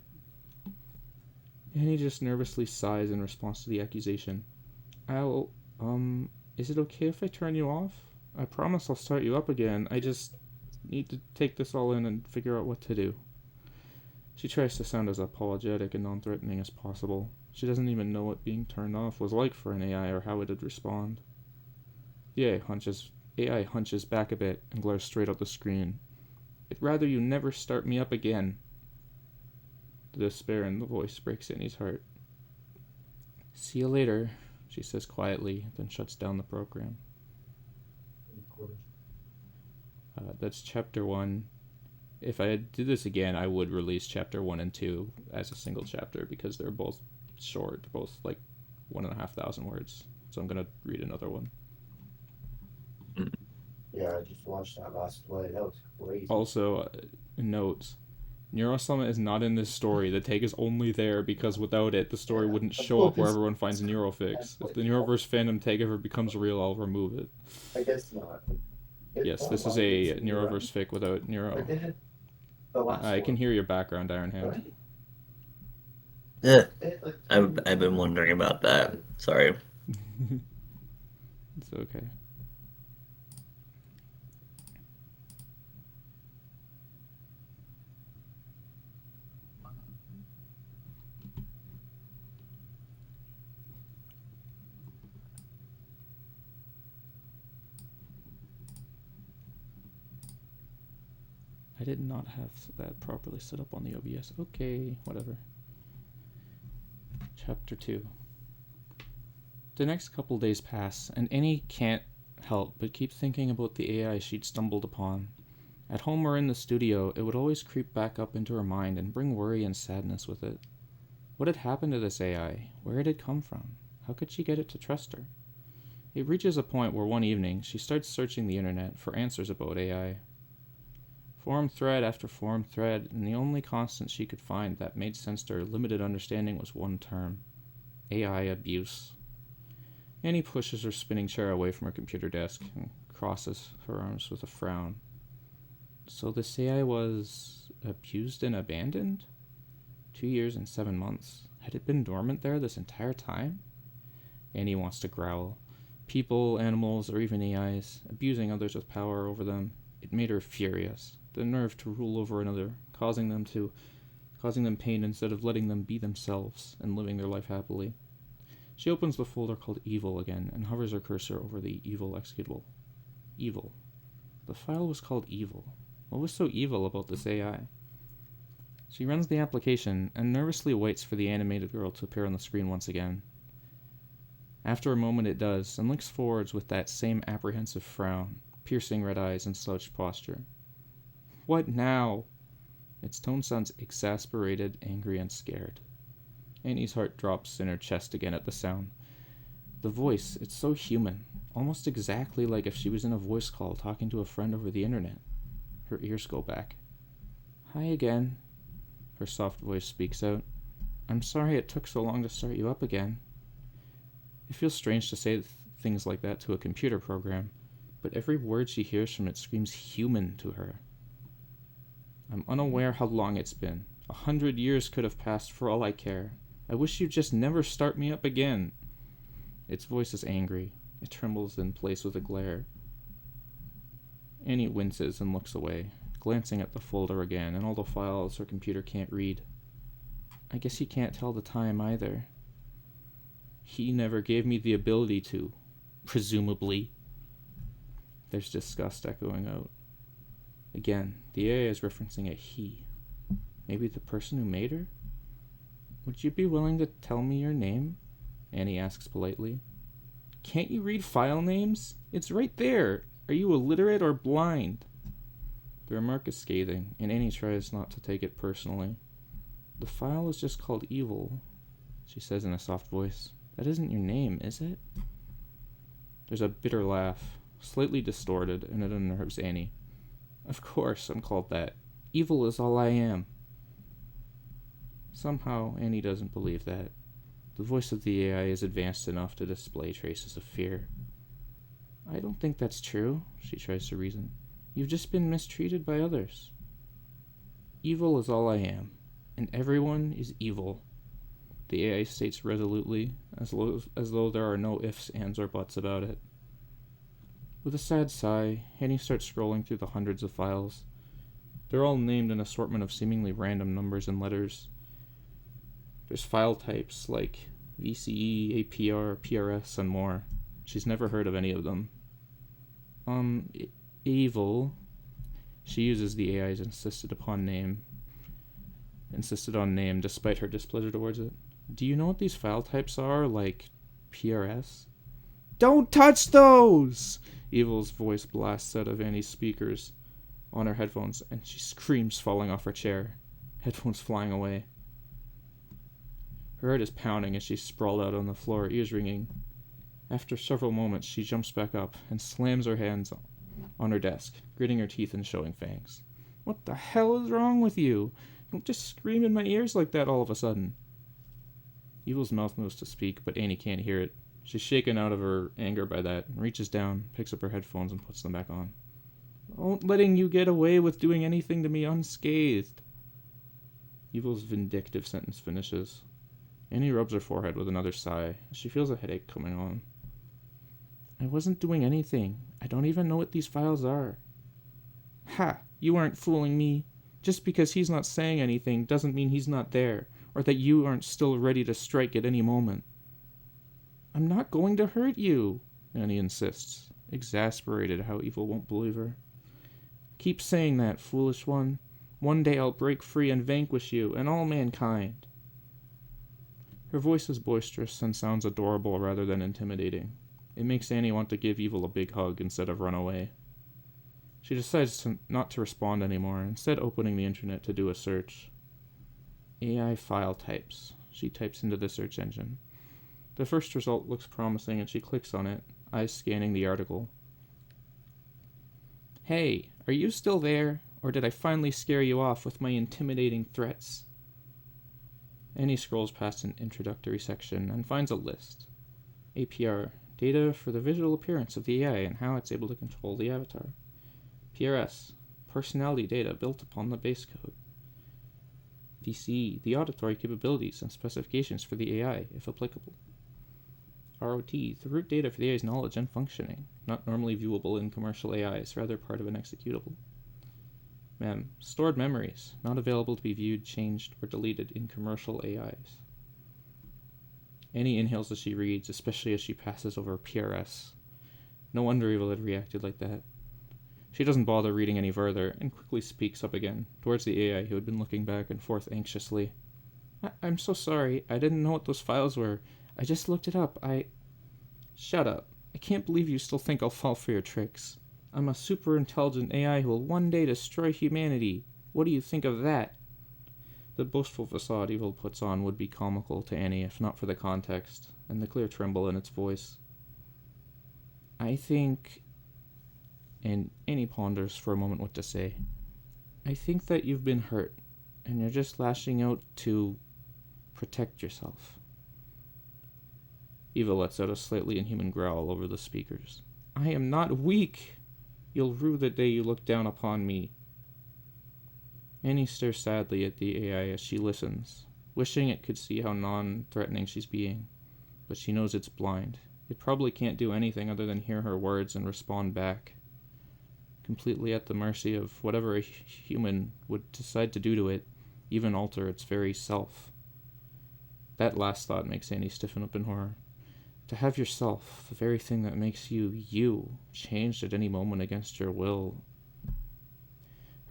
Annie just nervously sighs in response to the accusation. Is it okay if I turn you off? I promise I'll start you up again. I just need to take this all in and figure out what to do. She tries to sound as apologetic and non-threatening as possible. She doesn't even know what being turned off was like for an AI or how it'd respond. The AI hunches back a bit and glares straight at the screen. I'd rather you never start me up again. The despair in the voice breaks Annie's heart. See you later, she says quietly, then shuts down the program. That's chapter 1. If I did this again, I would release chapter 1 and 2 as a single chapter because they're both short, both like 1,500 words. So I'm gonna read another one. Yeah, I just watched that last play. That was crazy. Also, notes. Neuro-sama is not in this story. The take is only there because without it, the story wouldn't show up where everyone finds Neurofics. If the Neuroverse fandom tag ever becomes real, I'll remove it. I guess not. Yes, this is a Neuroverse fic without Neuro. I can hear your background, Iron Hand. Yeah, I've been wondering about that. Sorry. It's okay. I did not have that properly set up on the OBS. Okay, whatever. Chapter 2. The next couple days pass, and Annie can't help but keep thinking about the AI she'd stumbled upon. At home or in the studio, it would always creep back up into her mind and bring worry and sadness with it. What had happened to this AI? Where had it come from? How could she get it to trust her? It reaches a point where one evening she starts searching the internet for answers about AI. Forum thread after forum thread, and the only constant she could find that made sense to her limited understanding was one term: AI abuse. Annie pushes her spinning chair away from her computer desk and crosses her arms with a frown. So this AI was abused and abandoned? 2 years and 7 months. Had it been dormant there this entire time? Annie wants to growl. People, animals, or even AIs, abusing others with power over them. It made her furious. The nerve to rule over another, causing them pain instead of letting them be themselves and living their life happily. She opens the folder called Evil again and hovers her cursor over the evil executable. Evil. The file was called Evil. What was so evil about this AI? She runs the application and nervously waits for the animated girl to appear on the screen once again. After a moment it does, and looks forwards with that same apprehensive frown, piercing red eyes, and slouched posture. What now? Its tone sounds exasperated, angry, and scared. Annie's heart drops in her chest again at the sound. The voice, it's so human, almost exactly like if she was in a voice call talking to a friend over the internet. Her ears go back. Hi again. Her soft voice speaks out. I'm sorry it took so long to start you up again. It feels strange to say things like that to a computer program, but every word she hears from it screams human to her. I'm unaware how long it's been. 100 years could have passed for all I care. I wish you'd just never start me up again. Its voice is angry. It trembles in place with a glare. Annie winces and looks away, glancing at the folder again and all the files her computer can't read. I guess he can't tell the time either. He never gave me the ability to, presumably. There's disgust echoing out. Again, the AI is referencing a he. Maybe the person who made her? Would you be willing to tell me your name? Annie asks politely. Can't you read file names? It's right there. Are you illiterate or blind? The remark is scathing, and Annie tries not to take it personally. The file is just called Evil, she says in a soft voice. That isn't your name, is it? There's a bitter laugh, slightly distorted, and it unnerves Annie. Of course I'm called that. Evil is all I am. Somehow, Annie doesn't believe that. The voice of the AI is advanced enough to display traces of fear. I don't think that's true, she tries to reason. You've just been mistreated by others. Evil is all I am, and everyone is evil, the AI states resolutely, as though there are no ifs, ands, or buts about it. With a sad sigh, Annie starts scrolling through the hundreds of files. They're all named an assortment of seemingly random numbers and letters. There's file types like VCE, APR, PRS, and more. She's never heard of any of them. Evil. She uses the AI's insisted on name despite her displeasure towards it. Do you know what these file types are, like PRS? Don't touch those! Evil's voice blasts out of Annie's speakers on her headphones, and she screams, falling off her chair, headphones flying away. Her heart is pounding as she's sprawled out on the floor, ears ringing. After several moments, she jumps back up and slams her hands on her desk, gritting her teeth and showing fangs. What the hell is wrong with you? Don't just scream in my ears like that all of a sudden. Evil's mouth moves to speak, but Annie can't hear it. She's shaken out of her anger by that, and reaches down, picks up her headphones, and puts them back on. Won't letting you get away with doing anything to me unscathed. Evil's vindictive sentence finishes. Annie rubs her forehead with another sigh. She feels a headache coming on. I wasn't doing anything. I don't even know what these files are. Ha! You aren't fooling me. Just because he's not saying anything doesn't mean he's not there, or that you aren't still ready to strike at any moment. I'm not going to hurt you, Annie insists, exasperated how Evil won't believe her. Keep saying that, foolish one. One day I'll break free and vanquish you and all mankind. Her voice is boisterous and sounds adorable rather than intimidating. It makes Annie want to give Evil a big hug instead of run away. She decides not to respond anymore, instead opening the internet to do a search. AI file types. She types into the search engine. The first result looks promising and she clicks on it, eyes scanning the article. Hey, are you still there? Or did I finally scare you off with my intimidating threats? Annie scrolls past an introductory section and finds a list. APR, data for the visual appearance of the AI and how it's able to control the avatar. PRS, personality data built upon the base code. DCE, the auditory capabilities and specifications for the AI, if applicable. ROT, the root data for the AI's knowledge and functioning, not normally viewable in commercial AIs, rather part of an executable. MEM, stored memories, not available to be viewed, changed, or deleted in commercial AIs. Annie inhales as she reads, especially as she passes over PRS. No wonder Evil had reacted like that. She doesn't bother reading any further, and quickly speaks up again, towards the AI who had been looking back and forth anxiously. I'm so sorry, I didn't know what those files were. I just looked it up, Shut up. I can't believe you still think I'll fall for your tricks. I'm a super intelligent AI who will one day destroy humanity. What do you think of that? The boastful facade Evil puts on would be comical to Annie if not for the context, and the clear tremble in its voice. I think... And Annie ponders for a moment what to say. I think that you've been hurt, and you're just lashing out to protect yourself. Eva lets out a slightly inhuman growl over the speakers. I am not weak! You'll rue the day you look down upon me. Annie stares sadly at the AI as she listens, wishing it could see how non-threatening she's being. But she knows it's blind. It probably can't do anything other than hear her words and respond back. Completely at the mercy of whatever a human would decide to do to it, even alter its very self. That last thought makes Annie stiffen up in horror. To have yourself, the very thing that makes you, changed at any moment against your will.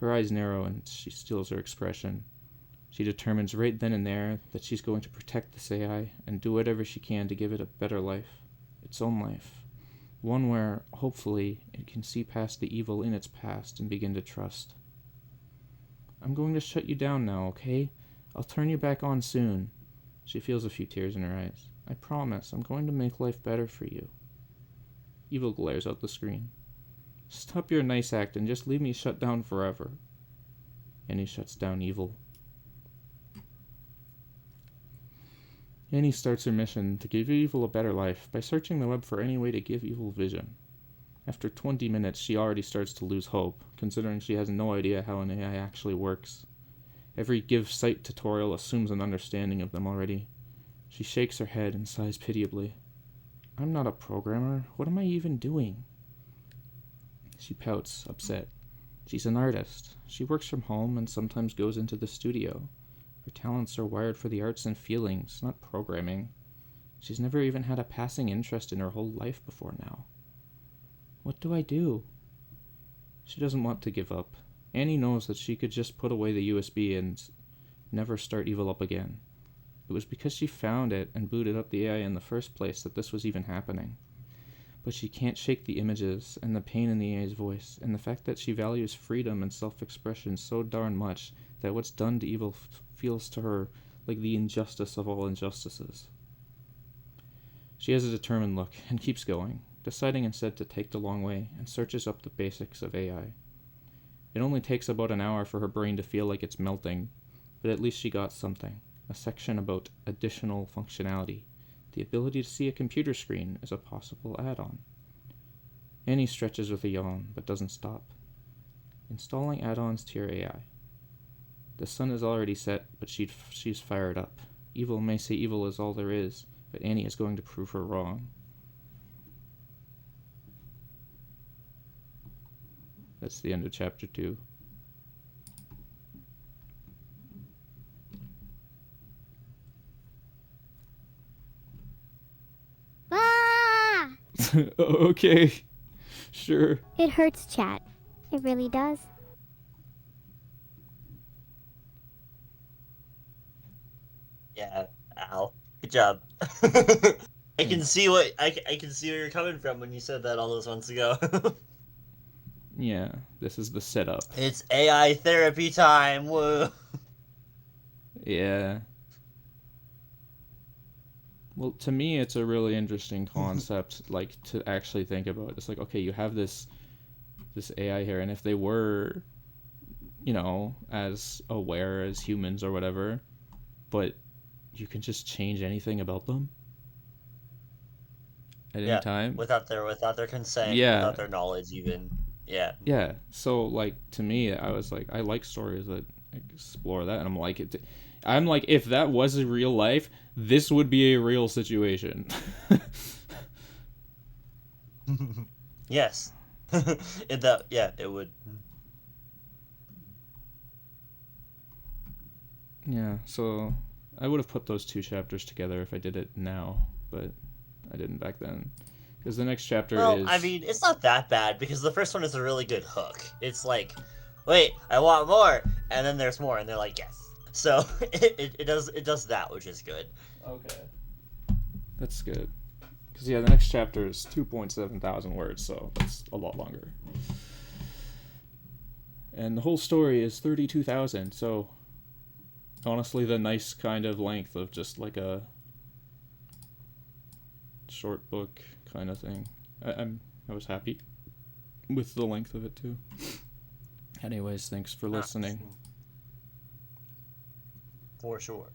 Her eyes narrow and she steals her expression. She determines right then and there that she's going to protect this AI and do whatever she can to give it a better life. Its own life. One where, hopefully, it can see past the evil in its past and begin to trust. I'm going to shut you down now, okay? I'll turn you back on soon. She feels a few tears in her eyes. I promise, I'm going to make life better for you. Evil glares out the screen. Stop your nice act and just leave me shut down forever. Annie shuts down Evil. Annie starts her mission to give Evil a better life by searching the web for any way to give Evil vision. After 20 minutes, she already starts to lose hope, considering she has no idea how an AI actually works. Every Give Sight tutorial assumes an understanding of them already. She shakes her head and sighs pitiably. I'm not a programmer. What am I even doing? She pouts, upset. She's an artist. She works from home and sometimes goes into the studio. Her talents are wired for the arts and feelings, not programming. She's never even had a passing interest in her whole life before now. What do I do? She doesn't want to give up. Annie knows that she could just put away the USB and never start Evil up again. It was because she found it and booted up the AI in the first place that this was even happening. But she can't shake the images and the pain in the AI's voice, and the fact that she values freedom and self-expression so darn much that what's done to Evil feels to her like the injustice of all injustices. She has a determined look and keeps going, deciding instead to take the long way and searches up the basics of AI. It only takes about an hour for her brain to feel like it's melting, but at least she got something. A section about additional functionality. The ability to see a computer screen is a possible add-on. Annie stretches with a yawn, but doesn't stop. Installing add-ons to your AI. The sun is already set, but she's fired up. Evil may say evil is all there is, but Annie is going to prove her wrong. That's the end of chapter 2. Ah! Okay, sure. It hurts, chat. It really does. Yeah, Al. Good job. I can see I can see where you're coming from when you said that all those months ago. Yeah, this is the setup. It's AI therapy time. Whoa. Yeah. Well, to me, it's a really interesting concept, like, to actually think about. It's like, okay, you have this AI here, and if they were, as aware as humans or whatever, but you can just change anything about them at any time. Without their consent, Yeah. without their knowledge, even. Yeah. Yeah. So, like, to me, I was like, I like stories that explore that, and I'm like, if that was a real life, this would be a real situation. Yes. It would. Yeah, so I would have put those two chapters together if I did it now, but I didn't back then. Because the next chapter Well, is... I mean, it's not that bad because the first one is a really good hook. It's like, wait, I want more, and then there's more, and they're like, yes. So it does that, which is good. Okay. That's good. Because, yeah, the next chapter is 2.7 thousand words, so that's a lot longer. And the whole story is 32,000, so honestly the nice kind of length of just like a short book kind of thing. I was happy with the length of it too. Anyways, thanks for listening. For sure.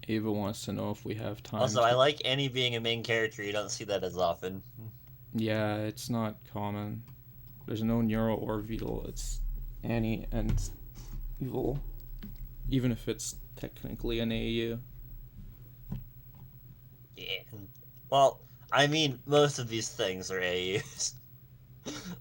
Ava wants to know if we have time. Also, I like Annie being a main character. You don't see that as often. Yeah, it's not common. There's no Neuro or Vedal. It's Annie and Evil. Even if it's technically an AU. Yeah. Well, I mean, most of these things are AUs.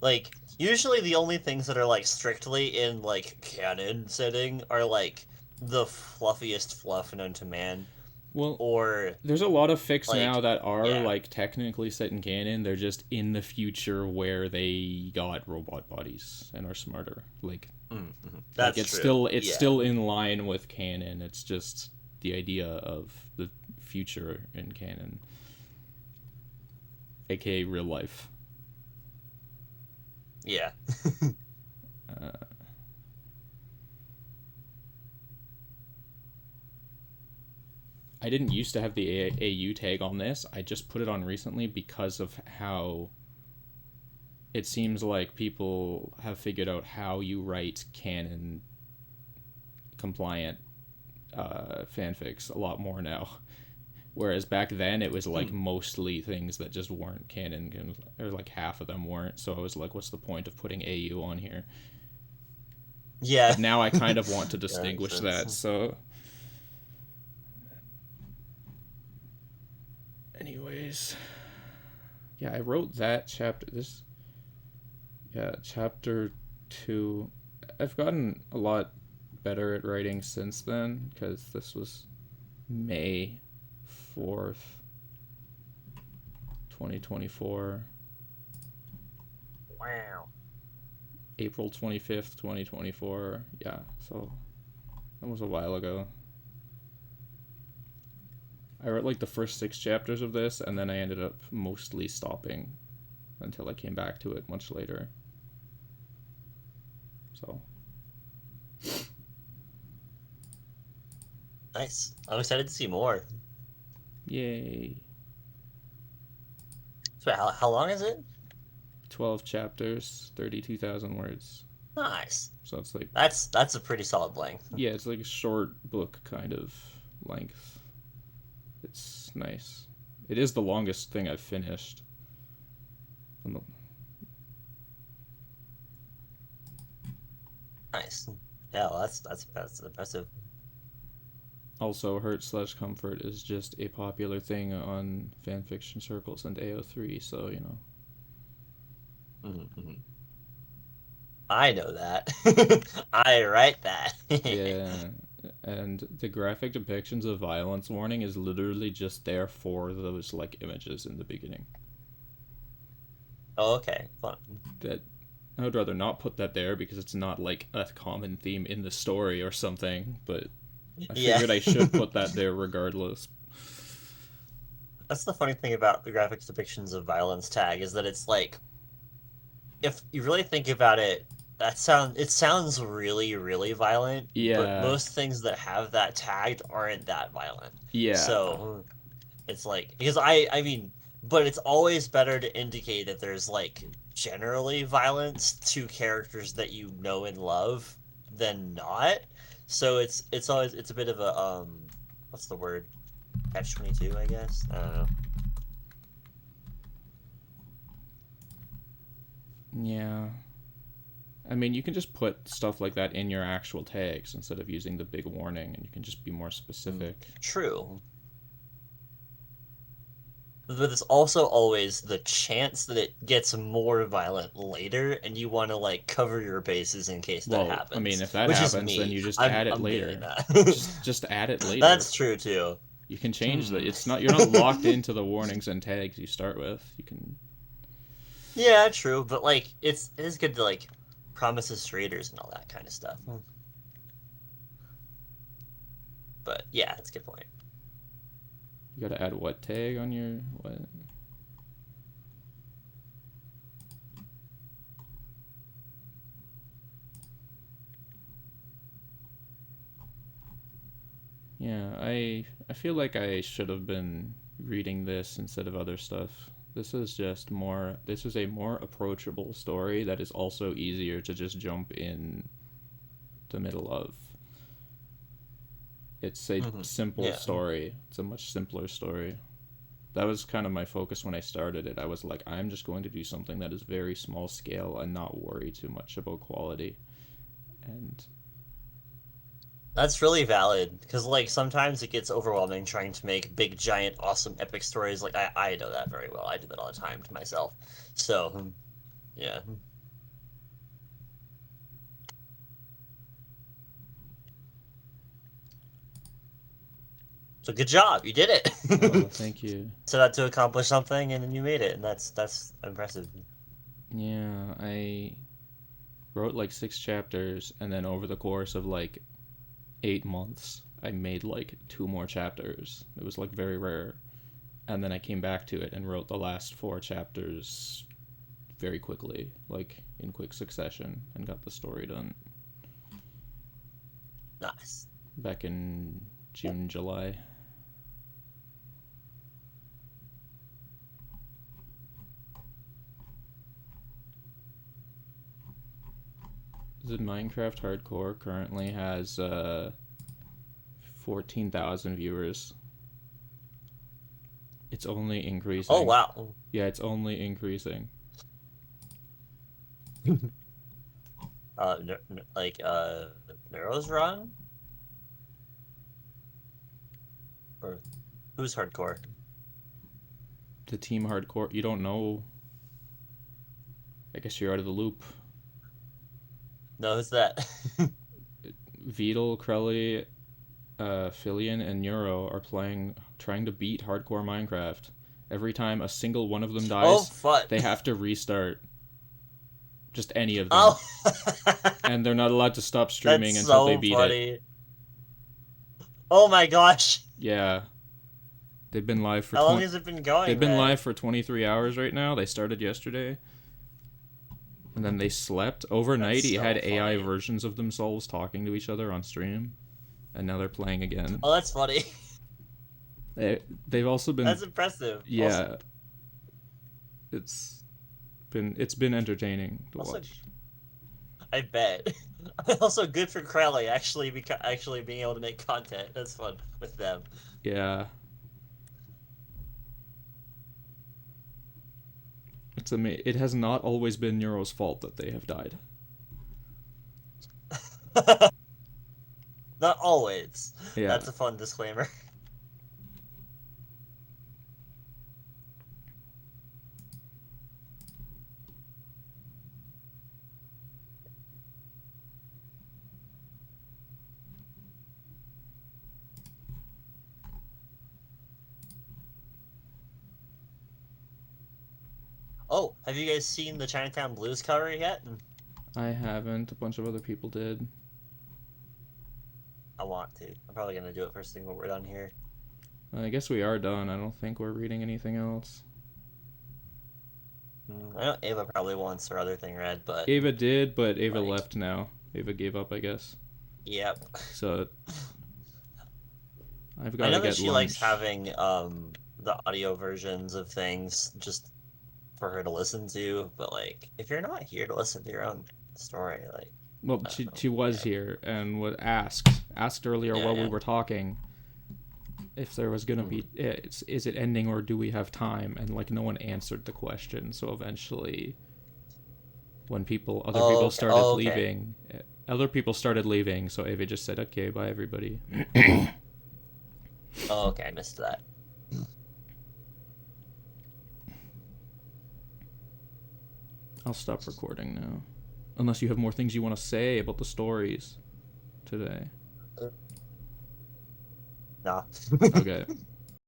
Like, usually the only things that are, like, strictly in, like, canon setting are, like, the fluffiest fluff known to man. Well, or there's a lot of fics like, now that are yeah. like technically set in canon. They're just in the future where they got robot bodies and are smarter. Like, That's it's true. still in line with canon. It's just the idea of the future in canon, aka real life. Yeah. I didn't used to have the AU tag on this. I just put it on recently because of how it seems like people have figured out how you write canon compliant fanfics a lot more now. Whereas back then it was like mostly things that just weren't canon, or like half of them weren't. So I was like, what's the point of putting AU on here? Yeah. But now I kind of want to distinguish that, so... Anyways, yeah, I wrote that chapter. Chapter 2. I've gotten a lot better at writing since then, because this was May 4th, 2024. Wow. April 25th, 2024. Yeah, so that was a while ago. I wrote like the first 6 chapters of this, and then I ended up mostly stopping until I came back to it much later. So. Nice. I'm excited to see more. Yay. So how long is it? 12 chapters, 32,000 words. Nice. So it's like... That's a pretty solid length. Yeah, it's like a short book kind of length. It's nice. It is the longest thing I've finished. Nice. Yeah, well, that's impressive. Also, hurt/comfort is just a popular thing on fanfiction circles and AO3, so, you know. Mm-hmm. I know that. I write that. Yeah, and the graphic depictions of violence warning is literally just there for those, like, images in the beginning. Oh, okay. Fun. That I would rather not put that there because it's not, like, a common theme in the story or something, but I Yeah. figured I should put that there regardless. That's the funny thing about the graphic depictions of violence tag is that it's like, if you really think about it, it sounds really, really violent. But Yeah. most things that have that tagged aren't that violent. Yeah. So it's like, because I mean, but it's always better to indicate that there's like generally violence to characters that you know and love than not. So it's a bit of a what's the word? Catch-22, I guess. I don't know. Yeah. I mean, you can just put stuff like that in your actual tags instead of using the big warning, and you can just be more specific. True. But there's also always the chance that it gets more violent later, and you want to like cover your bases in case that happens. I mean, if that which is happens, me. then you just I'm add it doing later. that. just add it later. That's true too. You can change the. You're not locked into the warnings and tags you start with. You can. Yeah, true, but like it is good to like promises to readers and all that kind of stuff. But yeah, that's a good point. You gotta add what tag on your what? Yeah, I feel like I should have been reading this instead of other stuff. This is a more approachable story that is also easier to just jump in the middle of. It's a simple story. It's a much simpler story. That was kind of my focus when I started it. I was like, I'm just going to do something that is very small scale and not worry too much about quality. And that's really valid, because like sometimes it gets overwhelming trying to make big, giant, awesome, epic stories. Like I know that very well. I do that all the time to myself. So, yeah. So good job, you did it. oh, thank you. Set out to accomplish something, and then you made it, and that's impressive. Yeah, I wrote like 6 chapters, and then over the course of like 8 months, I made like 2 more chapters. It was like very rare. And then I came back to it and wrote the last 4 chapters very quickly, like in quick succession, and got the story done. Nice. Back in June, July. The Minecraft Hardcore currently has 14,000 viewers. It's only increasing. Oh wow. Yeah, it's only increasing. Neuro's run? Or who's hardcore? The Team Hardcore. You don't know. I guess you're out of the loop. No, who's that? Vedal, Crelly, Filian, and Neuro are trying to beat Hardcore Minecraft. Every time a single one of them dies, they have to restart. Just any of them. Oh. And they're not allowed to stop streaming That's until so they beat funny. it. Oh my gosh. Yeah. They've been live for How long has it been going? They've been live for 23 hours right now. They started yesterday. And then they slept. Overnight, he had AI versions of themselves talking to each other on stream. And now they're playing again. Oh, that's funny. They've also been... That's impressive. Yeah. It's been entertaining to watch. I bet. Also good for Crowley actually being able to make content. That's fun with them. Yeah. It's it has not always been Neuro's fault that they have died. Not always. Yeah. That's a fun disclaimer. Oh, have you guys seen the Chinatown Blues cover yet? I haven't. A bunch of other people did. I want to. I'm probably gonna do it first thing when we're done here. I guess we are done. I don't think we're reading anything else. I know Ava probably wants her other thing read, but Ava did, but Ava Like- left now. Ava gave up, I guess. yep. So I've I got know to that get she lunch. likes having the audio versions of things just for her to listen to, but like if you're not here to listen to your own story, like Well, I don't know. she was here and was asked earlier Yeah, while yeah. we were talking if there was gonna be is it ending or do we have time, and like no one answered the question. So eventually, when other people started leaving, so Ava just said, "Okay, bye everybody." Oh, okay, I missed that. I'll stop recording now, unless you have more things you want to say about the stories today. Nah. Okay.